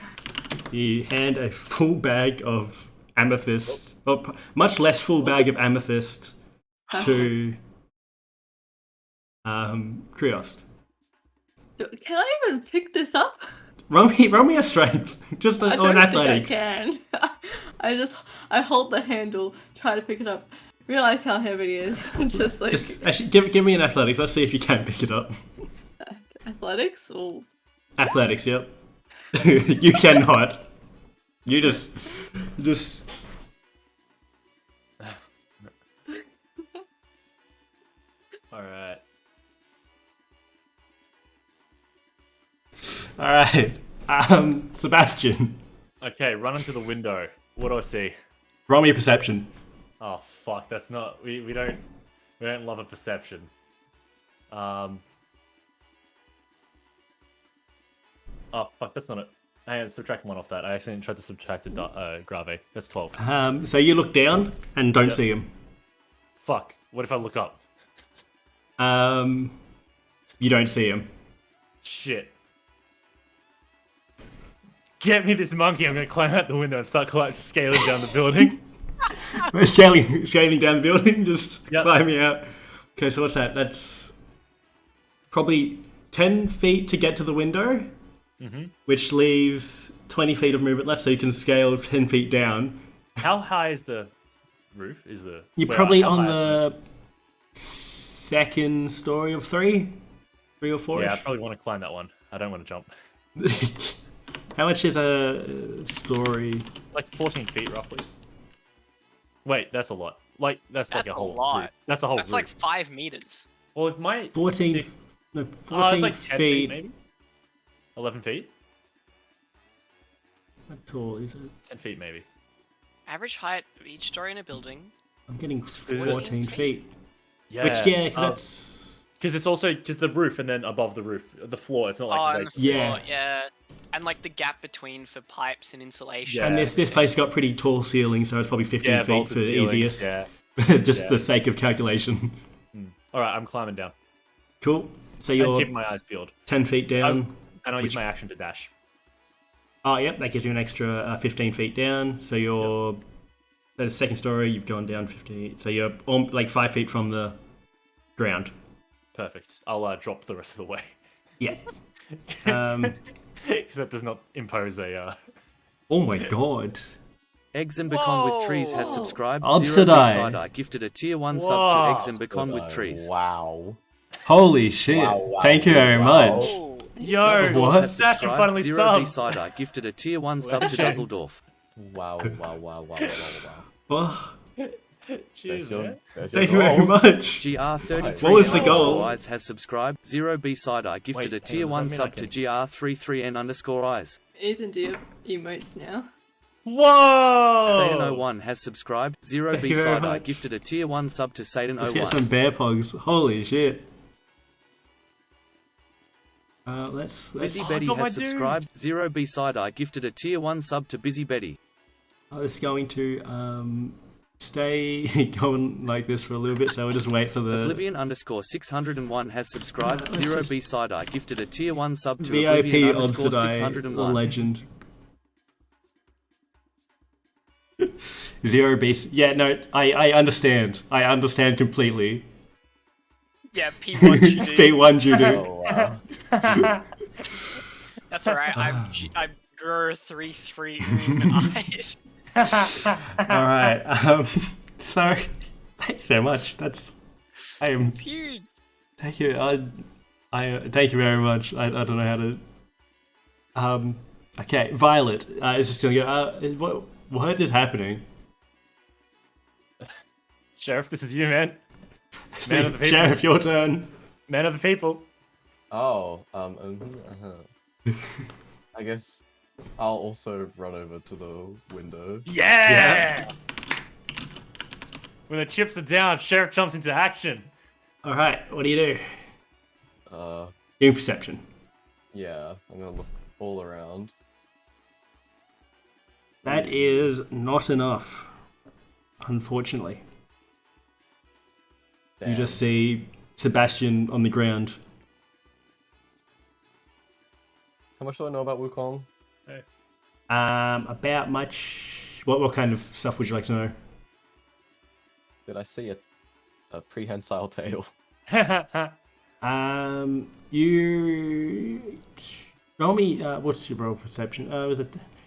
You hand a full bag of amethyst, well, much less full bag of amethyst to Kriost. Can I even pick this up? Roll me a strength, just I on don't athletics. think I can. I hold the handle, try to pick it up, realize how heavy it is, and just like Just actually give me an athletics. Let's see if you can pick it up. athletics or Athletics, yep. You cannot. You just. Alright. All right. Sebastian, Okay, run into the window. What do I see? roll me a perception. Oh fuck, that's not we don't love a perception. Oh fuck, that's not it. I am subtracting one off that. I accidentally tried to subtract a Grave. That's 12. So you look down and don't Yep. see him. Fuck. What if I look up? You don't see him. Shit. Get me this monkey. I'm gonna climb out the window and start scaling down the building. Scaling down the building, just Yep. climbing out. Okay, so what's that? That's probably 10 feet to get to the window. Mm-hmm. which leaves 20 feet of movement left, so you can scale 10 feet down. How high is the roof? You're Well, probably how on high is the second story of 3 or 4. Yeah, I probably want to climb that one. I don't want to jump. How much is a story? Like 14 feet, roughly. Wait, that's a lot. Like, that's like That's a a whole lot. roof. That's a whole That's roof. like 5 meters. Well, if my 14, six- no, 14 Oh, it's like 10 feet, feet. maybe? 11 feet? How tall is it? 10 feet, maybe. Average height of each story in a building. I'm getting it- 14 feet. Yeah. Which, yeah, because that's... Because it's also, because the roof and then above the roof, the floor, it's not like... Oh, right- and the floor, Yeah. yeah. And like the gap between for pipes and insulation. Yeah. And this place got pretty tall ceilings, so it's probably 15 yeah, feet vaulted for the ceilings, easiest. Yeah. Just Yeah. the sake of calculation. Alright, I'm climbing down. Cool. So I'm you're keeping my eyes peeled. 10 feet down. And I'll use Which- my action to dash. Oh, yep, that gives you an extra 15 feet down. So you're... The second story, you've gone down 50. So you're like 5 feet from the ground. Perfect. I'll drop the rest of the way. Yeah. Because that does not impose a... Oh my god. Eggs and Bacon with Trees has Whoa. subscribed. Obsidai. Zero Side-Eye gifted a tier 1 sub to Whoa. Eggs and Bacon with Trees. Wow. Holy shit. Wow, Thank you very wow. much. Oh, Yo, What? Has Satchel subscribed. finally Zero subbed. B-Side-Eye gifted a tier 1 sub to Okay. Dusseldorf. Wow, wow, wow, wow, wow, wow. Oh, Cheers, That's your- man. that's your thank you very goal. much. GR33 What was the underscore goal? eyes has subscribed. Zero B-Side-Eye gifted Wait, a tier hang on, 1 does that mean sub I to can- GR33N underscore eyes. Ethan, do you have emotes now? Whoa! Satan01 has subscribed. Zero Thank you very B-Side-Eye much. gifted a tier 1 sub to Let's get Satan01. some bear pogs. Holy shit. Let's Busy Oh, I Betty got my has dude. subscribed. Zero B-Side-Eye gifted a tier 1 sub to Busy Betty. I was going to stay going like this for a little bit, so we'll just wait for the Oblivion underscore 601 has subscribed. let's Zero just- B-Side-Eye gifted a tier 1 sub to VIP Oblivion underscore Obsidai, the 601. legend. Zero beast. Yeah, no, I understand. I understand completely. yeah, P1 you did. B1 judo. Oh, wow. That's alright. I'm GR33 eyes. Alright, so, thanks so much. I am, It's huge. thank you, thank you very much. I don't know how to, okay, Violet, is just gonna go, what is happening? Sheriff, this is you, man. Man of the people. Sheriff, your turn. Man of the people. Oh, I guess I'll also run over to the window. Yeah! When the chips are down, Sheriff jumps into action. Alright, what do you do? Game perception. Yeah, I'm gonna look all around. That is not enough, unfortunately. You Damn. just see Sebastian on the ground. How much do I know about Wukong? About much. What kind of stuff would you like to know? Did I see a prehensile tail? You roll me. What's your roll perception?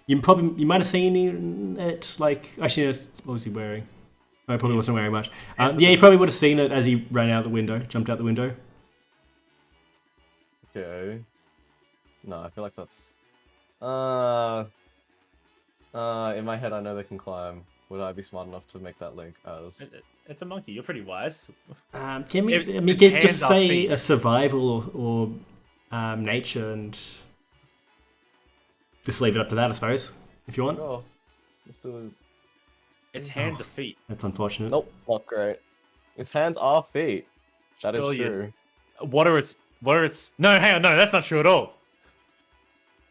You might have seen it. Like actually, what was he wearing? No, he probably wasn't wearing much. Yeah, you probably would have seen it as he ran out the window, jumped out the window. Okay. No, I feel like that's. In my head, I know they can climb. Would I be smart enough to make that link as? It's a monkey. You're pretty wise. Can we? If I mean, its just hands are say feet. a survival or nature, and just leave it up to that, I suppose, if you want. Oh, let's do it. Its hands are feet. That's unfortunate. Nope, not great. Its hands are feet. That is Brilliant. true. What are its... No, hang on. No, that's not true at all.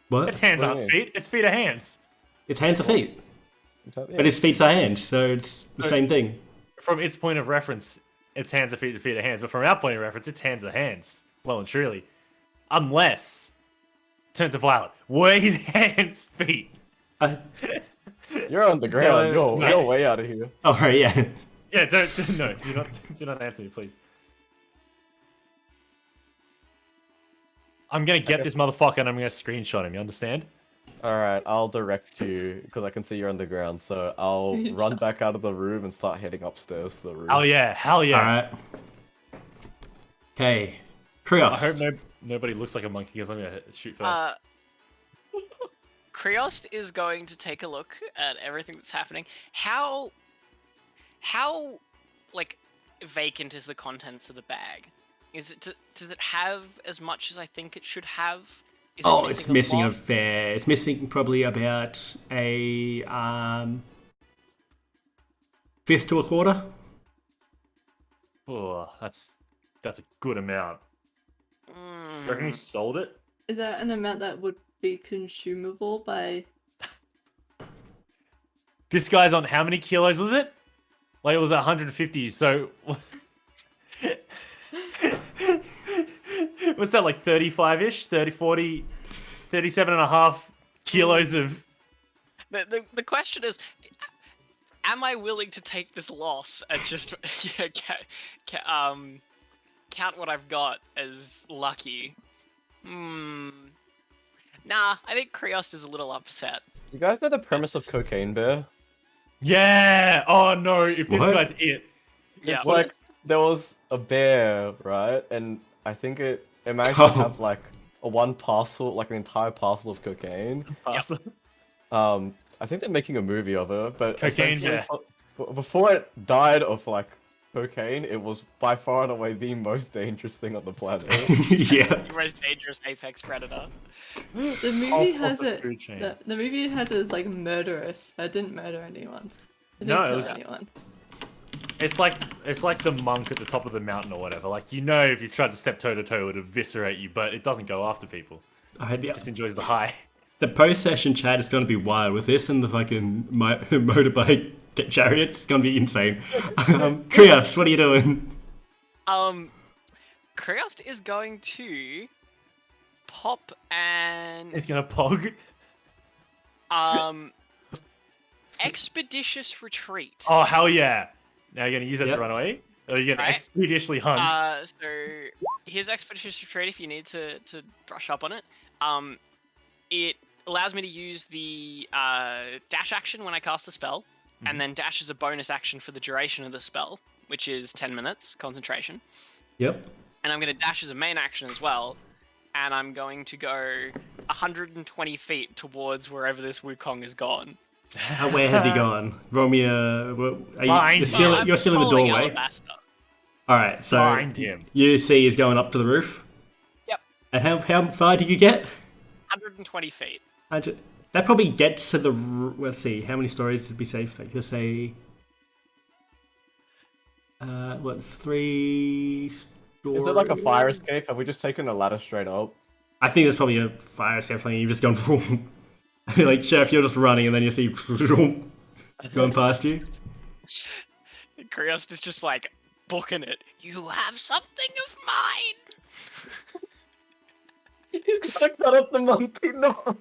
What? Its hands What do you aren't mean? feet. Its feet are hands. Its hands are feet, Yeah. but his feet are hands, so it's the same thing. From its point of reference, its hands are feet, the feet are hands. But from our point of reference, its hands are hands. Well and truly. Unless... Turn to Violet. Were his hands feet? You're on the ground. You're way out of here. Oh, right, yeah. Yeah, do not answer me, please. I'm gonna get Okay. this motherfucker and I'm gonna screenshot him. You understand? Alright, I'll direct you, because I can see you're underground, so I'll run back out of the room and start heading upstairs to the roof. Hell yeah! Hell yeah! Alright. Okay. I Krios. hope nobody looks like a monkey because I'm gonna shoot first. Kriost is going to take a look at everything that's happening. How like vacant is the contents of the bag? Is it does it have as much as I think it should have? Is it It's missing a a lot? fair. It's missing probably about a fifth to a quarter. Oh, that's a good amount. You reckon he Mm. sold it? Is that an amount that would be consumable by? This guy's on how many kilos was it? Like it was 150. So what's that, like 35-ish? 30, 40, 37 and a half kilos of... The question is, am I willing to take this loss and just count what I've got as lucky? Nah, I think Kriost is a little upset. You guys know the premise of Cocaine Bear? Yeah! Oh no, if this What? guy's it. Yeah. It's like, there was a bear, right? And I think it managed to have like one parcel, like an entire parcel of cocaine. Awesome. I think they're making a movie of it, but Cocaine essentially Bear. before it died of like cocaine, it was by far and away the most dangerous thing on the planet. Yeah. The most dangerous apex predator. The movie Top has of the it. food chain. The movie has it as like murderous. I didn't murder anyone. I didn't No, it kill was- anyone. It's like the monk at the top of the mountain or whatever. Like, you know, if you tried to step toe to toe, it would eviscerate you, but it doesn't go after people. It just enjoys the high. The post-session chat is going to be wild with this and the fucking motorbike chariots. It's going to be insane. Krios, what are you doing? Kriost is going to pop and He's gonna pog. expeditious retreat. Oh, hell yeah. Now you're gonna use that Yep. to run away? Or you're gonna Right. expeditiously hunt? So here's expeditious retreat if you need to brush up on it. It allows me to use the dash action when I cast a spell, and then dash is a bonus action for the duration of the spell, which is 10 minutes concentration. Yep. And I'm going to dash as a main action as well, and I'm going to go 120 feet towards wherever this Wukong is gone. Where has he gone? Roll me a... Find him. You're still in the following doorway. Alabaster. Alright, so Find him. you see he's going up to the roof. Yep. And how far do you get? 120 feet. That probably gets to the... Let's see, how many stories did we say? Like, just say... what's 3 stories? Is it like a fire escape? Have we just taken a ladder straight up? I think there's probably a fire escape thing. You've just gone full... like, Sheriff, you're just running and then you see... going past you. Kriost is just like booking it. You have something of mine. He's gonna cut up the monkey, no!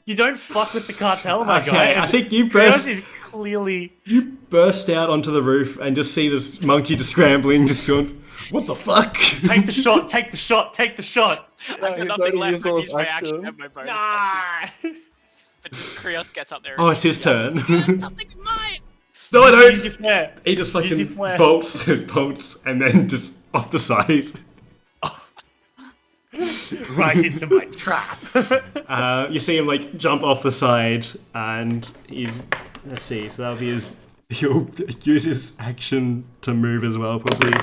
You don't fuck with the cartel, my Okay, guy. I think you Kratos burst... is clearly... You burst out onto the roof and just see this monkey just scrambling, just going, what the fuck? Take the shot, take the shot, take the shot! I've he's got nothing only left. used I've all used his my action actions. and my bonus action. Nah! But Kriost gets up there. Oh, it's his turn. Something of mine. No, I don't! Use your flare. He just Use your fucking flare. bolts, and then just off the side. Right into my trap. You see him like jump off the side, and he's... Let's see, so that'll be his... He'll use his action to move as well, probably.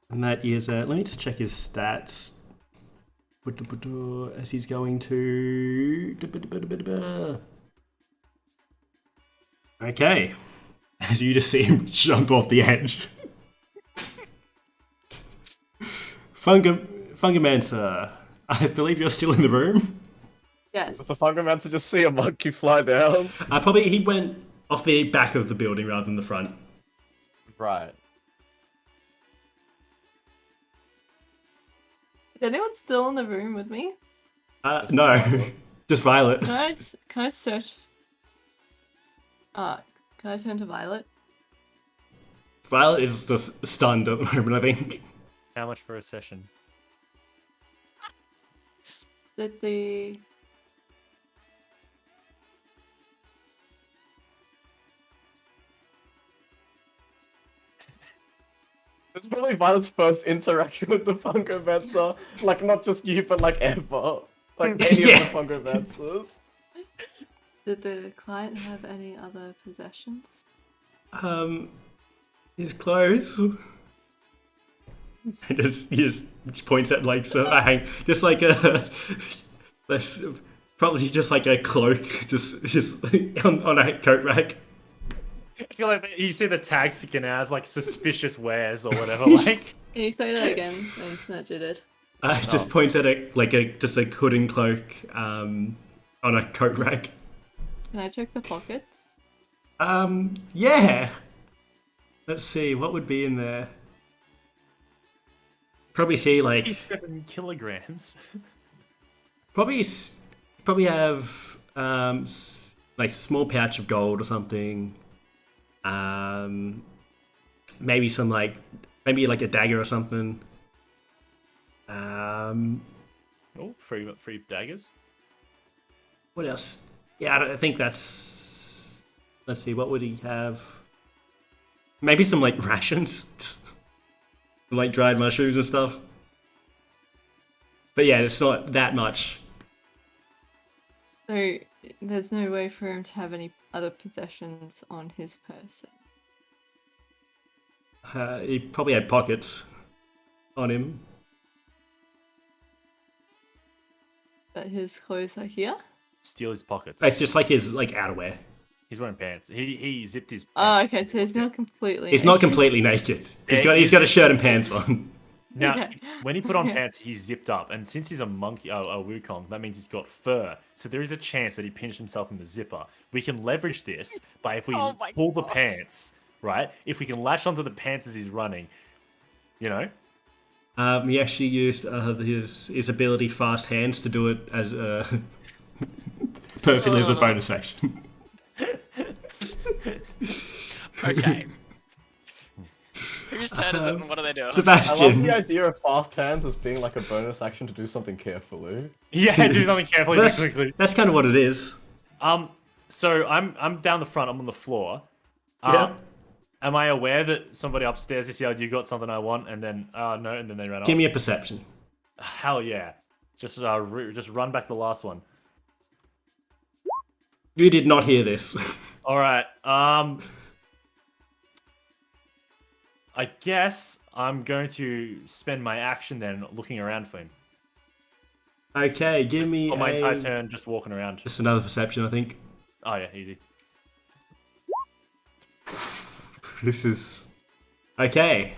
And that is... let me just check his stats. As he's going to... Okay. As you just see him jump off the edge. Fungamancer, I believe you're still in the room. Yes. Does the Fungamancer just see a monkey fly down? Probably he went off the back of the building rather than the front. Right. Is anyone still in the room with me? No, just Violet. Can I search? Can I turn to Violet? Violet is just stunned at the moment, I think. How much for a session? Did the It's probably Violet's first interaction with the Fungomancer. Like, not just you, but like ever. Like any Yeah. of the Fungomancers. did the client have any other possessions? His clothes. He just points at like so just like a that's probably just like a cloak just on a coat rack. It's got like you see the tag sticking out as like suspicious wares or whatever. Like Can you say that again? The internet did. Just points at just a hood and cloak on a coat rack. Can I check the pockets? Yeah. Let's see what would be in there. Probably see like 7 kilograms. probably have like small pouch of gold or something. Maybe some maybe a dagger or something. Oh, free daggers. What else? Yeah, I think that's. Let's see, what would he have? Maybe some rations, like dried mushrooms and stuff. But yeah, it's not that much. So there's no way for him to have any other possessions on his person. He probably had pockets on him. But his clothes are here? Steal his pockets. It's just like his outerwear. He's wearing pants. He zipped his. Oh, okay, so he's not completely He's not completely naked. He's got a shirt and pants on. Now, Okay. when he put on pants, he's zipped up, and since he's a monkey, a wukong, that means he's got fur. So there is a chance that he pinched himself in the zipper. We can leverage this by if we Oh my pull the gosh. pants, right? If we can latch onto the pants as he's running, you know. He actually used his ability Fast Hands to do it as perfectly as a bonus action. Okay. Whose turn is it and what do they do? I love Sebastian. the idea of fast hands as being like a bonus action to do something carefully. Yeah, do something carefully, That's, quickly. that's kind of what it is. So I'm down the front. I'm on the floor. Yeah. Am I aware that somebody upstairs just yelled, "You got something I want," and then no, and then they ran off? Give me a perception. Hell yeah! Just run back the last one. You did not hear this. All right. I guess I'm going to spend my action then looking around for him. Okay, give me On my entire turn, just walking around. just another perception, I think. Oh yeah, easy. This is okay.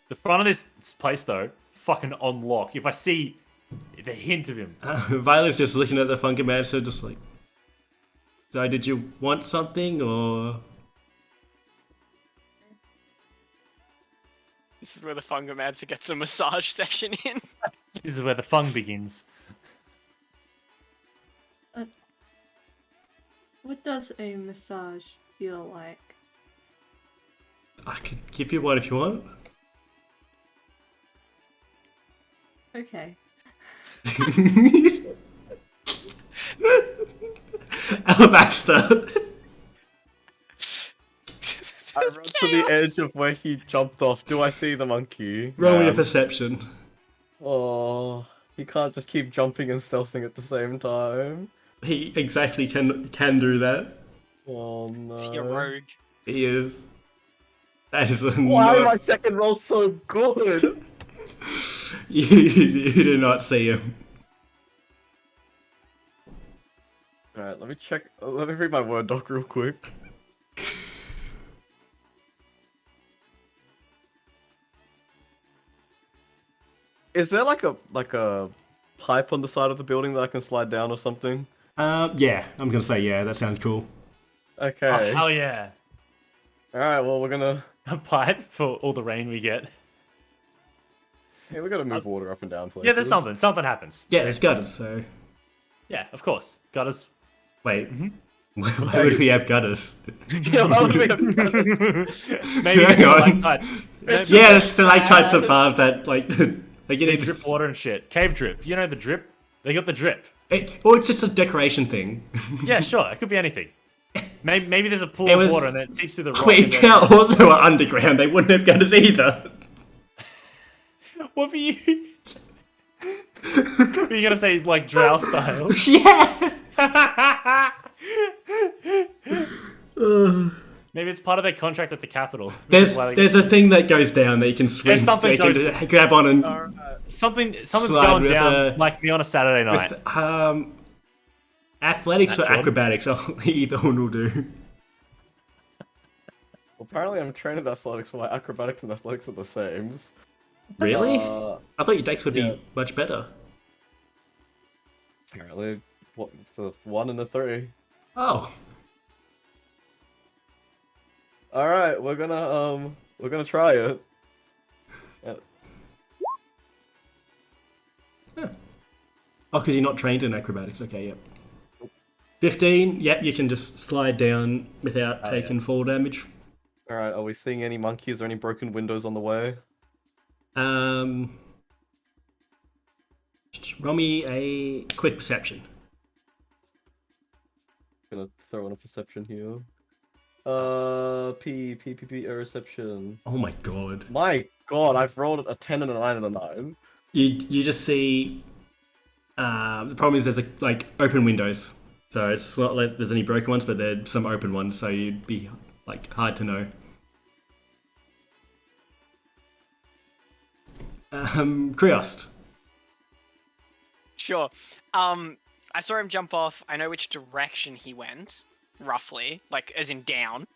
The front of this place though, fucking on lock. If I see the hint of him, Violet's just looking at the Fungomancer, just like. So, did you want something or? This is where the Fungomancer gets a massage session in. this is where the fun begins. What does a massage feel like? I could give you one if you want. Okay. Alabaster. I run to the edge of where he jumped off. Do I see the monkey? Roll me a perception. Oh, he can't just keep jumping and stealthing at the same time. He exactly can do that. Oh no. Is he a rogue? He is. That is a Why no. my second roll so good? You do not see him. Alright, let me check. Let me read my Word doc real quick. Is there like a pipe on the side of the building that I can slide down or something? Yeah, I'm gonna say yeah. That sounds cool. Okay. Oh, hell yeah! Alright, well we're gonna. A pipe for all the rain we get. Yeah, we gotta move water up and down places. Yeah, there's something. Something happens. Yeah, there's gutters. So Yeah, of course. Gutters. wait, why would we have gutters? Yeah, why would we have- Maybe Hang it's on. stalactites. Yeah, there's stalactites above that. Like you They need drip water and shit. Cave drip. You know the drip? They got the drip. Or it's just a decoration thing. Yeah, sure. It could be anything. Maybe there's a pool It of was- water and it seeps through the rock. Wait, and if then- they also are underground, they wouldn't have got us either. What were you? Were you gonna say like drow style? Yeah. Maybe it's part of their contract at the capital. There's a thing that goes down that you can swing. There's something you can goes- grab on and something's Slide going with down like me on a Saturday night. with athletics or Jordan? acrobatics. Either one will do. Well, apparently I'm trained in athletics, while acrobatics and athletics are the same. Really? Uh, I thought your dex would yeah. be much better. apparently, what? It's a 1 and a 3. Oh, All right, we're gonna try it. oh, because you're not trained in acrobatics. Okay, yep. 15. Yep, you can just slide down without Oh, taking fall damage. All right, are we seeing any monkeys or any broken windows on the way? Roll me a quick perception. Gonna throw in a perception here. P, a reception. Oh my god. My god, I've rolled a 10 and a 9 and a 9. You just see. The problem is there's like open windows, so it's not like there's any broken ones, but there's some open ones, so you'd be like hard to know. Kriost. Sure. I saw him jump off. I know which direction he went, roughly, like as in down.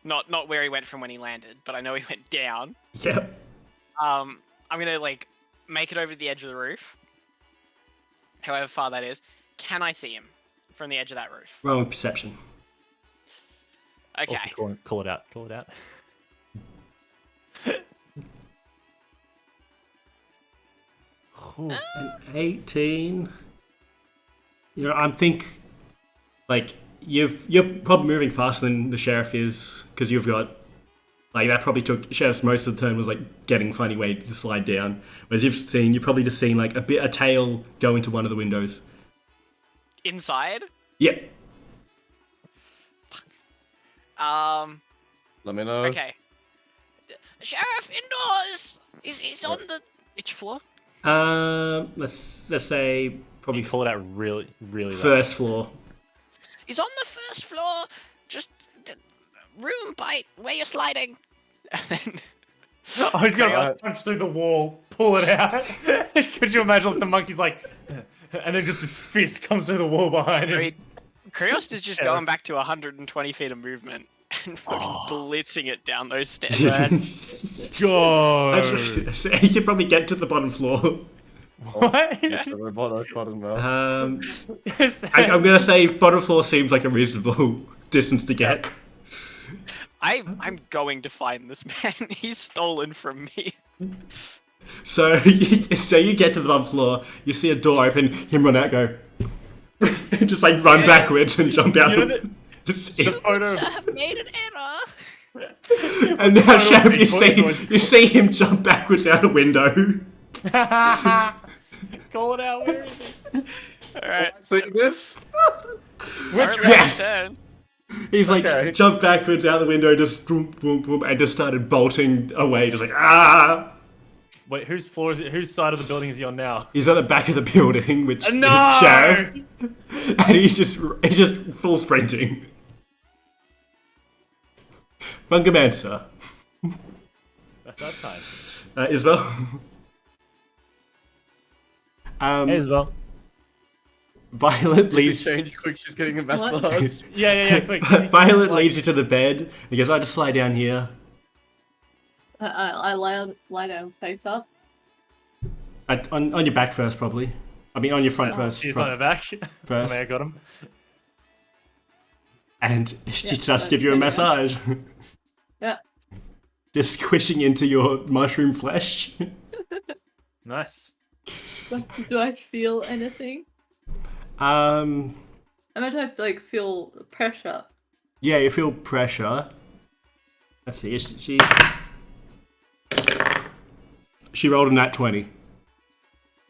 Not where he went from when he landed, but I know he went down. Yep. I'm gonna like make it over the edge of the roof, however far that is. Can I see him from the edge of that roof? Roll with perception. Okay. Also, call it out. Call it out. Ooh. An 18. You know, I think like you're probably moving faster than the sheriff is because you've got like that probably took sheriff's most of the turn was like finding a way to slide down. Whereas you've probably just seen like a tail go into one of the windows. Inside. Yeah. Let me know. Okay. Sheriff, indoors. He's on the which floor? Let's say probably Call it out really loud. first floor. He's on the first floor. Just room by where you're sliding. And then Oh, he's gonna punch through the wall, pull it out. Could you imagine if the monkey's like, and then just this fist comes through the wall behind him? I mean, Krios is just Yeah. going back to 120 feet of movement and fucking blitzing it down those stairs. God. So you could probably get to the bottom floor. What? Yes, the bottom now. I'm gonna say bottom floor seems like a reasonable distance to get. I'm going to find this man. He's stolen from me. So you get to the bottom floor, you see a door open, him run out, go, just like run backwards and jump out. You know Just- the photo. Sir, have made an error. and now, Sheriff, big voice. you see him jump backwards out a window. Call it out. Where is it? Alright. See this? Apparently Yes. my turn. He's like Okay. jumped backwards out the window, just boom, boom, boom, and just started bolting away, just like ah. Wait, whose floor is it? Whose side of the building is he on now? He's at the back of the building, which No! is Sheriff, and he's just full sprinting. Fungamancer. That's that time. Isabel. Hey, Isabel. Violet Please leads. change quick. She's getting a What? massage. Yeah, quick. Violet leads you to the bed. He goes, "I just lie down here." I lie down face up. On your back first, probably. I mean, on your front first. She's on her back. First. I got him. And she Yeah, just give you a that's pretty massage. Yeah. Just squishing into your mushroom flesh. Nice. Do I feel anything? I imagine I like feel pressure. Yeah, you feel pressure. Let's see. She rolled a nat 20.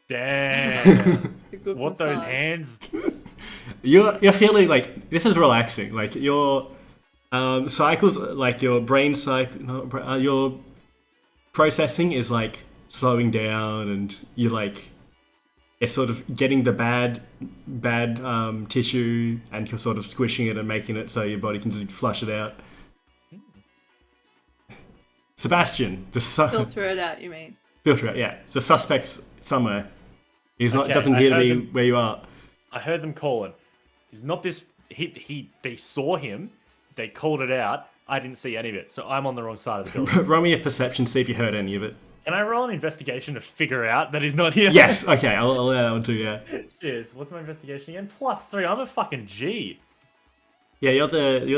Damn. Good What those massage. hands? You're feeling like this is relaxing. Like your cycles, like your brain cycle, your processing is like slowing down, and you're like it's sort of getting the bad tissue, and you're sort of squishing it and making it so your body can just flush it out. Sebastian, Filter it out, you mean? filter it. Yeah, the suspect's somewhere. He's not. Okay, Doesn't I appear to heard be them- where you are. I heard them calling. He's not this. They saw him. They called it out. I didn't see any of it, so I'm on the wrong side of the building. Roll me a perception, see if you heard any of it. Can I roll an investigation to figure out that he's not here? Yes. Okay, I'll allow that one too. Yeah. Cheers. What's my investigation again? +3. I'm a fucking G. Yeah, you're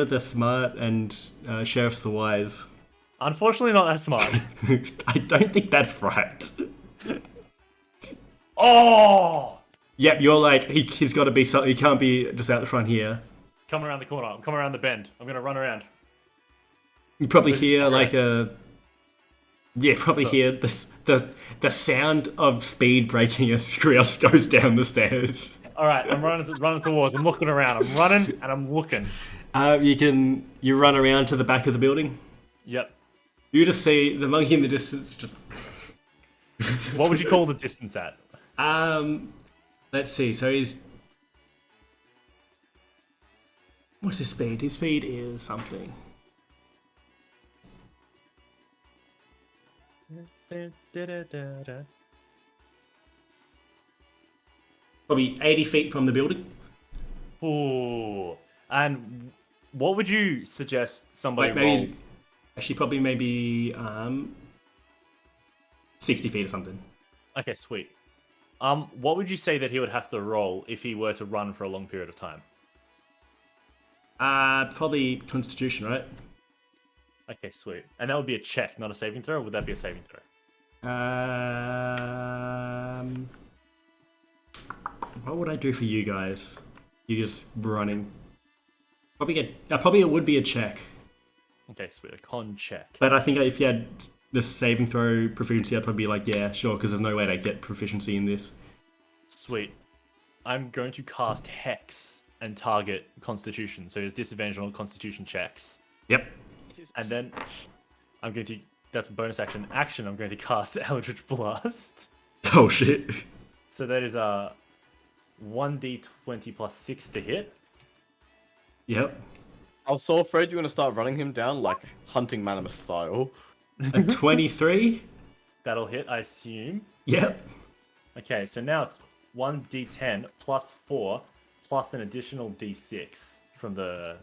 the smart, and sheriff's the wise. Unfortunately, not that smart. I don't think that's right. Oh! Yep, you're like he's got to be. He can't be just out the front here. Coming around the corner. I'm coming around the bend. I'm gonna run around. You probably This- hear like a. Yeah, probably hear the sound of speed braking as Krios goes down the stairs. All right, I'm running towards. I'm looking around. I'm running and I'm looking. You run around to the back of the building. Yep. You just see the monkey in the distance. Just, What would you call the distance at? let's see. So what's his speed? His speed is something. Probably 80 feet from the building. Ooh. And what would you suggest somebody Like maybe, roll? actually, probably maybe 60 feet or something. Okay, sweet. What would you say that he would have to roll if he were to run for a long period of time? Probably Constitution, right? Okay, sweet. And that would be a check, not a saving throw, or would that be a saving throw? What would I do for you guys? You just running. Probably it would be a check. Okay, sweet. A con check. But I think if you had the saving throw proficiency, I'd probably be like, yeah, sure, because there's no way to get proficiency in this. Sweet. I'm going to cast Hex and target Constitution, so there's disadvantage on all Constitution checks. Yep. And then I'm going to... That's a bonus action. Action, I'm going to cast Eldritch Blast. Oh shit. So that is a 1d20 plus 6 to hit. Yep. I was so afraid you were gonna start running him down like hunting mammoth style. A 23. That'll hit, I assume. Yep. Okay, so now it's 1d10 plus 4 plus an additional d6 from the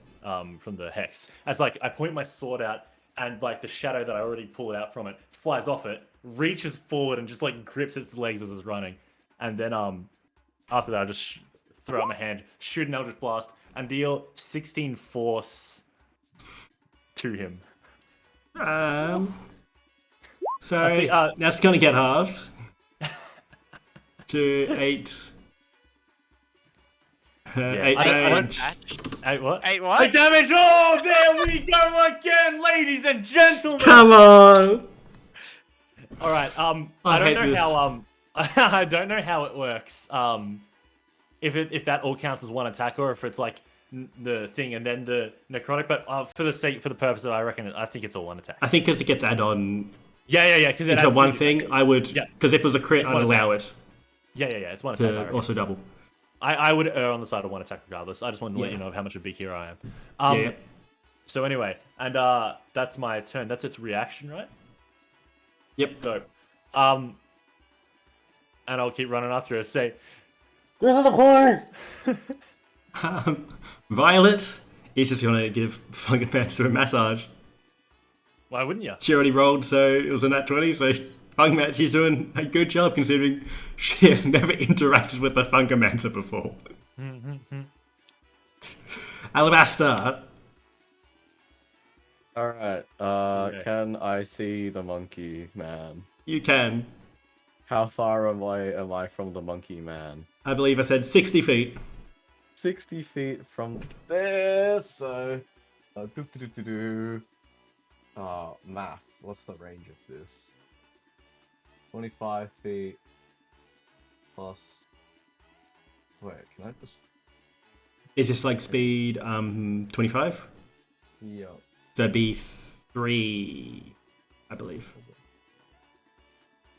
hex. As like I point my sword out, and like the shadow that I already pulled out from it flies off it, reaches forward and just like grips its legs as it's running. And then after that I just throw out my hand, shoot an Eldritch Blast, and deal 16 force to him. So I see, that's gonna get halved to 8. Eight I damage. don't- 8 what? 8 what? 8 damage! Oh, there we go again, ladies and gentlemen! Come on! All right. I I don't hate know this. how I don't know how it works. If that all counts as one attack, or if it's like the thing and then the necrotic. But for the purpose of it, I think it's all one attack. I think because it gets add on Yeah. Because into one thing, I would. Yeah. Because if it was a crit, It's I'd one allow it Yeah. It's one attack. I to reckon. also double. I would err on the side of one attack regardless. I just wanted to let Yeah. you know of how much of a big hero I am. Yeah. So anyway, and that's my turn. That's its reaction, right? Yep. So, and I'll keep running after her. Say, "This is the place." Violet is just gonna give fucking Mancer a massage. Why wouldn't you? She already rolled, so it was a nat 20. So Fungamancer's doing a good job considering she has never interacted with a Fungamancer before. Alabaster. All right. Okay. Can I see the monkey man? You can. How far am I from the monkey man? I believe I said 60 feet. 60 feet from there. So, math. What's the range of this? 25 feet plus Wait, can I just? Is this like speed 25? Yeah. So it'd be 3, I believe.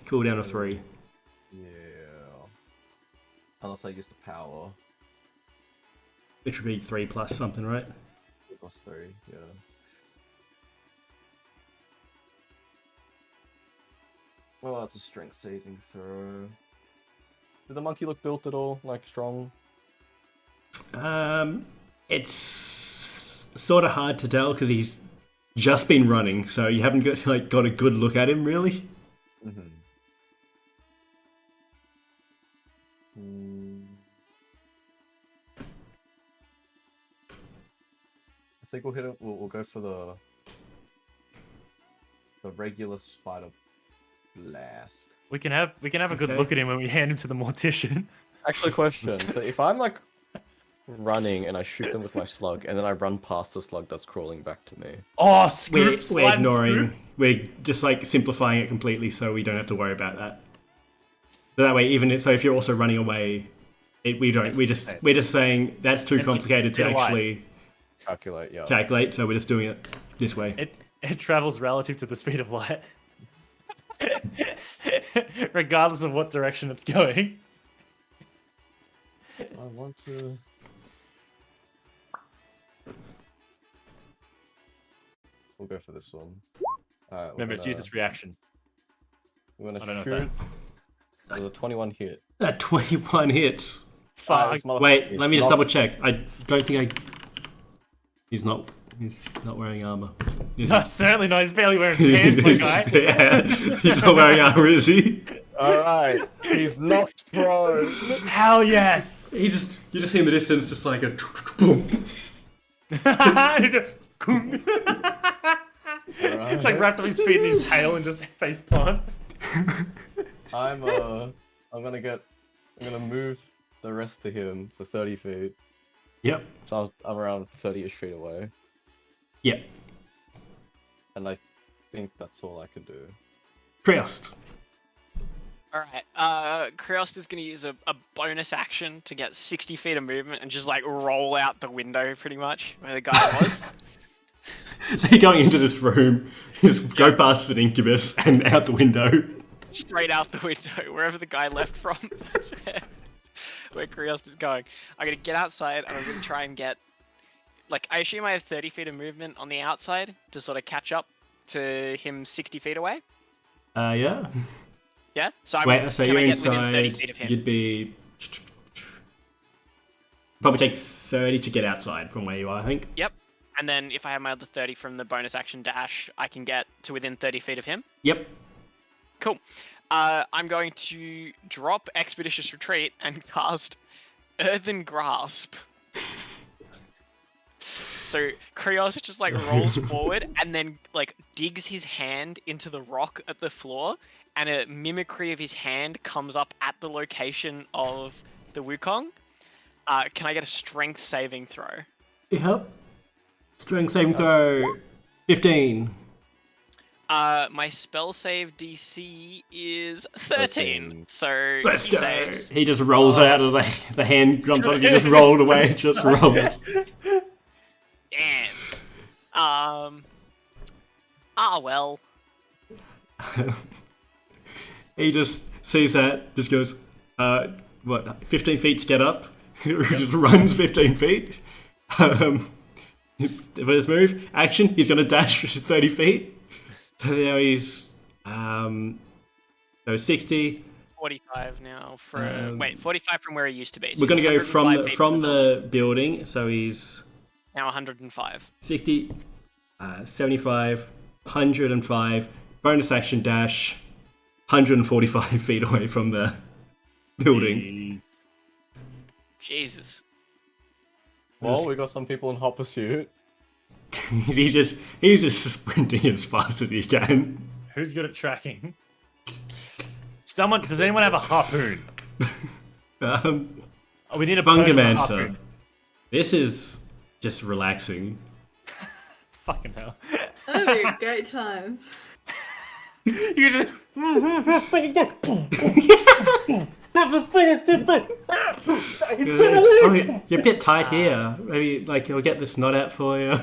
Cooldown of 3. Yeah. Unless I use the power. Which would be 3 plus something, right? Plus 3, yeah. Well, it's a strength saving throw. Did the monkey look built at all? Like strong? It's sort of hard to tell because he's just been running, so you haven't got a good look at him, really. Mm-hmm. I think we'll hit it. We'll go for the regular spider blast. We can have a good Okay. look at him when we hand him to the mortician. Actually, question. So if I'm like running and I shoot them with my slug, and then I run past the slug that's crawling back to me. Oh, We're scoop! Slide ignoring. scoop. We're just like simplifying it completely, so we don't have to worry about that. So that way, if you're also running away, we don't. We're just saying that's too It's like complicated to speed of light. actually Calculate, yeah. calculate. So we're just doing it this way. It travels relative to the speed of light, regardless of what direction it's going. I want to. We'll go for this one. Alright, Remember, it's use its reaction. We're I gonna don't know shoot. With a 21 hit. That 21 hits. Fuck. This motherfucker Wait, is let me just not- double check. I don't think He's not wearing armor. Is No, certainly not. He's barely wearing pants, my guy. Yeah, he's not wearing armor, is he? Alright, he's knocked prone. Hell yes! You just see in the distance, just like a boom. It's like wrapped up his feet in his tail and just face plant. I'm gonna move the rest to him, so 30 feet. Yep. So I'm around 30-ish feet away. Yep. And I think that's all I could do. Triost. Alright, Kriost is going to use a bonus action to get 60 feet of movement and just like roll out the window pretty much where the guy was. So you're going into this room, you just go past an incubus and out the window. Straight out the window, wherever the guy left from. That's where Kriost is going. I'm going to get outside and I'm going to try and get... Like, I assume I have 30 feet of movement on the outside to sort of catch up to him 60 feet away. Yeah. Yeah? So Wait, so can you're I get within 30 inside, feet of him? you'd be... Probably take 30 to get outside from where you are, I think. Yep. And then if I have my other 30 from the bonus action dash, I can get to within 30 feet of him. Yep. Cool. I'm going to drop Expeditious Retreat and cast Earthen Grasp. So Krios just like rolls forward and then like digs his hand into the rock at the floor, and a mimicry of his hand comes up at the location of the Wukong. Can I get a strength saving throw? Yep. Strength saving throw 15. My spell save DC is 13. So Let's he go. saves. He just rolls out of the hand jumps on. He just rolled away. Just rolled. Damn. Well. He just sees that, just goes, 15 feet to get up. Just runs 15 feet. For his move, action, he's going to dash 30 feet. So now he's, so 60. 45 now from... wait, 45 from where he used to be. So We're going to he's go 105 feet from the building, so he's Now 105. 60, 75, 105, bonus action dash, 145 feet away from the building. Jesus. Well, we got some people in hot pursuit. he's just sprinting as fast as he can. Who's good at tracking? Someone. Does anyone have a harpoon? We need a Bungamancer. harpoon. This is just relaxing. Fucking hell. That'd be a great time. You just. You're a bit tight here. Maybe like he'll get this knot out for you.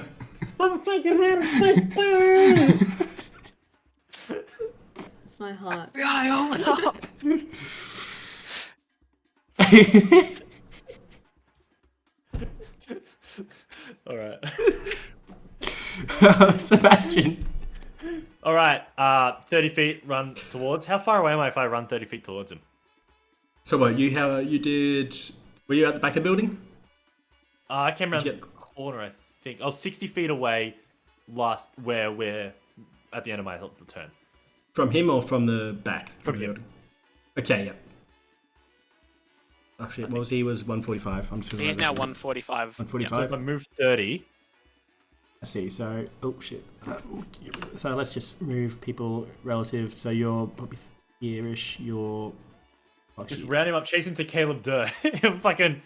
It's my heart. FBI, open up! All right. Sebastian. All right. 30 feet. Run towards. How far away am I if I run 30 feet towards him? So what? You did? Were you at the back of the building? I came around Did the you corner. I think. I was 60 feet away. Where we're at the end of my turn. From him or from the back? From of the him. building? Okay. Yeah. Oh shit! What was he? Was 145. I'm still. He's now 145. 145. So if I move 30. I see. So, oh shit. So let's just move people relative. So you're probably here-ish. You're Just round him up, chase him to Caleb Durr. Fucking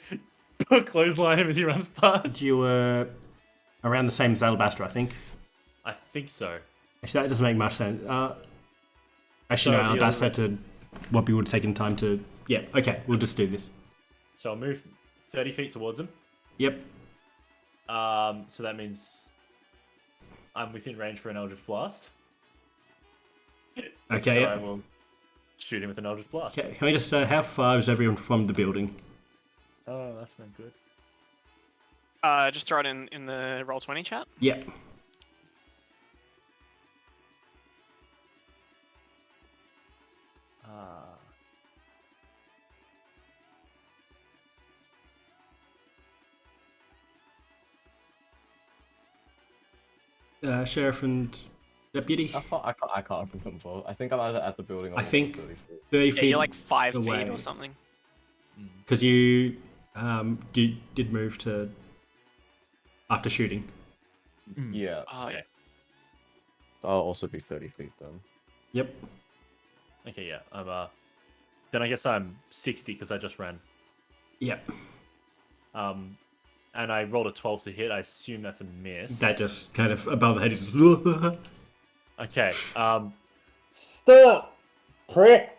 clothesline him as he runs past. you were around the same as Alabaster, I think. I think so. Actually, that doesn't make much sense. Actually, So, no. yeah, Alabaster had to. What we would have taken time to. Yeah. Okay. We'll just do this. So I'll move 30 feet towards him. Yep. So that means I'm within range for an Eldritch Blast. Okay. So Yep. I will shoot him with an Eldritch Blast. Okay. Can we just how far is everyone from the building? Oh, that's not good. Just throw it in the Roll20 chat. Yep. Sheriff and deputy. I can't remember. I think I'm either at the building or I think 30 feet. 30 Yeah, feet. you're like 5 away. feet or something. Because you did move to after shooting. Yeah, Oh, yeah. I'll also be 30 feet then. Yep. Okay, yeah. Then I guess I'm 60 because I just ran. Yep. And I rolled a 12 to hit. I assume that's a miss. That just kind of above the head is. Okay. Stop, prick.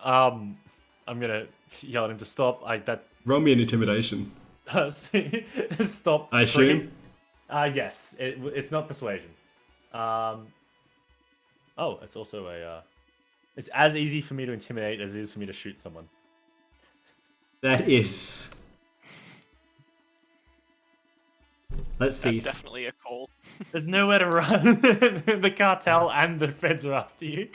I'm gonna yell at him to stop. Roll me an intimidation. Stop. I assume. Yes. It's not persuasion. Oh, it's also a. It's as easy for me to intimidate as it is for me to shoot someone. That is. Let's see. That's definitely a call. There's nowhere to run. The cartel and the feds are after you.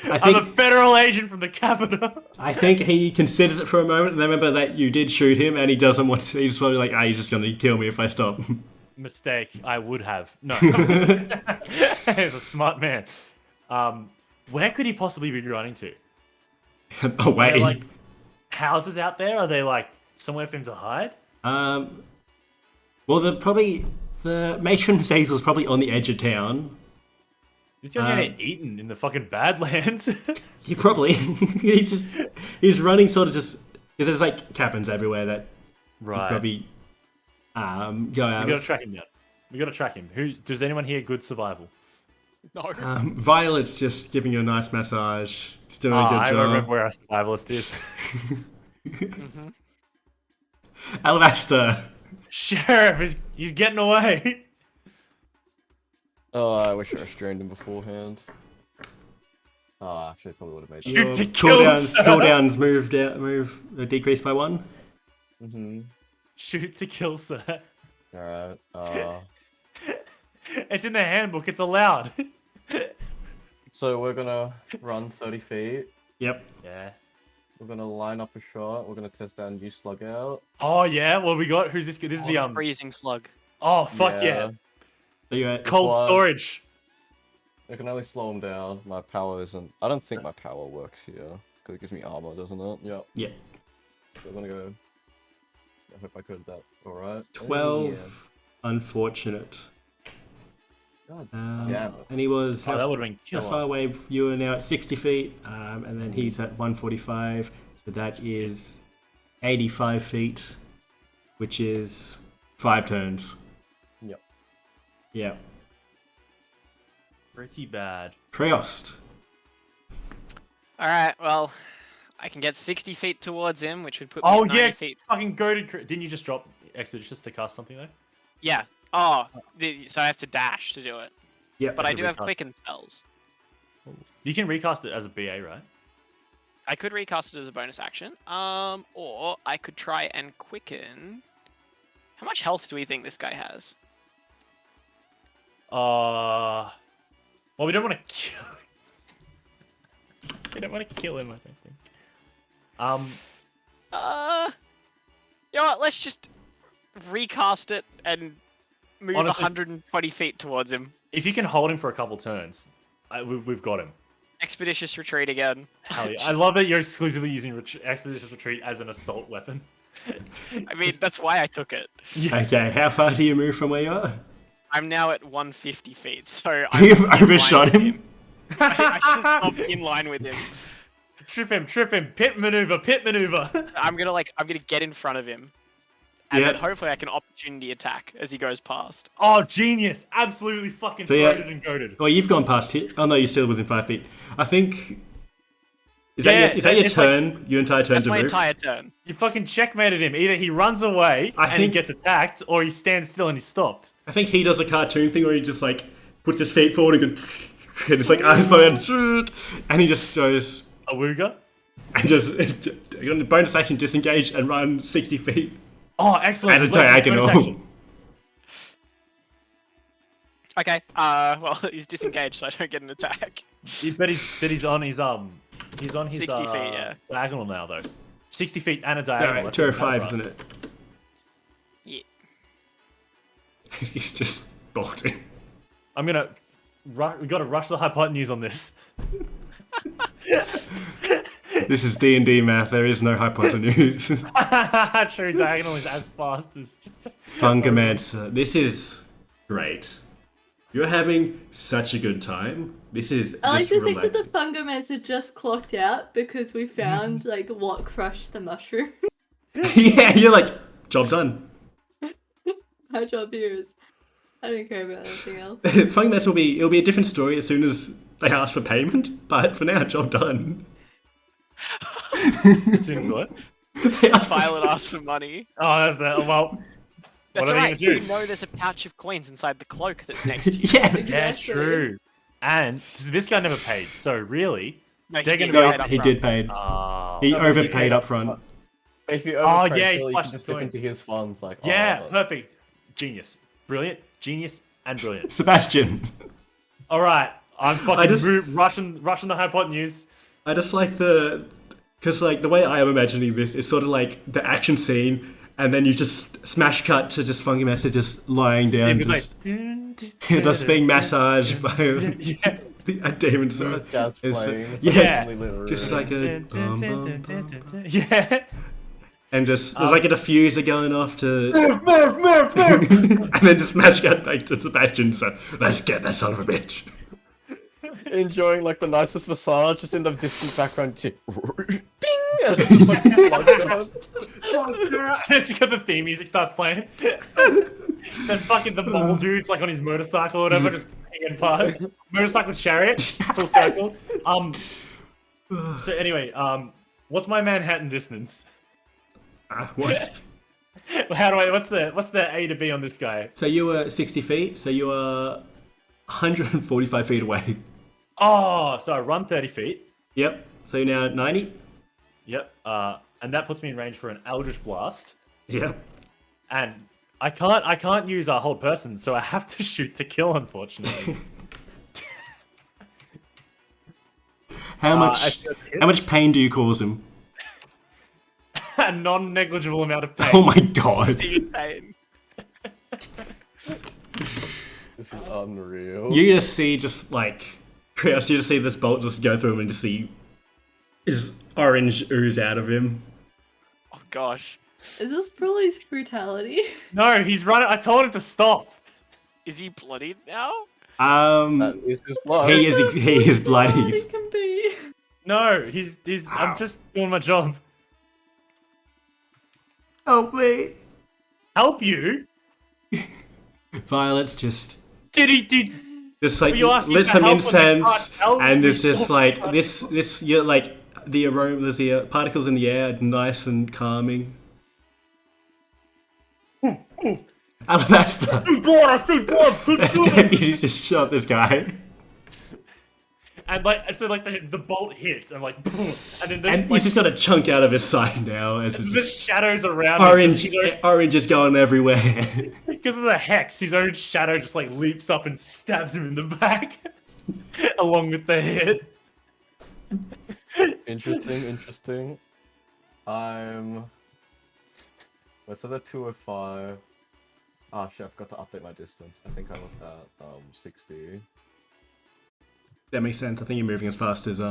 I I'm a think, federal agent from the capital. I think he considers it for a moment, and then remember that you did shoot him, and he doesn't want to. He's probably like, he's just going to kill me if I stop. Mistake. I would have. No. He's a smart man. Where could he possibly be running to? Away. Are there, like, houses out there? Are they like somewhere for him to hide? Well, the matron Hazel's probably on the edge of town. This guy's gonna get eaten in the fucking Badlands. He probably he's running sort of just because there's like caverns everywhere that Right. probably go out. We gotta track him down. We gotta track him. Does anyone here good survival? No. Violet's just giving you a nice massage. She's doing a good I job. remember where our survivalist is. Alabaster. Sheriff, he's getting away. Oh, I wish I restrained him beforehand. Oh, actually, I probably would have made Shoot Your to kill, sir. cooldowns decreased by 1. Shoot to kill, sir. Alright, It's in the handbook. It's allowed. so we're gonna run 30 feet. Yep. Yeah. We're gonna line up a shot. We're gonna test our new slug out. Oh yeah. Well, we got who's this? This is the freezing slug. Oh fuck yeah. So you're at Cold Slug. storage. I can only slow him down. My power isn't. I don't think my power works here because it gives me armor, doesn't it? Yep. Yeah. So I'm gonna go. I hope I could that. All right. 12. Unfortunate. God damn it. And he was Oh, that would have been how killer. far away? You are now at 60 feet, and then he's at 145. So that is 85 feet, which is 5 turns. Yep. Yeah. Pretty bad. Triost. All right. Well, I can get 60 feet towards him, which would put me Oh at 90 yeah, feet. fucking goaded. Didn't you just drop Expeditious to cast something though? Yeah. Oh, so I have to dash to do it. Yeah. But I could do have recast. quicken spells. You can recast it as a BA, right? I could recast it as a bonus action. Or I could try and quicken. How much health do we think this guy has? Well, we don't want to kill him. We don't want to kill him, I don't think. You know what? Let's just recast it and move Honestly- 120 feet towards him. If you can hold him for a couple turns, we've got him. Expeditious retreat again. Hell yeah. I love that you're exclusively using Expeditious Retreat as an assault weapon. I mean, that's why I took it. Okay, how far do you move from where you are? I'm now at 150 feet, so I'm You've in line overshot with him. I should stop in line with him. Trip him, pit maneuver. I'm gonna get in front of him, and then Yeah. hopefully I can opportunity attack as he goes past. Oh, genius! Absolutely fucking So, yeah. throated and goaded. Well, you've gone past here. Oh no, you're still within 5 feet. I think. Is Yeah, that your it's like- turn? Your entire turn That's to my move? entire turn. You fucking checkmated him. Either he runs away I and he think- gets attacked, or he stands still and he's stopped. I think he does a cartoon thing where he just like puts his feet forward and goes, and it's like eyes pointed, and he just goes Awooga? and just on the bonus action disengage and run 60 feet Oh, excellent. at a Let's do bonus diagonal. action. Okay. Well, he's disengaged, so I don't get an attack. But he's on his 60 feet, yeah. diagonal now though. 60 feet and a No, diagonal. right, That's 205, fast. isn't it? Yeah. He's just bolting. I'm gonna. We gotta rush the hypotenuse on this. This is D&D math. There is no hypotenuse. True, diagonal is as fast as. Fungomancer. This is great. You're having such a good time. This is I like just to think that relaxed. the Fungomancer just clocked out because we found like what crushed the mushroom. Yeah, you're like, job done. My job here is I don't care about anything else. Fungomancer it'll be a different story as soon as they ask for payment, but for now, job done. As soon as what? They ask for- Violet asked for money. Oh, that's that. Well, That's what are they alright. gonna You do? know there's a pouch of coins inside the cloak that's next to you. Yeah. Yeah, Exactly. true. And this guy never paid, so really, No, he They're did gonna pay be- it up He front. did pay. oh, He No, but he overpaid paid up up front. If you Oh, overpay, yeah, he you splashed can his just dip coin. into his funds. Like, yeah, oh, perfect, genius, brilliant, genius, and brilliant. Sebastian. All right, I'm fucking just- rushing the hypotenuse. I just like because like the way I am imagining this is sort of like the action scene, and then you just smash cut to just Fungomancer just lying down, It was just, like, dun, dun, just being dun, massaged by dun, yeah. a demon. There So was jazz it's, playing. yeah, It's like just really- like a Dun, dun, dun, bum, dun, bum, dun, bum. dun, dun. Yeah. and just there's like a diffuser going off to, Move. and then just smash cut back to Sebastian. So let's get that son of a bitch. enjoying like the nicest massage, just in the distant background. Bing! And it's just, like, slug down. It's got the theme music starts playing. Then fucking the mole dude's like on his motorcycle or whatever, just hanging past. Motorcycle chariot, full circle. So anyway, what's my Manhattan distance? What? What's the A to B on this guy? So you were 60 feet. So you are 145 feet away. Oh, so I run 30 feet. Yep. So you're now 90. Yep. And that puts me in range for an Eldritch Blast. Yep. And I can't use a hold person, so I have to shoot to kill, unfortunately. How I much? see that's How much pain do you cause him? a non-negligible amount of pain. Oh my god! Steve Payne. This is unreal. You just see Chris, you just see this bolt just go through him and just see his orange ooze out of him. Oh gosh. Is this police brutality? No, he's running. I told him to stop. Is he bloodied now? That is his blood. He is Bloody bloodied. can be. No, he's. I'm just doing my job. Help me! Help you? Violet's just Did he? like you asking lit for some help when you incense, can't help and me? it's just Stop. like this. You're like the aroma, there's the particles in the air, nice and calming. Alabaster. The deputies just shot this guy. And like, so like the bolt hits and like, and then You just got a chunk out of his side now. As it's the shadows around orange is going everywhere. because of the hex. His own shadow just like leaps up and stabs him in the back, along with the hit. Interesting. Let's at 205. Ah, shit, I forgot to update my distance. I think I was at 60. That makes sense. I think you're moving as fast as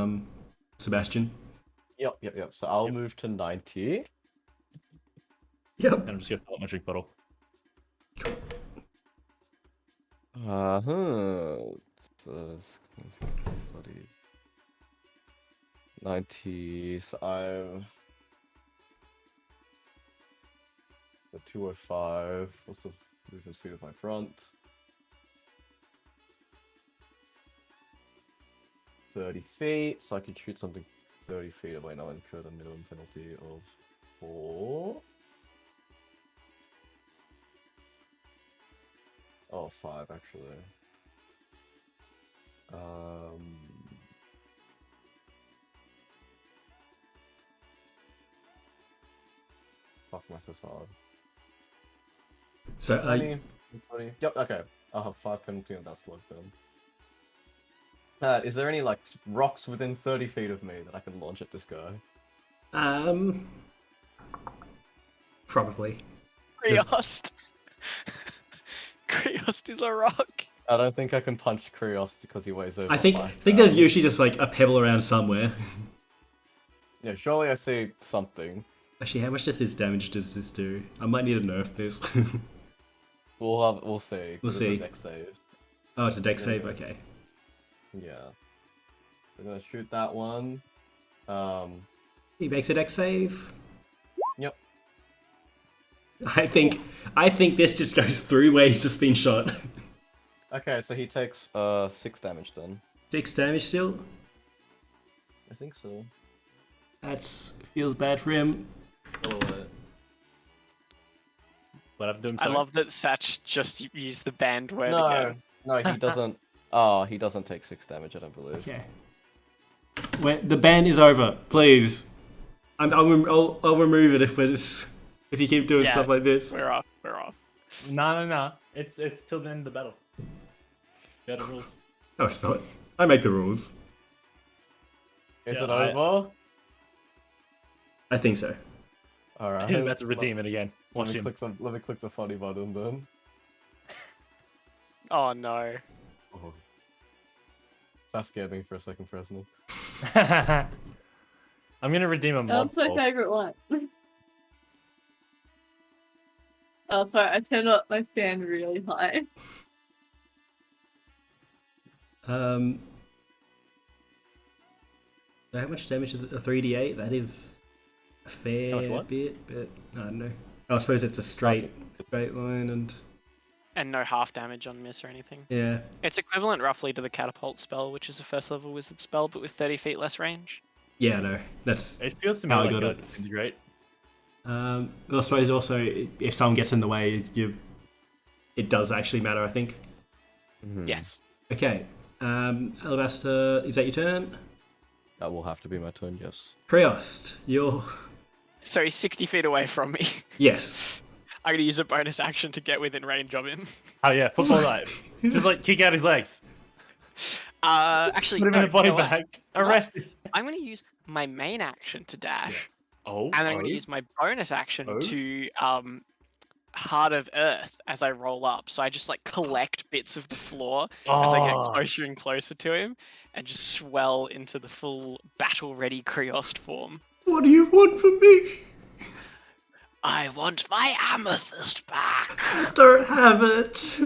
Sebastian. Yep. So I'll move to 90. Yep. And I'm just gonna fill up my drink bottle. 90. So I'm the 205. What's the movement speed of my front? 30 feet, so I could shoot something 30 feet away now and incur the minimum penalty of 4. Oh, 5 actually. Fuck, my so hard. So 20. Yep, okay. I'll have 5 penalty on that slug then. Is there any like rocks within 30 feet of me that I can launch at this guy? Probably. Kriost. Kriost is a rock. I don't think I can punch Krios because he weighs over. I think there's usually just like a pebble around somewhere. Yeah, surely I see something. Actually, how much does this damage does this do? I might need to nerf this. We'll see. We'll see. It's a deck save. Oh, it's a deck save. Okay. Yeah. I'm gonna shoot that one. He makes a deck save. Yep. I think this just goes through where he's just been shot. Okay, so he takes 6 damage then. 6 damage still. I think so. That's feels bad for him. What happened to him? I sorry? love that Satch just used the banned word No, again. no, he doesn't. Oh, he doesn't take 6 damage. I don't believe. Okay. The ban is over, please. I'll remove it if you keep doing Yeah, stuff like this. We're off. No. It's till the end of the battle. Yeah, the rules. No, it's not. I make the rules. Is Yeah, it over? I think so. All right. He's about to redeem it again. Let Watch me him. click the funny button then. Oh no. Oh. That scared me for a second, Fresno. I'm gonna redeem a mod. That's my favorite one. Oh, sorry, I turned up my fan really high. How much damage is it? A 3d8? That is a fair bit, but I don't know. I suppose it's a straight line and... And no half damage on miss or anything. Yeah. It's equivalent roughly to the catapult spell, which is a first level wizard spell, but with 30 feet less range. Yeah, no. That's... It feels to me how I like got a it. disintegrate. I suppose also, if someone gets in the way, it does actually matter, I think. Yes. Okay. Alabaster, is that your turn? That will have to be my turn, yes. Kriost, you're... So he's 60 feet away from me. Yes. I'm gonna use a bonus action to get within range of him. Oh yeah, football night. Just like kick out his legs. Actually, Put him no, in the body you know what? bag. Arrest him. I'm gonna use my main action to dash, Oh. and then I'm gonna use my bonus action to Heart of Earth as I roll up. So I just like collect bits of the floor as I get closer and closer to him, and just swell into the full battle-ready Kriost form. What do you want from me? I want my amethyst back. Don't have it.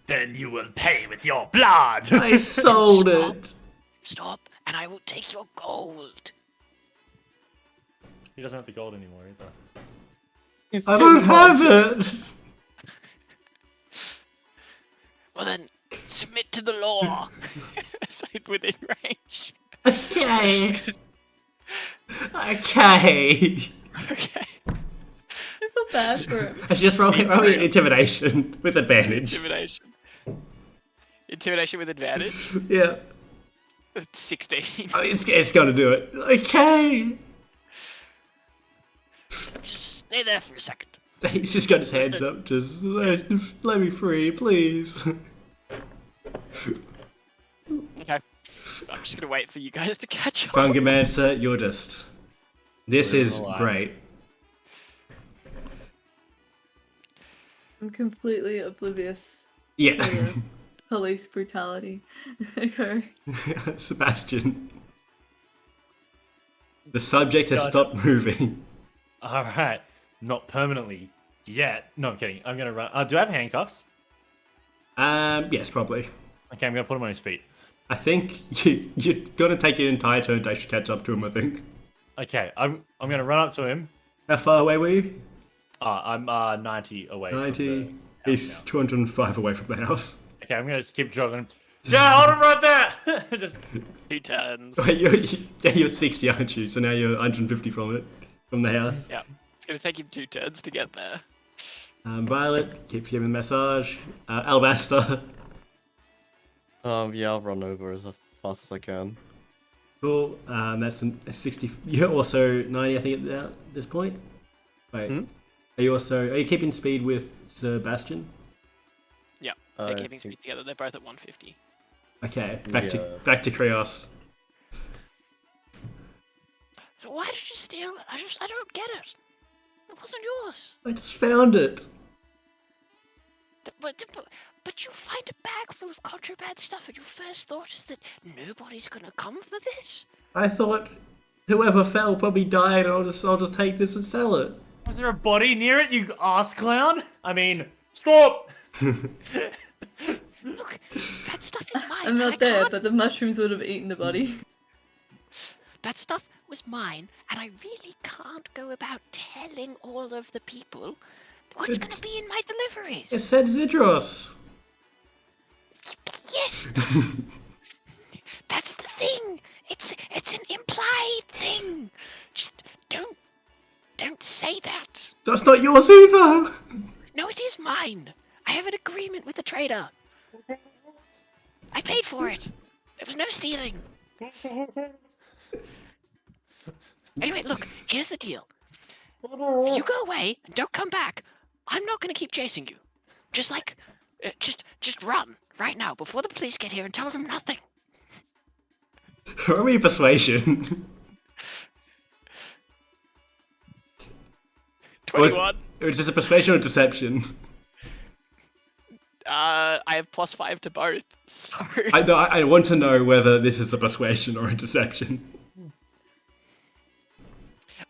Then you will pay with your blood. I sold it. Stop, and I will take your gold. He doesn't have the gold anymore either. I don't have it. Well then, submit to the law. So within range. Okay. Okay. Okay. I feel bad for him. I should just roll intimidation with advantage. Intimidation. Intimidation with advantage. Yeah. 16. I mean, it's gonna do it. Okay. Just stay there for a second. He's just got his hands up. Just let me free, please. Okay. I'm just gonna wait for you guys to catch up. Fungamancer, you're just. This is alive. great. I'm completely oblivious Yeah. to the police brutality occurring. Sebastian. The subject has God. stopped moving. All right, not permanently yet. No, I'm kidding. I'm gonna run. Do I have handcuffs? Yes, probably. Okay, I'm gonna put him on his feet. I think you're gonna take an entire turn to actually catch up to him, I think. Okay, I'm gonna run up to him. How far away were you? I'm 90 away. from 90. the house He's now. 205 away from the house. Okay, I'm gonna just keep jogging. Yeah, hold him right there. Just 2 turns. Wait, you're 60, aren't you? So now you're 150 from the house. Yeah. It's gonna take him 2 turns to get there. Violet, keep giving the massage. Alabaster. Yeah, I'll run over as fast as I can. Cool. That's a 60. You're also 90, I think, at this point. Wait. Are you keeping speed with Sebastian? Yeah. I They're keeping think- speed together. They're both at 150. Okay, Yeah. back to Krios. So why did you steal it? I don't get it. It wasn't yours. I just found it. But you find a bag full of contraband stuff, and your first thought is that nobody's gonna come for this. I thought whoever fell probably died. I'll just take this and sell it. was there a body near it? You ass clown. I mean, stop. Look, that stuff is mine. I'm and I not there, can't- but the mushrooms would have eaten the body. That stuff was mine, and I really can't go about telling all of the people what's But- gonna be in my deliveries. It said Zidros. Yes, that's the thing. It's an implied thing. Just don't say that. That's not yours either. No, it is mine. I have an agreement with the trader. I paid for it. There was no stealing. Anyway, look, here's the deal. If you go away and don't come back, I'm not gonna keep chasing you. Just just run right now before the police get here and tell them nothing. Roll me persuasion. 21. Is this a persuasion or deception? I have +5 to both. So I want to know whether this is a persuasion or a deception.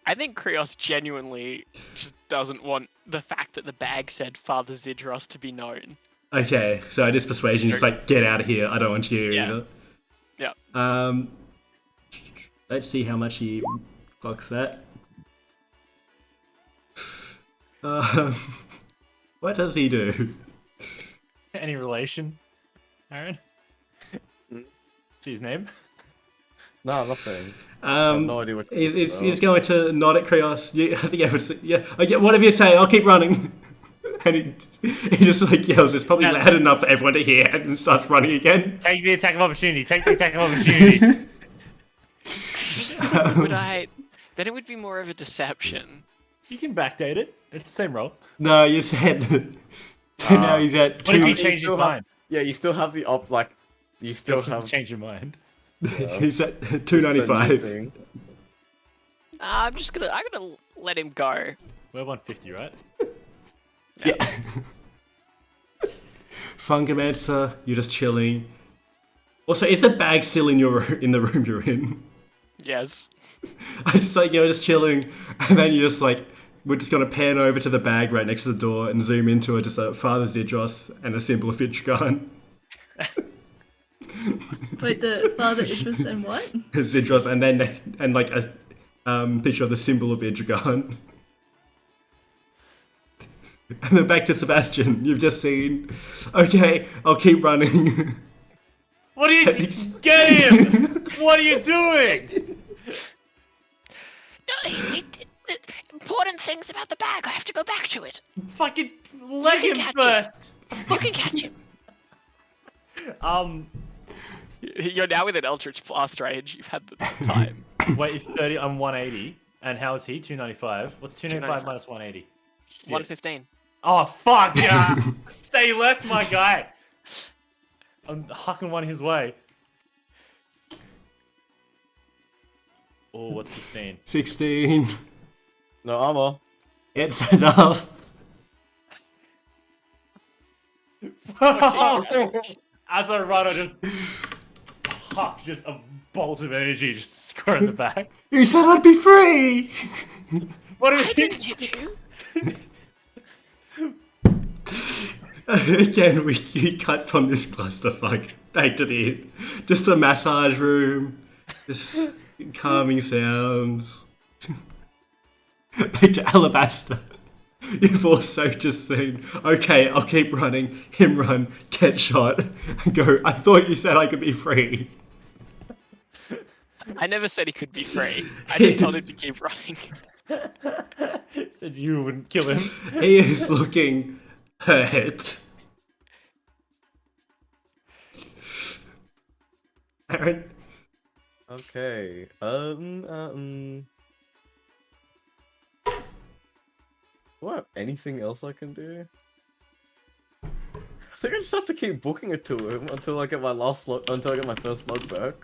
I think Krios genuinely just doesn't want the fact that the bag said Father Zidros to be known. Okay, so it is persuasion. Just like, get out of here. I don't want you Yeah. either. Yeah. Let's see how much he clocks that. What does he do? Any relation, Aaron? See his name? No, nothing. I have no idea what. He's going to nod at Krios. I think everyone's yeah. Okay, whatever you say, I'll keep running. And he just like yells. It's probably loud enough for everyone to hear, and starts running again. Take the attack of opportunity. Take the attack of opportunity. Would I? Then it would be more of a deception. You can backdate it. It's the same roll. No, you said. Now he's at What if two. you change his still have- mind? Yeah, you still have the you still have Change your mind. He's at the new 295. thing. I'm gonna let him go. We're 150, right? Yeah. Fungamancer, you're just chilling. Also, is the bag still in the room you're in? Yes. I just like you're just chilling, and then you're just like, we're just gonna pan over to the bag right next to the door and zoom into it, just a Father Zidros and a symbol of Vitrigan. Wait, the Father Idris and what? Zidros, and like a picture of the symbol of Vitrigan. And then back to Sebastian. You've just seen. Okay, I'll keep running. What are you? Get him! What are you doing? important things about the bag. I have to go back to it. Fucking let You him can catch first. You can catch him. You're now with an Eldritch Blast range. You've had the time. Wait, if 30, I'm 180. And how is he? 295. What's 295 295. minus 180? Shit. 115. Oh, fuck yeah! Say less, my guy! I'm hucking one his way. Oh, what's 16? 16. No armor. It's enough. As I run, I just huck just a bolt of energy just square in the back. You said I'd be free! What do I you didn't hit you. Again, we cut from this clusterfuck back to the just a massage room, just calming sounds. Back to Alabaster. You've also just seen, okay, I'll keep running, him run, get shot, and go, I thought you said I could be free. I never said he could be free. I just told him to keep running. Said you wouldn't kill him. He is looking hurt. Aaron? Okay. Do I have anything else I can do? I think I just have to keep booking it to him until I get my until I get my first slug back.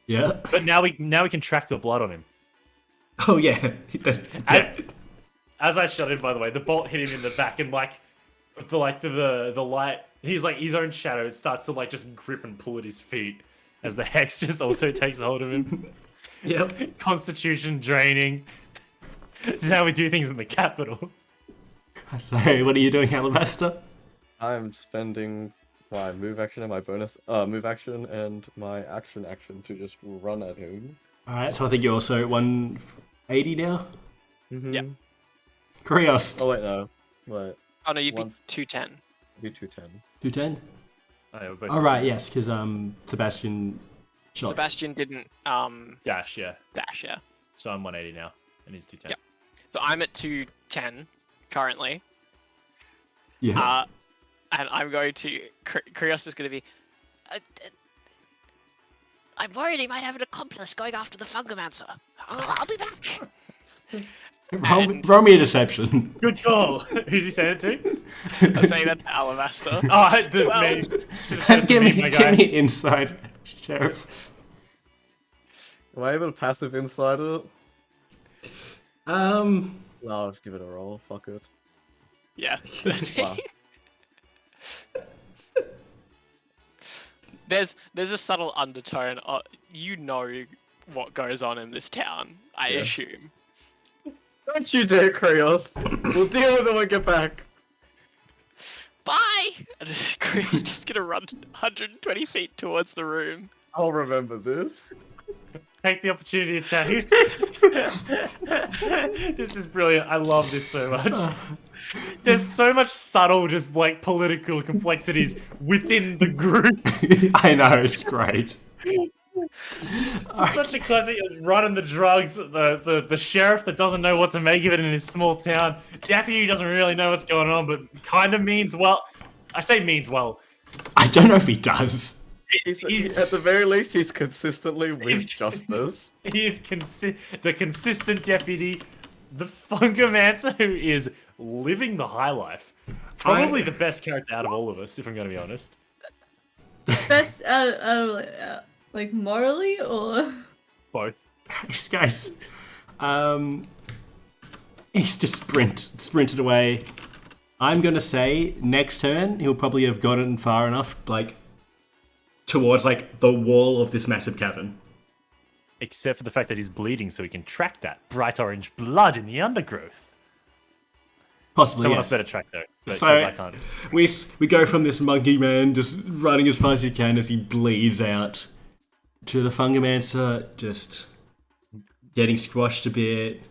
Yeah. But now we can track the blood on him. Oh, yeah. Yeah. As I shot him, by the way, the bolt hit him in the back, and the light, he's like his own shadow. It starts to like just grip and pull at his feet as the hex just also takes hold of him. Yep. Constitution draining. This is how we do things in the capital. Sorry, what are you doing, Alabaster? I'm spending my move action and my bonus move action and my action to just run at him. Alright, so I think you're also at 180 now? Mm-hmm. Yep. Krios. Oh wait, no. Wait. Oh no, you'd be One- 210. Be 210. 210? Oh, yeah, we're both Alright, yes, because Sebastian shot. Sebastian didn't dash, yeah. dash, yeah. So I'm 180 now, and he's 210. Yep. So I'm at 210 currently. Yeah. And I'm going to. Krios is going to be. I'm worried he might have an accomplice going after the Fungomancer. I'll be back. Roll me a deception. Good call. Who's he saying it to? I'm saying that to Alabaster. Oh, me. Should've said it to give me my guy. inside, Sheriff. Am I able to passive inside it? Um, No, I'll just give it a roll. Fuck it. Yeah. Wow. There's a subtle undertone. You know what goes on in this town, I Yeah. assume. Don't you dare, Krios. We'll deal with it when we get back. Bye! And Krios just gonna run 120 feet towards the room. I'll remember this. Take the opportunity to tell you. This is brilliant. I love this so much. There's so much subtle, just like political complexities within the group. I know, it's great. Such a classic. It's running the drugs. The sheriff that doesn't know what to make of it in his small town. Deputy doesn't really know what's going on, but kind of means well. I say means well. I don't know if he does. He's at the very least, he's consistently with justice. He is the consistent deputy, the Fungomancer who is living the high life. Probably the best character out of all of us, if I'm going to be honest. Best like morally or Both. This guy's, he's just sprinted away. I'm gonna say next turn he'll probably have gotten far enough, like, towards like the wall of this massive cavern. Except for the fact that he's bleeding, so he can track that bright orange blood in the undergrowth. Possibly, Someone yes. else better track though, because So- I can't. We go from this monkey man just running as fast as he can as he bleeds out to the Fungomancer just getting squashed a bit.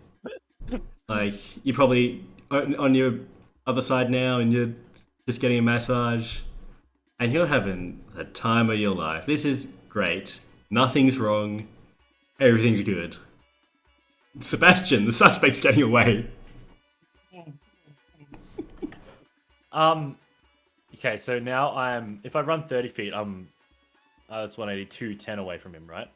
Like, you're probably on your other side now and you're just getting a massage and you're having the time of your life. This is great. Nothing's wrong. Everything's good. Sebastian, the suspect's getting away. Okay, so now if I run 30 feet, that's 180, 210 away from him, right?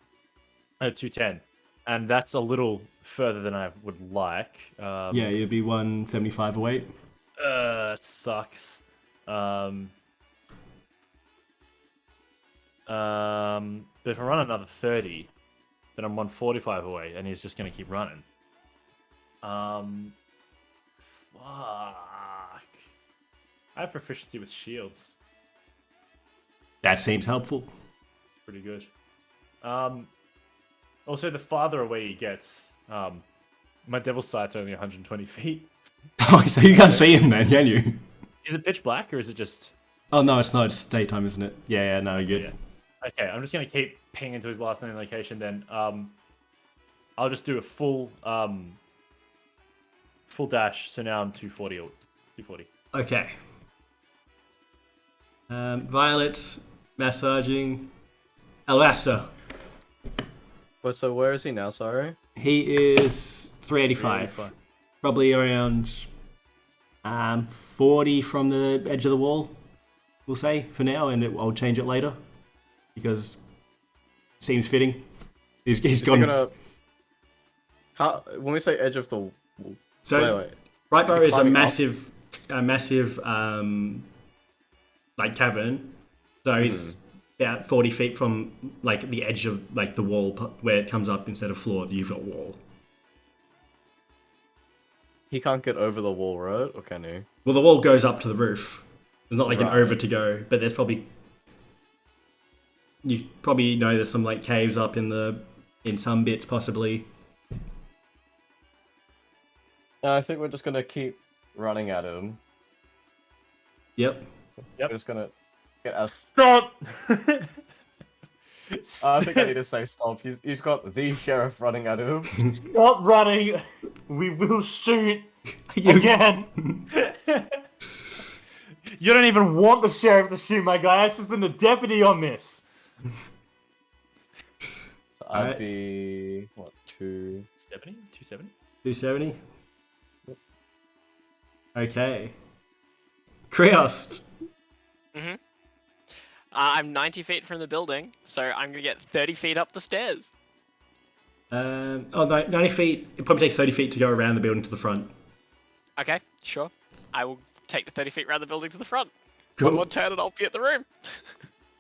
210. And that's a little further than I would like. Yeah, you'd be 175 away. It sucks. But if I run another 30, then I'm 145 away, and he's just gonna keep running. Fuck. I have proficiency with shields. That seems helpful. It's pretty good. Also, the farther away he gets, my devil's sight's only 120 feet. Oh, so you can't see him then, can you? Is it pitch black, or is it just... Oh, no, it's not. It's daytime, isn't it? Yeah, no, you're good. Yeah. Okay, I'm just going to keep pinging to his last known location then. I'll just do a full dash, so now I'm 240. 240. Okay. Violet, massaging, Alastair. But so where is he now? Sorry. He is 385. 385. Probably around 40 from the edge of the wall, we'll say, for now, and I'll change it later. Because it seems fitting. He's Is gone... he gonna... How... When we say edge of the wall... So, wait. Brightburrow is a climbing massive, like, cavern. So he's about 40 feet from, like, the edge of, like, the wall where it comes up instead of floor. You've got wall. He can't get over the wall, right? Or can he? Well, the wall goes up to the roof. There's not, like, an Right. over to go, but there's probably... You probably know there's some, like, caves up in some bits, possibly. I think we're just gonna keep running at him. Yep. We're just gonna get as... Stop! I think I need to say stop. He's got the sheriff running at him. Stop running! We will shoot You- again! You don't even want the sheriff to shoot, my guy. I've just been the deputy on this. So I'd Alright. be... What, 270? 270? 270? Okay. Krios. I'm 90 feet from the building, so I'm gonna get 30 feet up the stairs. 90 feet. It probably takes 30 feet to go around the building to the front. Okay, sure. I will take the 30 feet around the building to the front. Cool. One more turn and I'll be at the room.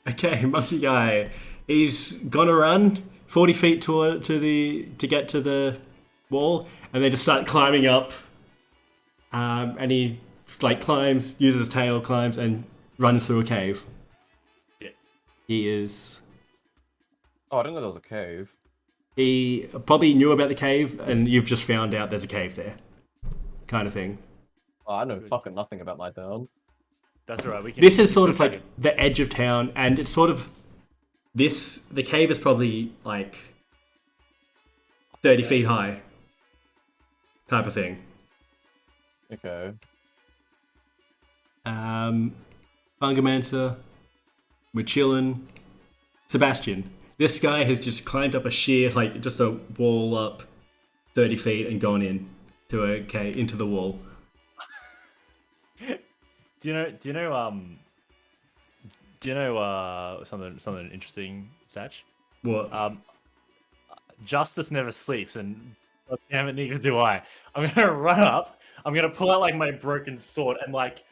Okay, monkey guy. He's gonna run 40 feet to get to the wall, and then just start climbing up. And he climbs, uses his tail, climbs, and runs through a cave. Yeah. He is. Oh, I didn't know there was a cave. He probably knew about the cave, and you've just found out there's a cave there, kind of thing. Oh, I know fucking nothing about my town. That's alright. We can. This is sort of like the edge of town, and it's sort of the cave is probably like 30 feet high, type of thing. Okay. Fungamancer, we're chilling. Sebastian, this guy has just climbed up a sheer, like just a wall up 30 feet and gone in to a cave, into the wall. Do you know something interesting, Satch? What? Justice never sleeps, and God damn it, neither do I. I'm gonna run up. I'm gonna pull out like my broken sword, and like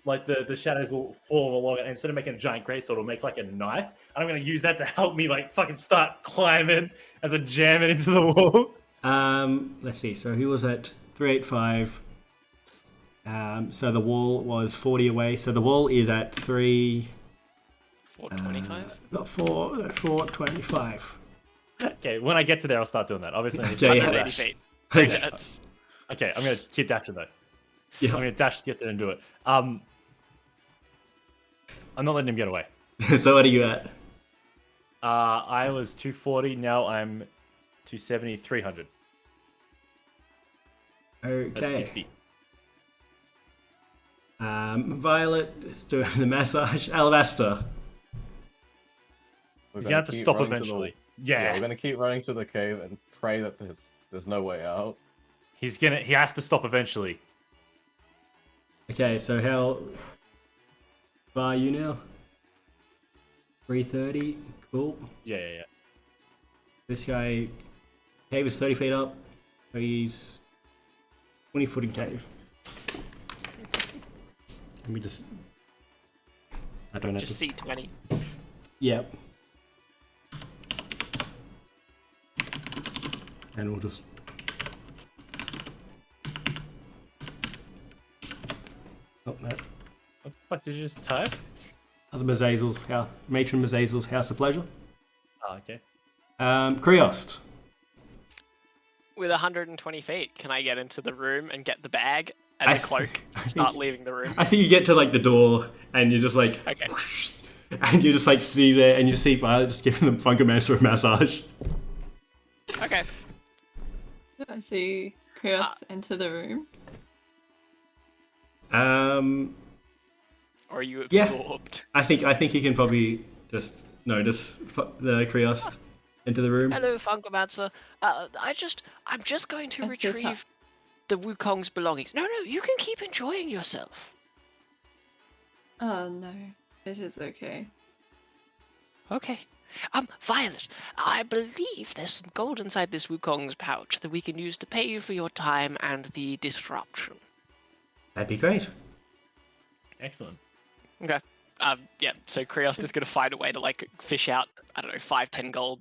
the shadows will form along it. And instead of making a giant greatsword, it'll make like a knife. And I'm gonna use that to help me like fucking start climbing as I jam it into the wall. Let's see. So he was at 385. So the wall was 40 away. So the wall is at 425? Not 425. Okay, when I get to there, I'll start doing that. Obviously, I need Okay, to yeah. 180 dash. feet. Okay. That's... Okay, I'm gonna keep dashing though. Yeah. I'm gonna dash to get there and do it. I'm not letting him get away. So what are you at? I was 240. Now I'm 270, 300. That's Okay. 60. Violet is doing the massage. Alabaster. We're He's gonna have to keep stop running to the- eventually. Yeah, Yeah. we're gonna keep running to the cave and pray that There's no way out. He has to stop eventually. Okay, so how far are you now? 330. Cool. Yeah. This guy, cave is 30 feet up. He's 20 foot in cave. Let me just. I don't have Just to. C20. Yep. And we'll just. Oh, no. What the fuck did you just type? Other Mazazel's house, Matron Mazazel's House of Pleasure. Oh, okay. Kriost. With 120 feet, can I get into the room and get the bag and I the cloak and start leaving the room? I think you get to like the door and you're just like, Okay. whoosh, and you just like see there and you see Violet just giving them Funkomancer a massage. Okay. I see Krios enter the room. Or are you Yeah. absorbed? I think you can probably just notice the Kriost into the room. Hello, Funkomancer. I'm just going to I sit up. retrieve the Wukong's belongings. No, you can keep enjoying yourself. Oh no, it is okay. Okay. Violet, I believe there's some gold inside this Wukong's pouch that we can use to pay you for your time and the disruption. That'd be great. Excellent. Okay. Yeah, so Krios is going to find a way to, like, fish out, I don't know, 5-10 gold,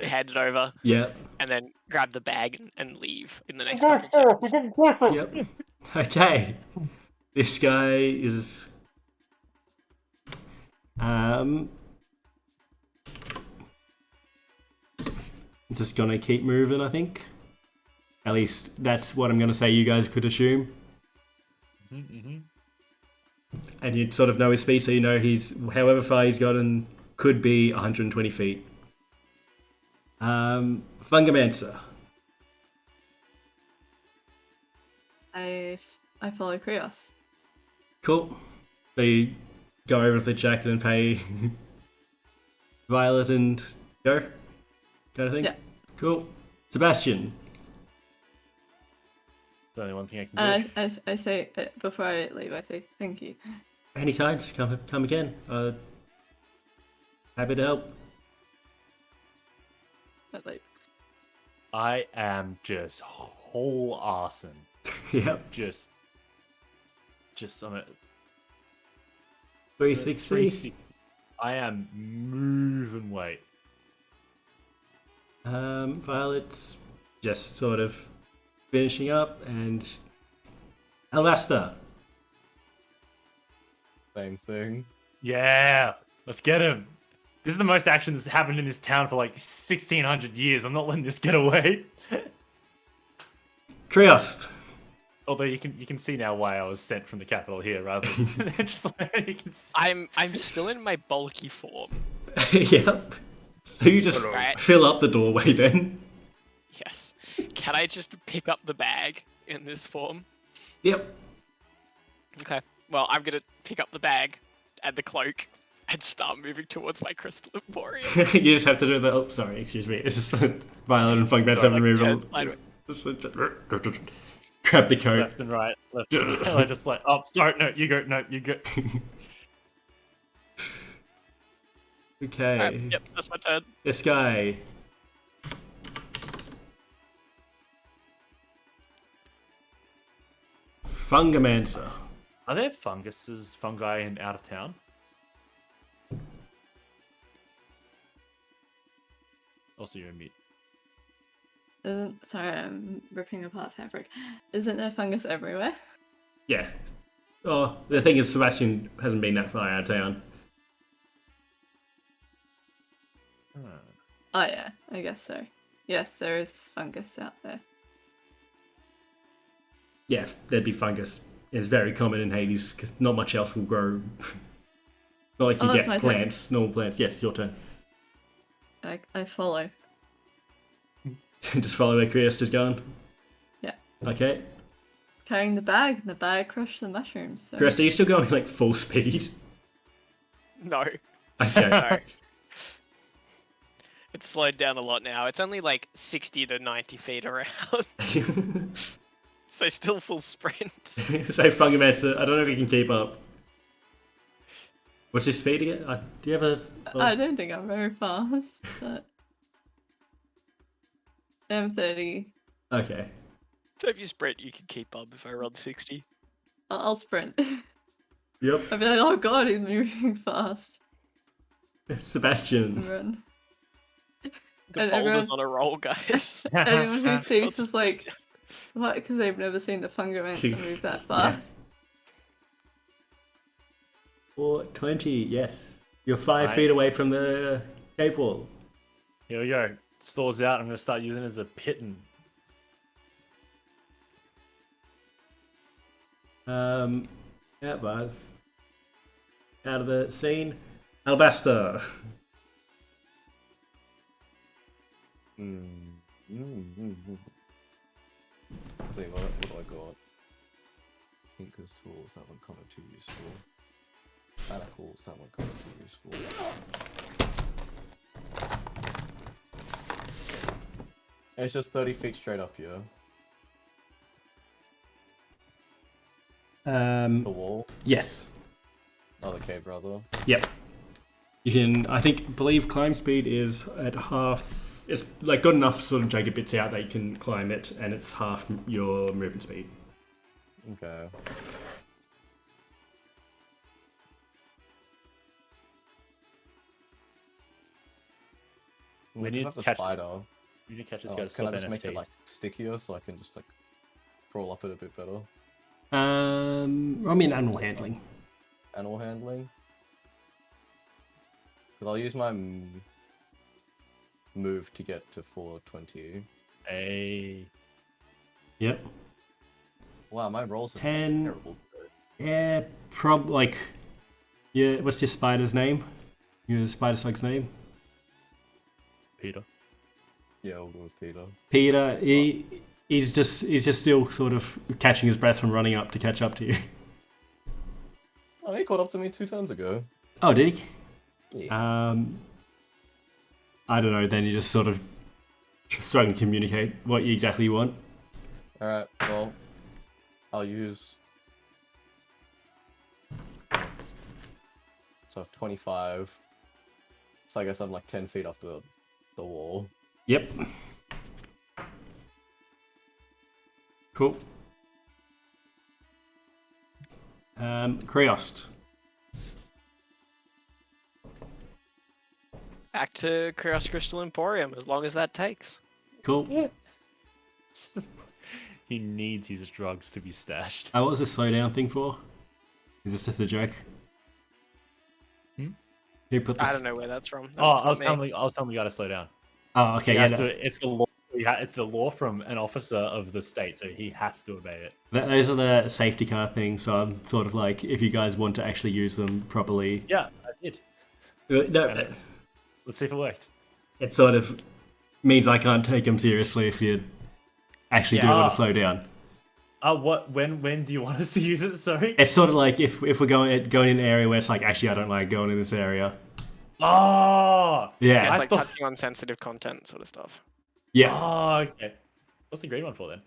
hand it over, Yeah. and then grab the bag and leave in the next couple seconds. Yep. Okay. This guy is just gonna keep moving, I think. At least that's what I'm gonna say you guys could assume. And you'd sort of know his speed, so you know he's however far he's gotten could be 120 feet. Fungomancer. I follow Krios. Cool. So you go over to the jacket and pay Violet and go? Kind of thing? Yeah. Cool. Sebastian. There's only one thing I can do. And I say, before I leave, I say thank you. Anytime, just come again. Happy to help. But like, I am just whole arson. Yep. Just on a 360. I am moving weight. Violet's just sort of finishing up, and Alasta. Same thing. Yeah, let's get him. This is the most action that's happened in this town for like 1600 years. I'm not letting this get away. Triost. Although you can see now why I was sent from the capital here, rather than just like you can see. I'm still in my bulky form. Yep. So you just Right. fill up the doorway then. Yes. Can I just pick up the bag in this form? Yep. Okay. Well, I'm gonna pick up the bag and the cloak and start moving towards my crystal emporium. You just have to do the. Oh, sorry, excuse me. It's just Violet and Funkbats have to move. turn sideways. Grab the coat. Left and right, left and right. I just like, oh, sorry, no, you go, no, you go. Okay. Alright, yep, that's my turn. This guy. Fungomancer. Are there fungi in out of town? Also, you're in mute. sorry, I'm ripping apart fabric. Isn't there fungus everywhere? Yeah. Oh, the thing is, Sebastian hasn't been that far out of town. Oh yeah, I guess so. Yes, there is fungus out there. Yeah, there'd be fungus. It's very common in Hades because not much else will grow. Not like you Oh, that's my get turn. plants, normal plants. Yes, your turn. I follow. Just follow where Krios is going. Yeah. Okay. Carrying the bag, and the bag crushed the mushrooms. So. Krios, are you still going like full speed? No. Okay. No. It's slowed down a lot now. It's only like 60 to 90 feet around. So still full sprint. So Fungomancer, I don't know if you can keep up. What's your speed again? Do you have a... I don't think I'm very fast, but I'm 30. Okay. So if you sprint, you can keep up if I run 60. I'll sprint. Yep. I'll be like, oh god, he's moving fast. Sebastian. Run. The And boulder's everyone- on a roll, guys. Anyone who sees Let's- is like, what? Because they've never seen the Fungomancer move that fast. 420, yes. You're 5 Right. feet away from the cave wall. Here we go. Stores out. I'm going to start using it as a pitten. Yeah, Buzz. Out of the scene. Alabaster. See what do I got? Tinker's tools, that one kind of too useful. Manacles, that one kind of too useful. It's just 30 feet straight up here. The wall. Yes. Oh, the cave, rather. Yep. You can, believe climb speed is at half. It's like got enough sort of jagged bits out that you can climb it, and it's half your movement speed. Okay. We need have to the catch this- spider. You need to catch this Oh, guy to can I stop just make it NFTs. like stickier so I can just like crawl up it a bit better? I mean animal handling. Animal handling. But I'll use my move to get to 420. Hey. Yep. Wow, my rolls are 10. terrible. Yeah, yeah. What's your spider's name? Your spider slug's name? Peter. Yeah, we'll go with Peter. Peter. He's just still sort of catching his breath from running up to catch up to you. Oh, he caught up to me 2 turns ago. Oh, did he? Yeah. I don't know. Then you just sort of struggling to communicate what you exactly want. Alright, well, I'll use... So 25. So I guess I'm like 10 feet off the wall. Yep. Cool. Kriost. Back to Chaos Crystal Emporium, as long as that takes. Cool. He needs his drugs to be stashed. What was the slowdown thing for? Is this just a joke? Hmm? Who put this? I don't know where that's from. Oh, That's I was not me. telling the guy to slow down. Oh, okay. He Yeah, has to, it's the law. It's the law from an officer of the state, so he has to obey it. those are the safety car things. So I'm sort of like, if you guys want to actually use them properly. Yeah, I did. No, Let's see if it worked. it sort of means I can't take them seriously if you actually do want to slow down. What? When do you want us to use it? Sorry. It's sort of like if we're going in an area where it's like, actually, I don't like going in this area. Oh. Yeah. It's I like thought- touching on sensitive content sort of stuff. Yeah. Oh, okay. What's the green one for then?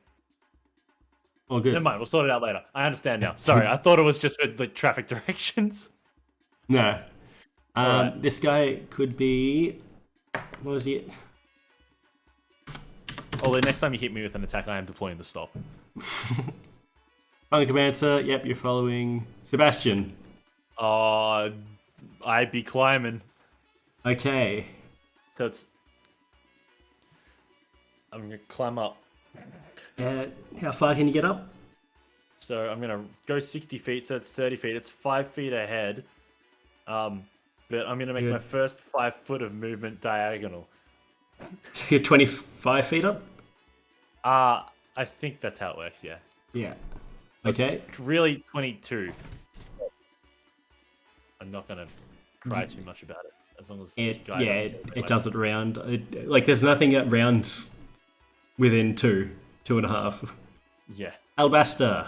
All good. Never mind. We'll sort it out later. I understand now. Sorry, I thought it was just for the traffic directions. No. Alright. This guy could be. What was he? Oh, the next time you hit me with an attack, I am deploying the stop. Fungomancer. Yep, you're following Sebastian. I'd be climbing. Okay. So it's. I'm gonna climb up. How far can you get up? So I'm gonna go 60 feet. So it's 30 feet. It's 5 feet ahead. But I'm gonna make Good. my first 5 foot of movement diagonal. So you're 25 feet up? I think that's how it works. Yeah. Yeah. Okay. It's really 22. I'm not gonna cry too much about it, as long as the guy doesn't get It away. does it round. Like, there's nothing that rounds within 2.5. Yeah. Alabaster.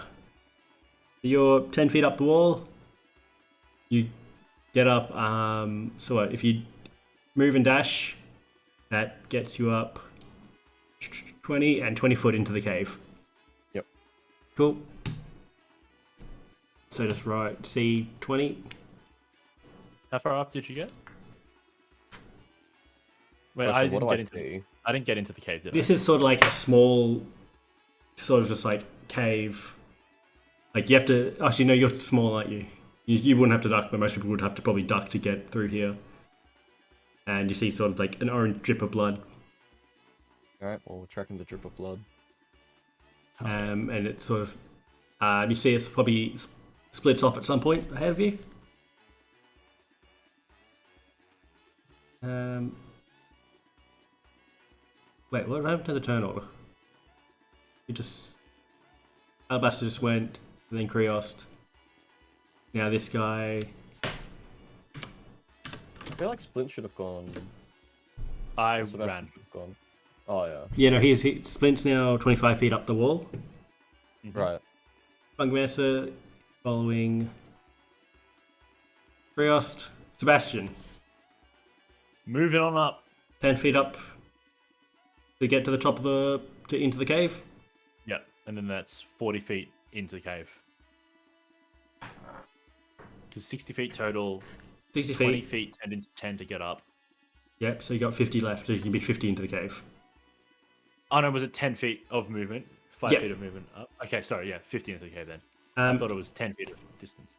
You're 10 feet up the wall. You get up. So what, if you move and dash, That gets you up 20 and 20 foot into the cave. Yep. Cool. So just right, C 20. How far up did you get? Wait, Question, I what didn't do I get into. see? I didn't get into the cave. Did This I? is sort of like a small, sort of just like cave. Like you have to. Actually, no, you're small, aren't you? You wouldn't have to duck, but most people would have to probably duck to get through here. And you see sort of like an orange drip of blood. Alright, well, we're tracking the drip of blood. And it sort of. You see it's probably splits off at some point ahead of you. Wait, what happened to the turn order? You just. Alabaster just went, and then Kriost. Now this guy. I feel like Splint should have gone. I Sebastian ran. should have gone. Oh, yeah. Yeah, no, Splint's now 25 feet up the wall. Right. Bungmaster following Kriost. Sebastian, Moving on up. 10 feet up to get to the top of into the cave. Yep, and then that's 40 feet into the cave. Because 60 feet total, 60 20 feet. feet turned into 10 to get up. Yep, so you got 50 left, so you can be 50 into the cave. Oh no, was it 10 feet of movement? 5 Yep. feet of movement up? Okay, sorry, yeah, 50 into the cave then. Um, I thought it was 10 feet of distance.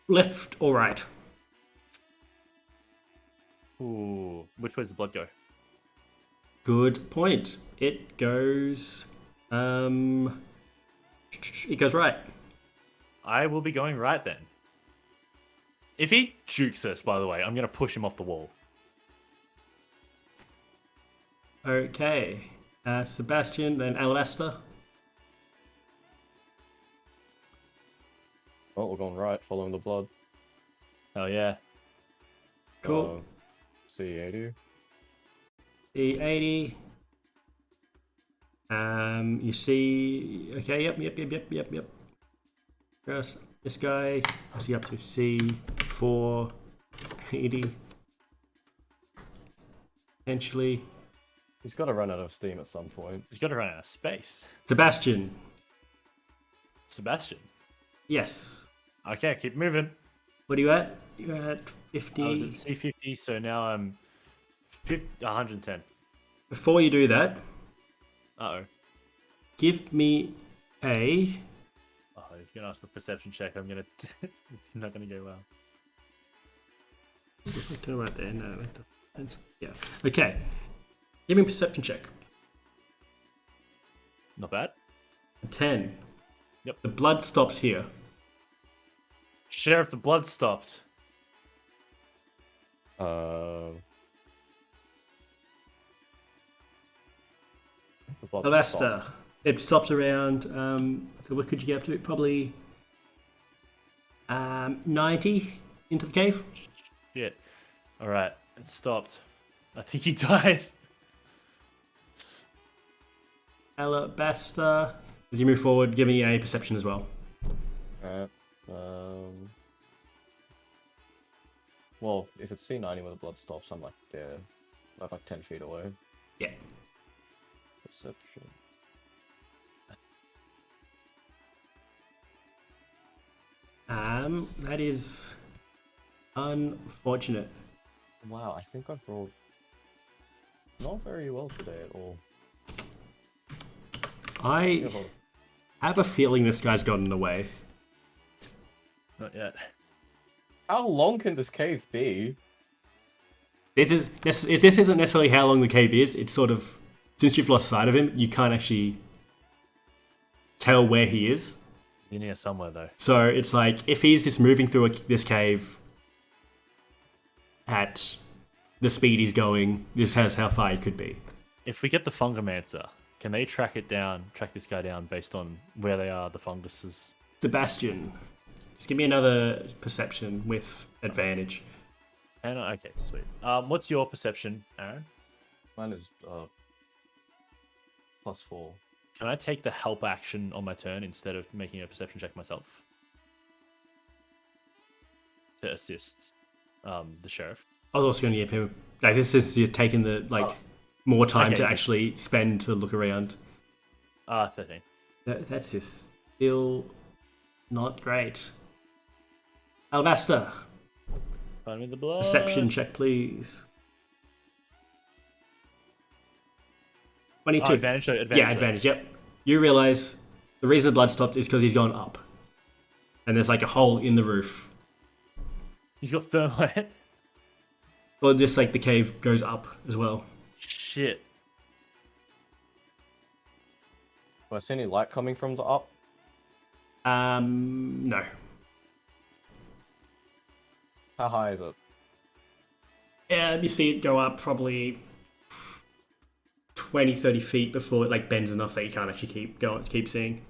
Left or right? Ooh, which way's the blood go? Good point. It goes right. I will be going right then. If he jukes us, by the way, I'm going to push him off the wall. Okay. Sebastian, then Alabaster. Oh, we're going right, following the blood. Oh yeah. Cool. C80. E80. You see. Okay. Yep. Yes, this guy. What's he up to? C480. Potentially. He's got to run out of steam at some point. He's got to run out of space. Sebastian. Sebastian. Yes. Okay, keep moving. What are you at? You're at 50. I was at C50, so now I'm 110. Before you do that, Uh-oh. give me a. Oh, if you're going to ask for a perception check, I'm going to... it's not going to go well. Turn right there. No. Yeah. Okay. Give me a perception check. Not bad. 10. Yep. The blood stops here. Sheriff, the blood stopped. The blood Alabaster. stopped. It stops around. So what could you get up to? Probably 90 into the cave. Shit. Alright, it stopped. I think he died. Alabaster. As you move forward, give me a perception as well. Alright. Well, if it's C90 where the blood stops, I'm like there. I'm like 10 feet away. Yeah. Perception. That is unfortunate. Wow, I think I've rolled not very well today at all. I Yeah, well, have a feeling this guy's gotten away. Not yet. how long can this cave be? This isn't necessarily how long the cave is. It's sort of, since you've lost sight of him, you can't actually tell where he is. He's in here somewhere, though. So it's like, if he's just moving through this cave at the speed he's going, this has how far he could be. If we get the Fungomancer, can they track this guy down based on where they are, the funguses? Sebastian, just give me another perception with advantage. And okay, sweet. What's your perception, Aaron? Mine is +4. Can I take the help action on my turn instead of making a perception check myself? To assist the sheriff. I was also going to give him, like, this is you're taking the, like, more time Okay, to good. actually spend to look around. 13. That's just still not great. Alabaster, Find me the blood. perception check, please. 22. Oh, advantage. Yeah, advantage. Yep. You realize the reason the blood stopped is because he's gone up, and there's like a hole in the roof. He's got thermite. Or just like the cave goes up as well. Shit. Do I see any light coming from the up? No. How high is it? Yeah, you see it go up probably 20, 30 feet before it like bends enough that you can't actually keep seeing.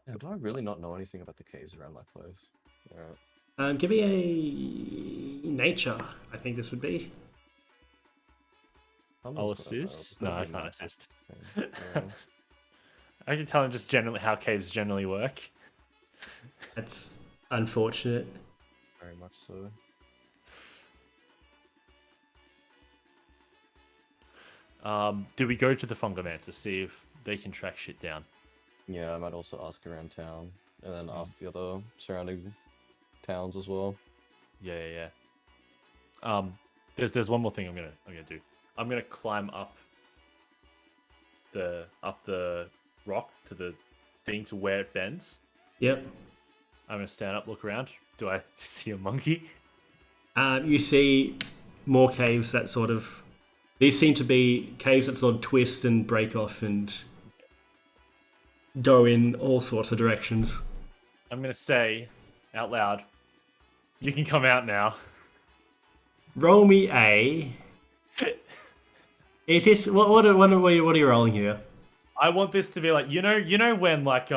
Yeah, do I really not know anything about the caves around my place? Alright. Give me a nature, I think this would be. I'll assist? No, I can't assist. Yeah. I can tell him just generally how caves generally work. That's unfortunate. Very much so. Do we go to the Fungomancer to see if they can track shit down? Yeah, I might also ask around town, and then ask the other surrounding towns as well. Yeah. There's one more thing I'm gonna do. I'm gonna climb up the rock to the thing to where it bends. Yep. I'm gonna stand up, look around. Do I see a monkey? You see more caves that sort of... These seem to be caves that sort of twist and break off and go in all sorts of directions. I'm gonna say out loud, you can come out now. Roll me a... Is this... What are you rolling here? I want this to be like, you know when like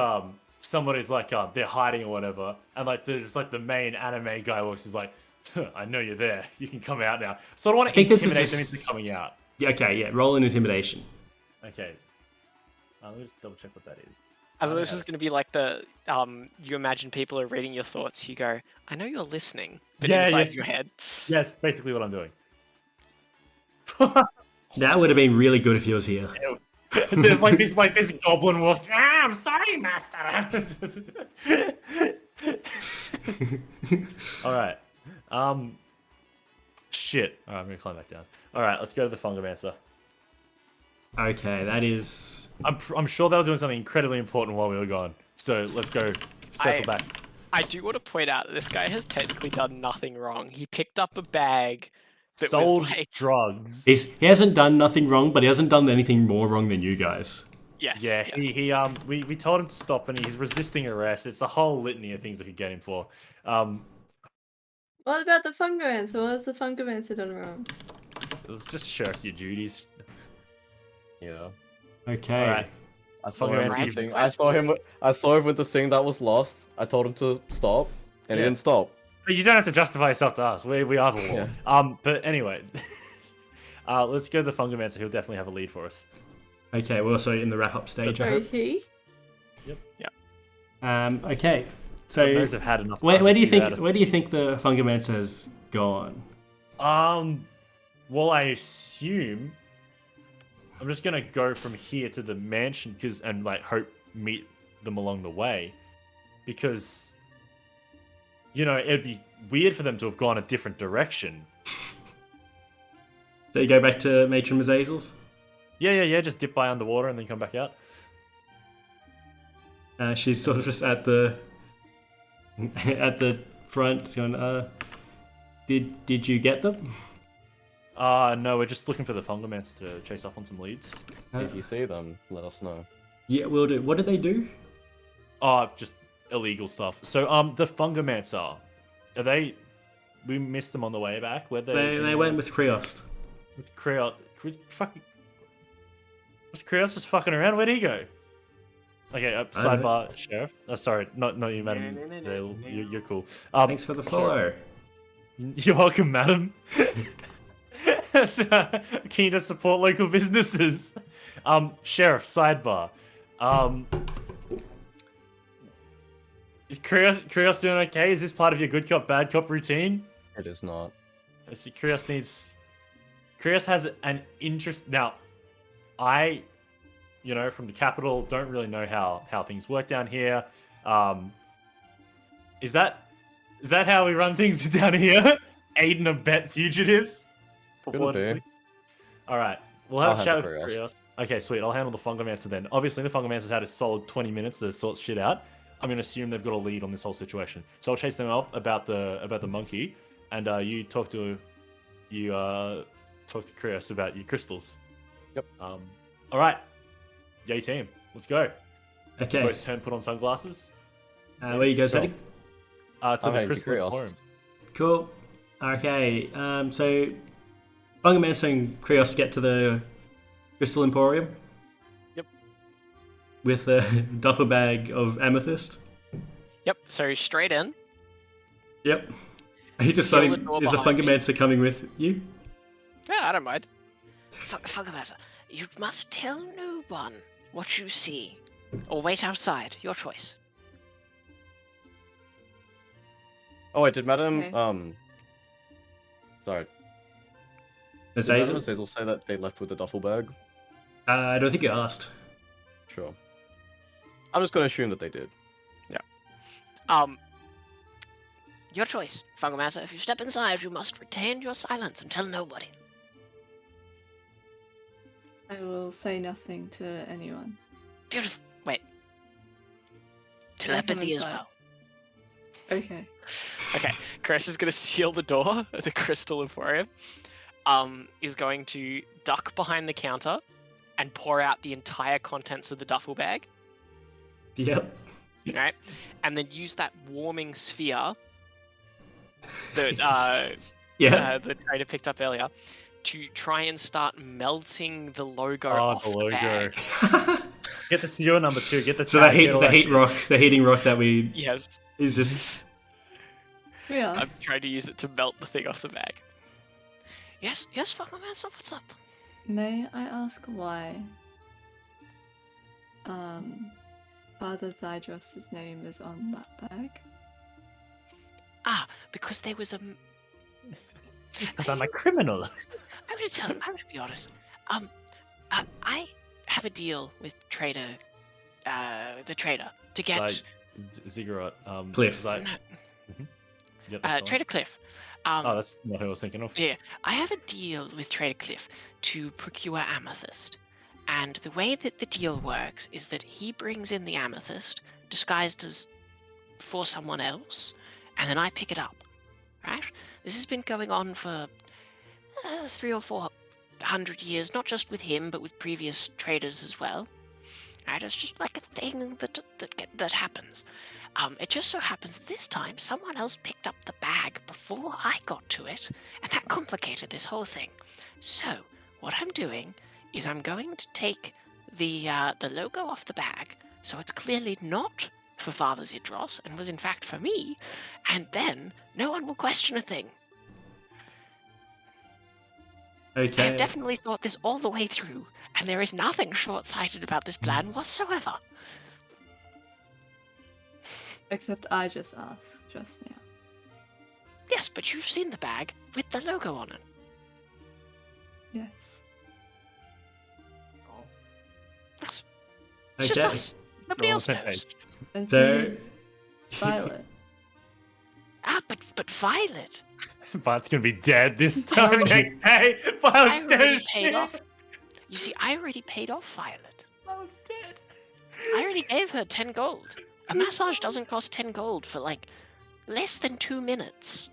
somebody's like they're hiding or whatever, and like there's like the main anime guy looks is like, I know you're there. You can come out now. So I want to intimidate them into coming out. Yeah, okay, yeah. Roll an intimidation. Okay. Let me just double check what that is. I thought this was going to be like the you imagine people are reading your thoughts. You go, I know you're listening, but inside your head. Yeah, it's basically what I'm doing. That would have been really good if he was here. There's this goblin walks. I'm sorry, master. All right. Shit. All right, I'm gonna climb back down. All right, let's go to the Fungomancer. Okay, that is... I'm sure they were doing something incredibly important while we were gone. So let's go circle back. I do want to point out that this guy has technically done nothing wrong. He picked up a bag that Sold was like... drugs. He hasn't done nothing wrong, but he hasn't done anything more wrong than you guys. Yes. Yeah, yes. we told him to stop and he's resisting arrest. It's a whole litany of things we could get him for. What about the Fungomancer? What has the Fungomancer done wrong? Let's just shirk your duties. Yeah. Okay. All right. I saw Okay, him with so the you- thing. I saw him with the thing that was lost. I told him to stop, and he Yeah. didn't stop. But you don't have to justify yourself to us. We are the law. Yeah. But anyway, let's go to the Fungomancer. He'll definitely have a lead for us. Okay, we're also in the wrap-up stage, I Sorry, hope. he? Okay, so Those have had enough. where time do you to figure think the Fungomancer has gone? Well, I assume I'm just gonna go from here to the mansion and like hope meet them along the way, because it'd be weird for them to have gone a different direction. So you go back to Matron Mazazel's? Yeah. Just dip by underwater and then come back out. She's sort of just at the front, going, did you get them? No, we're just looking for the Fungomancer to chase up on some leads. If you see them, let us know. Yeah, we'll do. What did they do? Just illegal stuff. So, the Fungomancer, are they? We missed them on the way back. Where They went with Creost. with Creost. Fucking. Was Creost just fucking around? Where'd he go? Okay, sidebar, Sheriff. Sorry, not you, Madam Zale. You're cool. Thanks for the follow. You're welcome, Madam. Keen to support local businesses. Sheriff, sidebar. Is Krios doing okay? Is this part of your good cop, bad cop routine? It is not. I see Krios has an interest. Now, I, from the capital, don't really know how things work down here. Is that how we run things down here? Aid and abet fugitives? Could be. Alright, we'll have I'll a chat with handle Krios. Okay, sweet. I'll handle the Fungomancer then. Obviously, the Fungomancer's had a solid 20 minutes to sort shit out. I'm going to assume they've got a lead on this whole situation. So I'll chase them up about the monkey, and you talk to Krios about your crystals. Yep. Alright. Yay team. Let's go. Okay. Both turn put on sunglasses. Where you guys heading? To I'm the heading to Crystal Krios. Emporium. Cool. Okay. So, Bungamancer and Krios get to the Crystal Emporium. Yep. With a duffel bag of amethyst. Yep. So straight in. Yep. Are you Seal deciding, the door is the behind me. Fungamancer coming with you? Yeah, I don't mind. Fungomancer, you must tell no one what you see. Or wait outside. Your choice. Oh wait, did Madam Okay. sorry. Did Azazel? Madam Azazel say that they left with the duffel bag? I don't think you asked. Sure. I'm just gonna assume that they did. Your choice, Fungomancer. If you step inside, you must retain your silence and tell nobody. I will say nothing to anyone. Beautiful. Wait. Can I come Telepathy as inside? well. Okay. Okay, Crash is going to seal the door of the Crystal Emporium. Is going to duck behind the counter and pour out the entire contents of the duffel bag. Yep. Right? And then use that warming sphere that Yeah. the trader picked up earlier to try and start melting the logo Oh, off the the logo. bag. Get the serial number 2. Get the So tag, get all that shit. the heating rock that we Yes, is just Krios, I'm trying to use it to melt the thing off the bag. Yes, Fungomancer, what's up? may I ask why Father Zydros' name is on that bag? Ah, because there was a... Because I'm a criminal. I'm gonna be honest. I have a deal with the trader to get... Like, Ziggurat. Cliff. No, Yep, that's the one. Trader Cliff. Oh, that's not who I was thinking of. Yeah, I have a deal with Trader Cliff to procure amethyst. And the way that the deal works is that he brings in the amethyst, disguised as for someone else, and then I pick it up. Right? This has been going on for 300 or 400 years, not just with him, but with previous traders as well. Right? It's just like a thing that happens. It just so happens this time someone else picked up the bag before I got to it, and that complicated this whole thing. So, what I'm doing is I'm going to take the logo off the bag, so it's clearly not for Father Zydros, and was in fact for me, and then no one will question a thing. I okay. have definitely thought this all the way through, and there is nothing short-sighted about this plan whatsoever. Except I just asked just now. Yes, but you've seen the bag with the logo on it. Yes. That's it's just Okay. us. Nobody We're on else the same knows. page. And So Violet. Ah, but Violet. Violet's gonna be dead this I time already- next day. I Violet's dead already as paid shit. off. You see, I already paid off Violet. Violet's dead. I already gave her 10 gold. A massage doesn't cost 10 gold for like less than 2 minutes.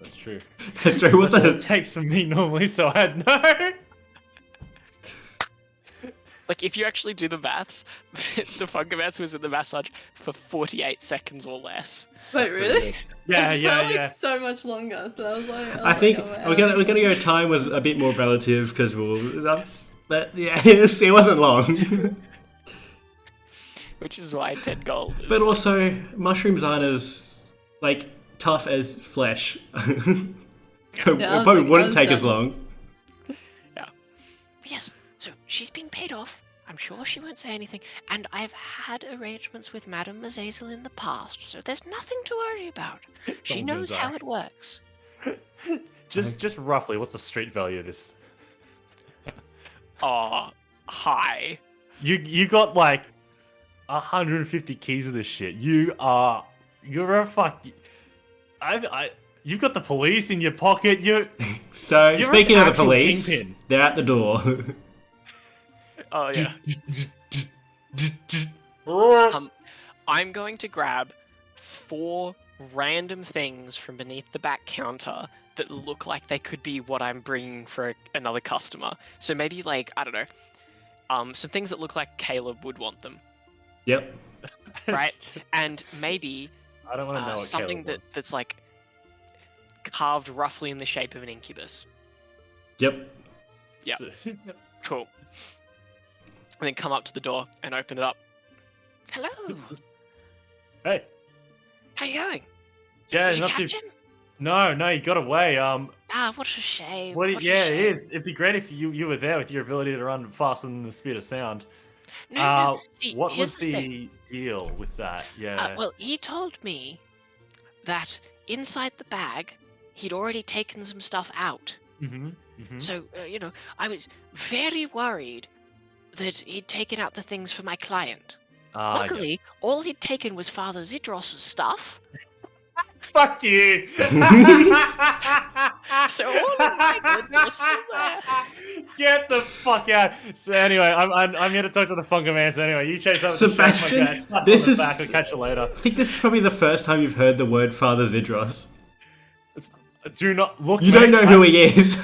That's true. That's true. What's That's all it that? takes from me normally, so I'd know. Like, if you actually do the maths, the Fungomancer was in the massage for 48 seconds or less. Wait, really? Yeah, It yeah, felt like yeah. so much longer. So I was like, I think we're gonna go. Time was a bit more relative because but yeah, it wasn't long. Which is why 10 gold is... But also, mushrooms aren't as like tough as flesh. So it Yeah, I was probably like, wouldn't I take as understand. long. But yes, so she's been paid off. I'm sure she won't say anything. And I've had arrangements with Madame Azazel in the past, so there's nothing to worry about. She Someone's gonna knows die. how it works. Just roughly, what's the street value of this? Oh, hi. You got like 150 keys of this shit. You're a fuck. You've got the police in your pocket. So, You're speaking an of the actual police, kingpin. they're at the door. Oh yeah. I'm going to grab 4 random things from beneath the back counter that look like they could be what I'm bringing for another customer. So maybe like, I don't know, some things that look like Caleb would want them, Yep. right? And maybe I don't want to know what something Caleb wants. that's like carved roughly in the shape of an incubus. Yep. Yeah. So- Cool. And then come up to the door and open it up. Hello. Hey. How you going? Yeah, Did you not catch too. him? No, you got away. Ah, what a shame. What? What a Yeah, it shame. is. It'd be great if you were there with your ability to run faster than the speed of sound. No. See, What here's was the thing. the deal with that? Yeah. Well, he told me that inside the bag, he'd already taken some stuff out. Mm-hmm. So, I was very worried that he'd taken out the things for my client. Luckily, all he'd taken was Father Zidros' stuff. Fuck you. So all of my goods are still there. Get the fuck out. So anyway, I'm here to talk to the Funkerman. So anyway, you chase up with Sebastian, the sheriff, this on the is- back. I'll catch you later. I think this is probably the first time you've heard the word Father Zidros. Do not look. You mate, don't know who he is.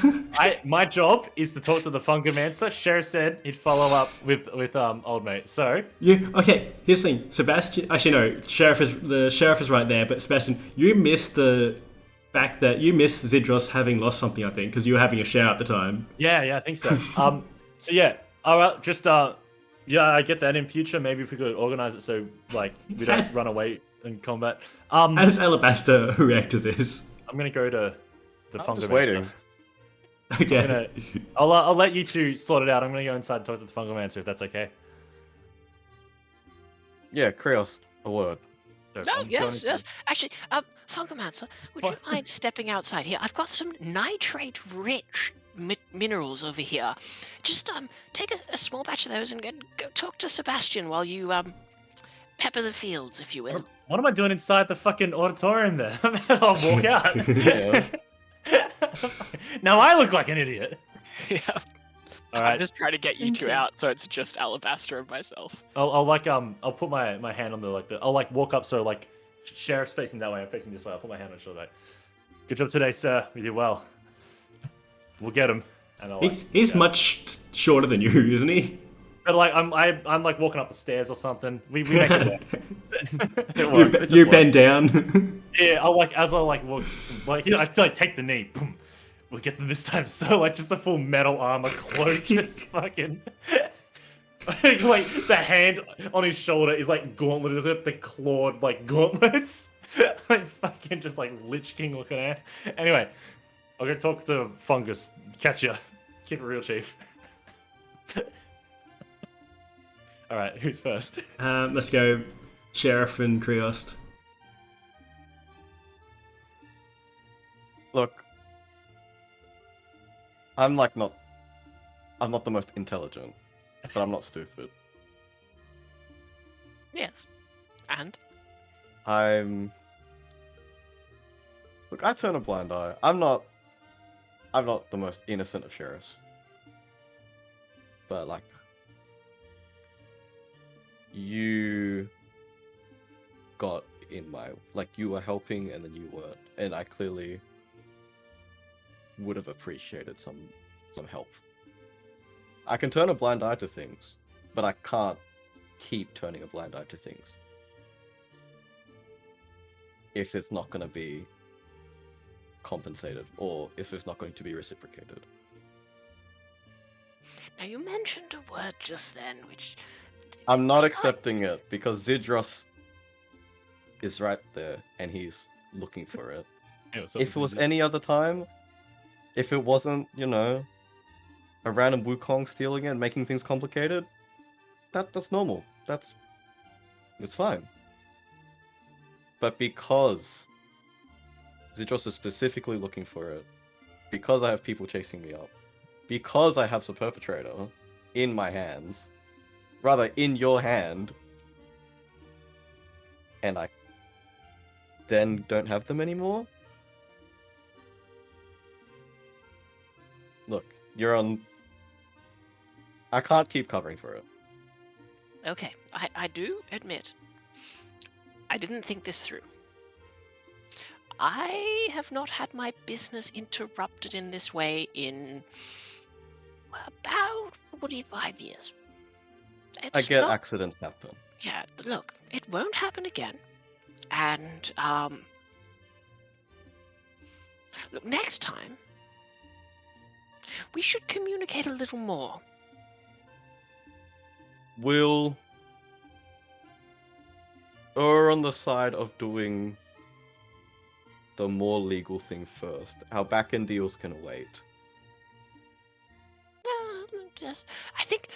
My job is to talk to the Funkerman. So Sheriff said he'd follow up with old mate. So Okay, here's the thing. Sebastian, actually no, the sheriff is right there, but Sebastian, you missed the fact that you missed Zidros having lost something, I think, because you were having a shower at the time. yeah, I think so. So yeah, all right, just yeah, I get that in future. Maybe if we could organize it so like we don't run away in combat. How does Alabaster react to this? I'm gonna go to the I'm just Funkerman. waiting. Okay. I'll let you two sort it out. I'm gonna go inside and talk to the Funkerman if that's okay. Yeah, Krios, a word. So No, I'm yes, going yes. Actually, Funkermancer, would you mind stepping outside here? I've got some nitrate-rich minerals over here. Just take a small batch of those and go talk to Sebastian while you pepper the fields, if you will. What am I doing inside the fucking auditorium there? I'll walk out. Yeah. Now I look like an idiot. Yeah. All I'm right, just trying to get you two Okay. out, so it's just Alabaster and myself. I'll put my hand on I'll like walk up so like sheriff's facing that way, I'm facing this way. I'll put my hand on his shoulder. Like, good job today, sir. You did well. We'll get him. And I'll, He's much shorter than you, isn't he? But like I'm like walking up the stairs or something. We make it work. It You, worked. It just you worked. bend down. Yeah, I'll like as I like walk, like I like take the knee. Boom. We'll get them this time. So like just a full metal armor cloak, just fucking. Like the hand on his shoulder is like gauntlet. It's got the clawed like gauntlets. Like fucking just like Lich King looking ass. Anyway, I'll go talk to Fungus. Catch ya. Keep it real, chief. All right, who's first? Let's go, Sheriff and Kriost. Look, I'm not the most intelligent, but I'm not stupid. Yes. And? Look, I turn a blind eye. I'm not the most innocent of sheriffs. But like you got in my you were helping and then you weren't. And I clearly would have appreciated some help. I can turn a blind eye to things, but I can't keep turning a blind eye to things if it's not going to be compensated or if it's not going to be reciprocated. Now, you mentioned a word just then, which... I'm not accepting it because Zidros is right there and he's looking for it. If it was any other time, if it wasn't, a random Wukong stealing it and making things complicated, that's normal. It's fine. But because Zidros is specifically looking for it, because I have people chasing me up, because I have the perpetrator in my hands, rather in your hand, and I then don't have them anymore. Look, you're on. I can't keep covering for it. Okay, I do admit, I didn't think this through. I have not had my business interrupted in this way in about 45 years. I get not- accidents happen. Yeah, look, it won't happen again. And, look, next time, we should communicate a little more. We'll err on the side of doing the more legal thing first. Our back-end deals can wait. Yes, I think,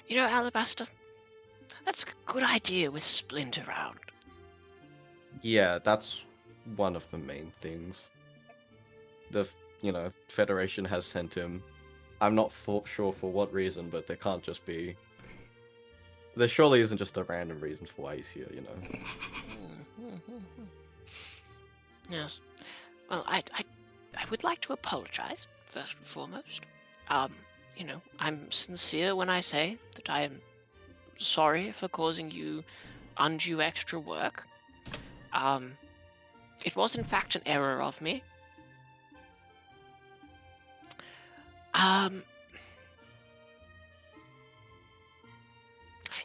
you know, Alabaster, that's a good idea with Splint around. Yeah, that's one of the main things. The Federation has sent him. I'm not sure for what reason, but there can't just be. There surely isn't just a random reason for why he's here, you know. Yes. Well, I would like to apologize first and foremost. You know, I'm sincere when I say that I am sorry for causing you undue extra work. It was in fact an error of me.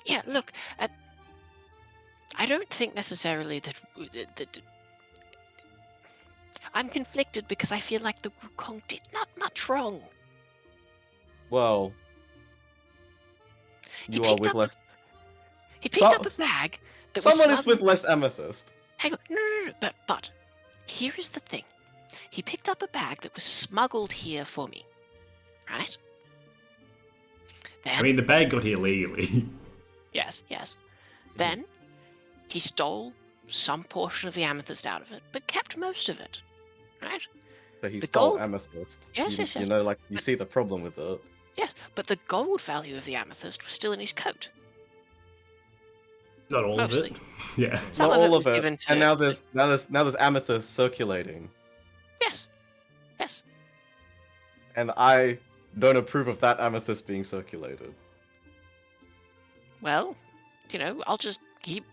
Yeah, look, I don't think necessarily that I'm conflicted because I feel like the Wukong did not much wrong. Well, He you are picked with up less. He picked up a bag that was Someone is smuggled- with less amethyst. Hang on, no, but here is the thing. He picked up a bag that was smuggled here for me, right? Then, I mean, the bag got here legally. yes. Then he stole some portion of the amethyst out of it, but kept most of it, right? So he The stole gold- amethyst. Yes, yes. You know, like you see the problem with it. Yes, but the gold value of the amethyst was still in his coat. Not all Mostly. of it. Yeah. Some Not of it all was of it. given to- And now there's amethyst circulating, Yes. and I don't approve of that amethyst being circulated. Well, you know, I'll just keep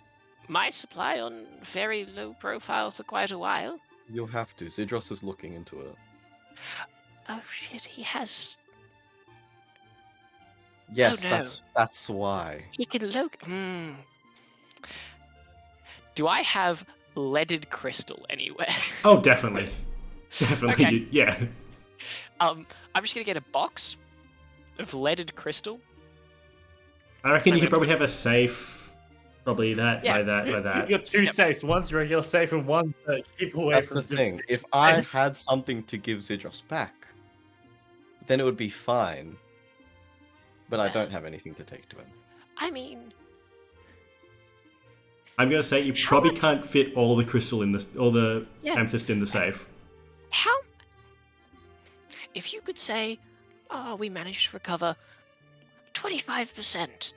my supply on very low profile for quite a while. You'll have to. Zidros is looking into it. Oh shit, he has. Yes, no. that's why. He can Do I have leaded crystal anywhere? Oh, definitely. Definitely. Okay. Yeah. I'm just gonna get a box of leaded crystal. I reckon I'm you could gonna probably have a safe. Probably that, Yeah. by that, by You that. got two safes. One's regular safe and one keep away That's from the thing. If I had something to give Zidros back, then it would be fine. But I don't have anything to take to him. I mean, I'm gonna say you How probably much- can't fit all the crystal in the, all the Yeah. amethyst in the safe. how? If you could say, oh, we managed to recover 25%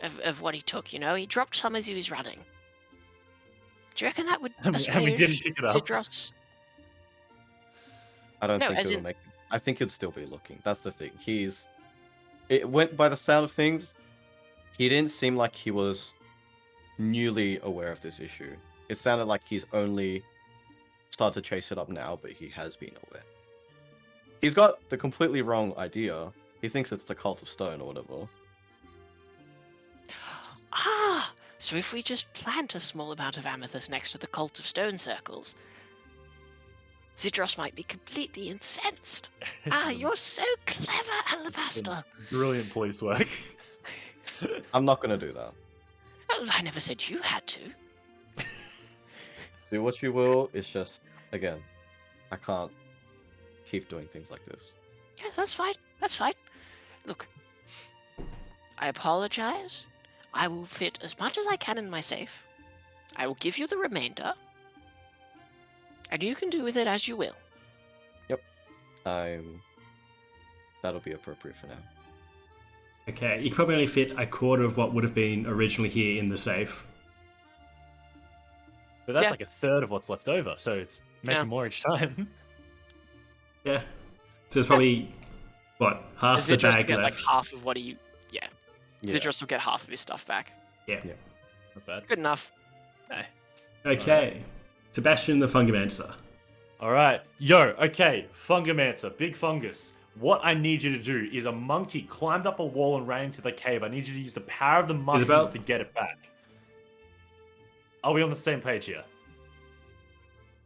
of what he took, you know, he dropped some as he was running. Do you reckon that would And we didn't pick it up. Zidros? I don't No, think as he'll in- make. I think he'd still be looking. That's the thing. It went by the sound of things. He didn't seem like he was newly aware of this issue. It sounded like he's only started to chase it up now, but he has been aware. He's got the completely wrong idea. He thinks it's the Cult of Stone or whatever. Ah, so if we just plant a small amount of amethyst next to the Cult of Stone circles, Zidros might be completely incensed. Ah, you're so clever, Alabaster. Brilliant police work. I'm not gonna do that. Oh, I never said you had to. Do what you will. It's just, again, I can't keep doing things like this. Yeah, that's fine. That's fine. Look, I apologize. I will fit as much as I can in my safe. I will give you the remainder. And you can do with it as you will. That'll be appropriate for now. Okay, you can probably only fit a quarter of what would have been originally here in the safe. But that's Yeah. like a third of what's left over, so it's making Yeah. more each time. Yeah. So there's probably, what, half the Zidros will bag get like left? half of what he. Yeah. Yeah. Zidros will get half of his stuff back. Yeah. Not bad. Good enough. Hey. Okay. Sebastian the Fungomancer. Alright. Yo, okay. Fungomancer, big fungus. What I need you to do is a monkey climbed up a wall and ran into the cave. I need you to use the power of the mushrooms Isabel? to get it back. Are we on the same page here?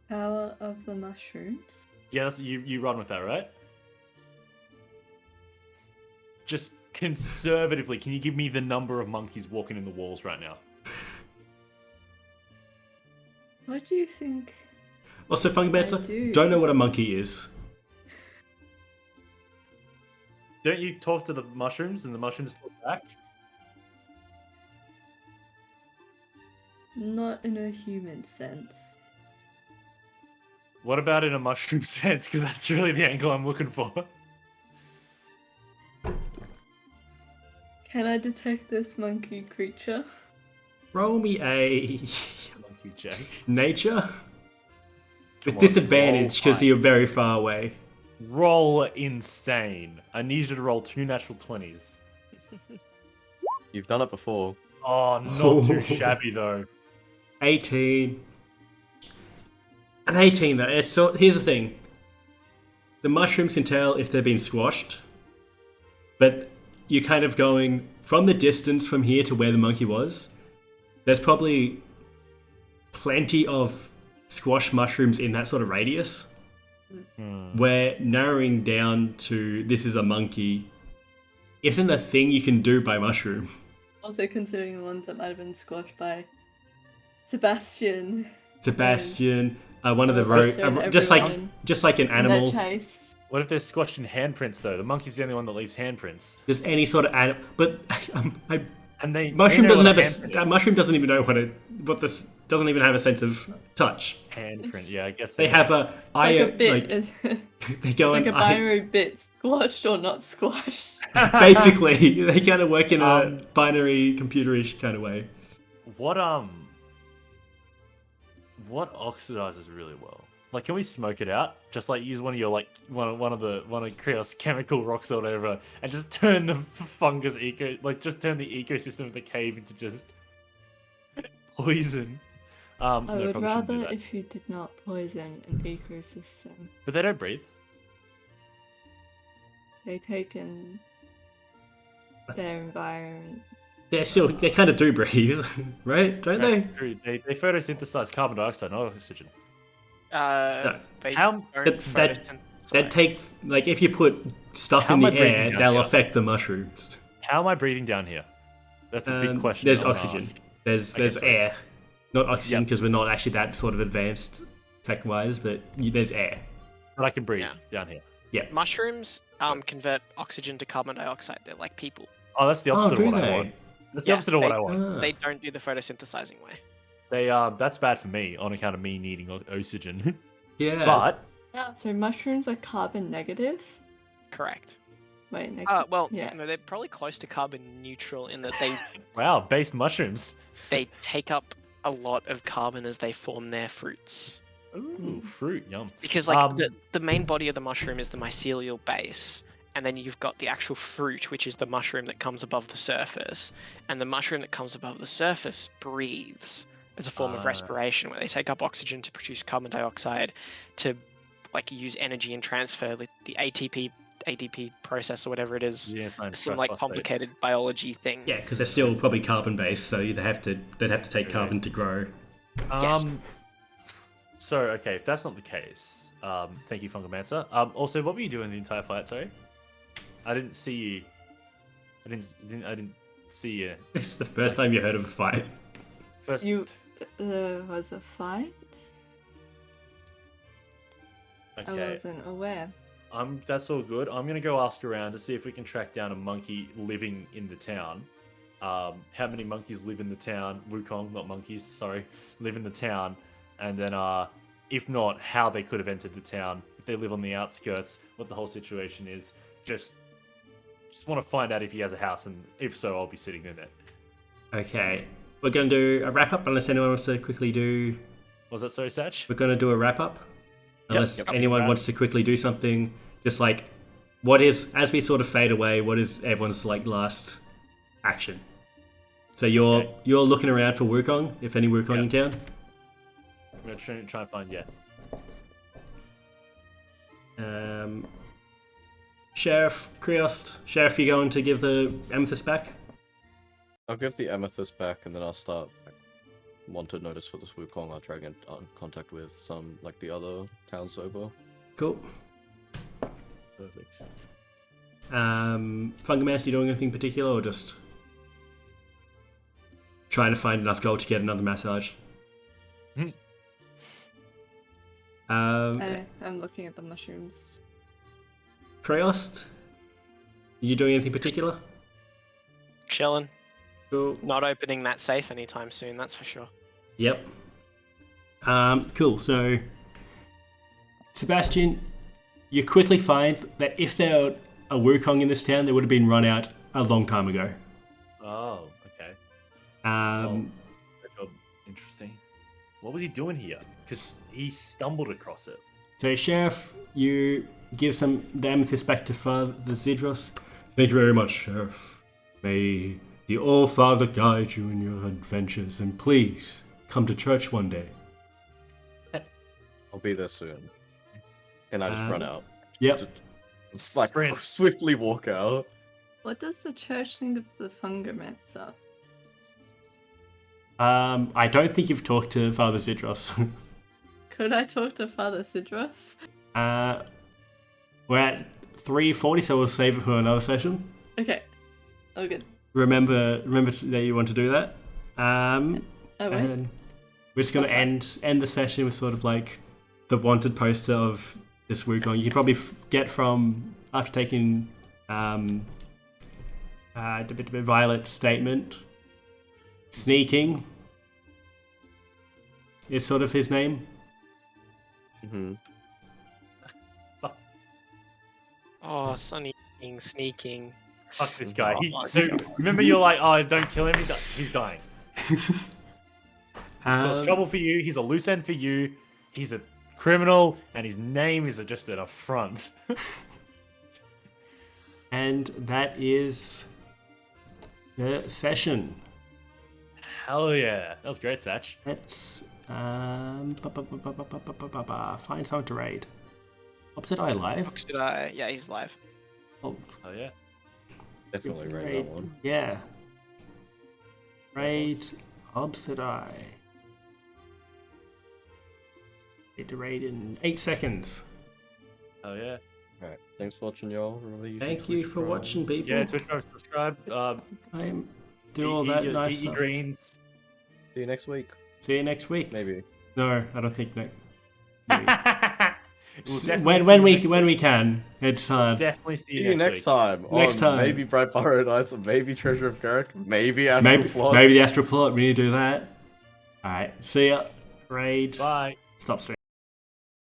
Power of the mushrooms. Yes, you run with that, right? Just conservatively, can you give me the number of monkeys walking in the walls right now? What do you think? Also, I Fungomancer, do. don't know what a monkey is. Don't you talk to the mushrooms and the mushrooms talk back? Not in a human sense. What about in a mushroom sense? Because that's really the angle I'm looking for. Can I detect this monkey creature? Roll me a Monkey Jack. nature Come with on, disadvantage roll because you're very far away. Roll insane. I need you to roll 2 natural 20s. You've done it before. Oh, not too shabby though. 18. An 18 though. It's so, here's the thing. The mushrooms can tell if they're being squashed, but you're kind of going from the distance from here to where the monkey was. There's probably plenty of squash mushrooms in that sort of radius. Where narrowing down to this is a monkey isn't a thing you can do by mushroom. Also considering the ones that might have been squashed by Sebastian. Sebastian, one of the and just like everyone an in that animal. chase. What if they're squashed in handprints though? The monkey's the only one that leaves handprints. There's any sort of animal, but And they mushroom they know doesn't what have a handprint is. mushroom doesn't even know what this doesn't even have a sense of touch. Handprint. Yeah, I guess They have a Like a bit. they go like in a binary bit squashed or not squashed. basically they kind of work in a Um, binary computerish kind of way. What oxidizes really well? Like, can we smoke it out? Just like use one of your like one of Krios chemical rocks or whatever, and just turn the fungus just turn the ecosystem of the cave into just poison. I No, would probably shouldn't do rather that. if you did not poison an ecosystem. But they don't breathe. They take in their environment. They kind of do breathe, right? Don't That's they? true. They photosynthesize carbon dioxide, not oxygen. They How- don't that photosynthesize. takes like if you put stuff How in am the I breathing air, down they'll here? affect the mushrooms. How am I breathing down here? That's a big question. There's I wanna oxygen. ask. There's Okay, sorry. air, not oxygen Yep. because we're not actually that sort of advanced tech-wise, but there's air. But I can breathe Yeah. down here. Mushrooms convert oxygen to carbon dioxide. They're like people. Oh, that's the opposite do of what I they? want. That's the Yeah, opposite of what they- I want. Ah. They don't do the photosynthesizing way. That's bad for me on account of me needing oxygen. Yeah, But So mushrooms are carbon negative? Correct. Wait, negative. Well, Yeah. no, they're probably close to carbon neutral in that they wow, based mushrooms. they take up a lot of carbon as they form their fruits. Ooh, fruit, yum. Because like Um, the main body of the mushroom is the mycelial base, and then you've got the actual fruit, which is the mushroom that comes above the surface. And the mushroom that comes above the surface breathes as a form of Ah. respiration, where they take up oxygen to produce carbon dioxide to like use energy and transfer like, the ATP process or whatever it is. Yeah, it's not Some like phosphate. complicated biology thing. yeah, because they're still probably carbon-based, so they'd have to take Okay. carbon to grow. Yes. So okay, if that's not the case, thank you, Fungomancer. Also, what were you doing the entire fight? Sorry, I didn't see you. I didn't see you. It's the first time you heard of a fight. First, There was a fight? I okay. wasn't aware. That's all good. I'm gonna go ask around to see if we can track down a monkey living in the town. How many monkeys live in the town? Wukong, not monkeys. Sorry, live in the town. And then, if not, how they could have entered the town. If they live on the outskirts, what the whole situation is. Just want to find out if he has a house, and if so, I'll be sitting in it. Okay. We're going to do a wrap up unless anyone wants to quickly do. Was that sorry, Satch? We're going to do a wrap up unless Yep. anyone wants to quickly do something. Just like, what is, as we sort of fade away, what is everyone's like last action? So you're looking around for Wukong, if any Wukong in town. I'm gonna try and find Sheriff Kriost. Sheriff, you going to give the amethyst back? I'll give the amethyst back, and then I'll start wanted notice for this Wukong. I'll try and get in contact with some like the other towns over. Cool. Perfect. Fungamas, you doing anything particular, or just trying to find enough gold to get another massage? I'm looking at the mushrooms. Kriost, you doing anything particular? Chilling. Cool. Not opening that safe anytime soon, that's for sure. Yep. Cool. So, Sebastian, you quickly find that if there were a Wukong in this town, they would have been run out a long time ago. Oh, okay. Good job. Interesting. What was he doing here? Because he stumbled across it. So, Sheriff, you give the amethyst back to Father Zidros. Thank you very much, Sheriff. May the All-Father guide you in your adventures, and please come to church one day. I'll be there soon. And I just run out. Yep. Just like Sprint. swiftly walk out. What does the church think of the Fungamancer? I don't think you've talked to Father Zidros. Could I talk to Father Sidros? We're at 3:40, so we'll save it for another session. Okay. Oh, good. Remember that you want to do that. Oh, wait. And we're just going to end the session with sort of like the wanted poster of this Wukong. You could probably get from, after taking Violet's statement, sneaking is sort of his name. Mm-hmm. Oh, Sunny sneaking. Fuck this guy. So remember, you're like, oh, don't kill him. He's dying. He's caused trouble for you. He's a loose end for you. He's a criminal, and his name is just an affront. And that is the session. Hell yeah. That was great, Satch. Let's find someone to raid. Opposite Eye live? Yeah, he's live. Oh, Oh yeah. Definitely raid that one. Yeah. Raid Opposite Eye. Need to raid in 8 seconds. Oh yeah. Alright, thanks for watching, y'all. Remember, use Thank your you Twitch for Prime. watching, people. Yeah, Twitch, subscribe. Do all that nice eat your stuff. greens. See you next week. See you next week. Maybe. No, I don't think next. We'll definitely when see you we next when week. we can, it's Definitely see See you next week. time. Next on time. Maybe Brightburrow Knights, or maybe Treasure of Garrick, maybe Astral maybe Plot. maybe the Astral Plot. We need to do that. All right. See ya. Raid. Bye. Stop stream.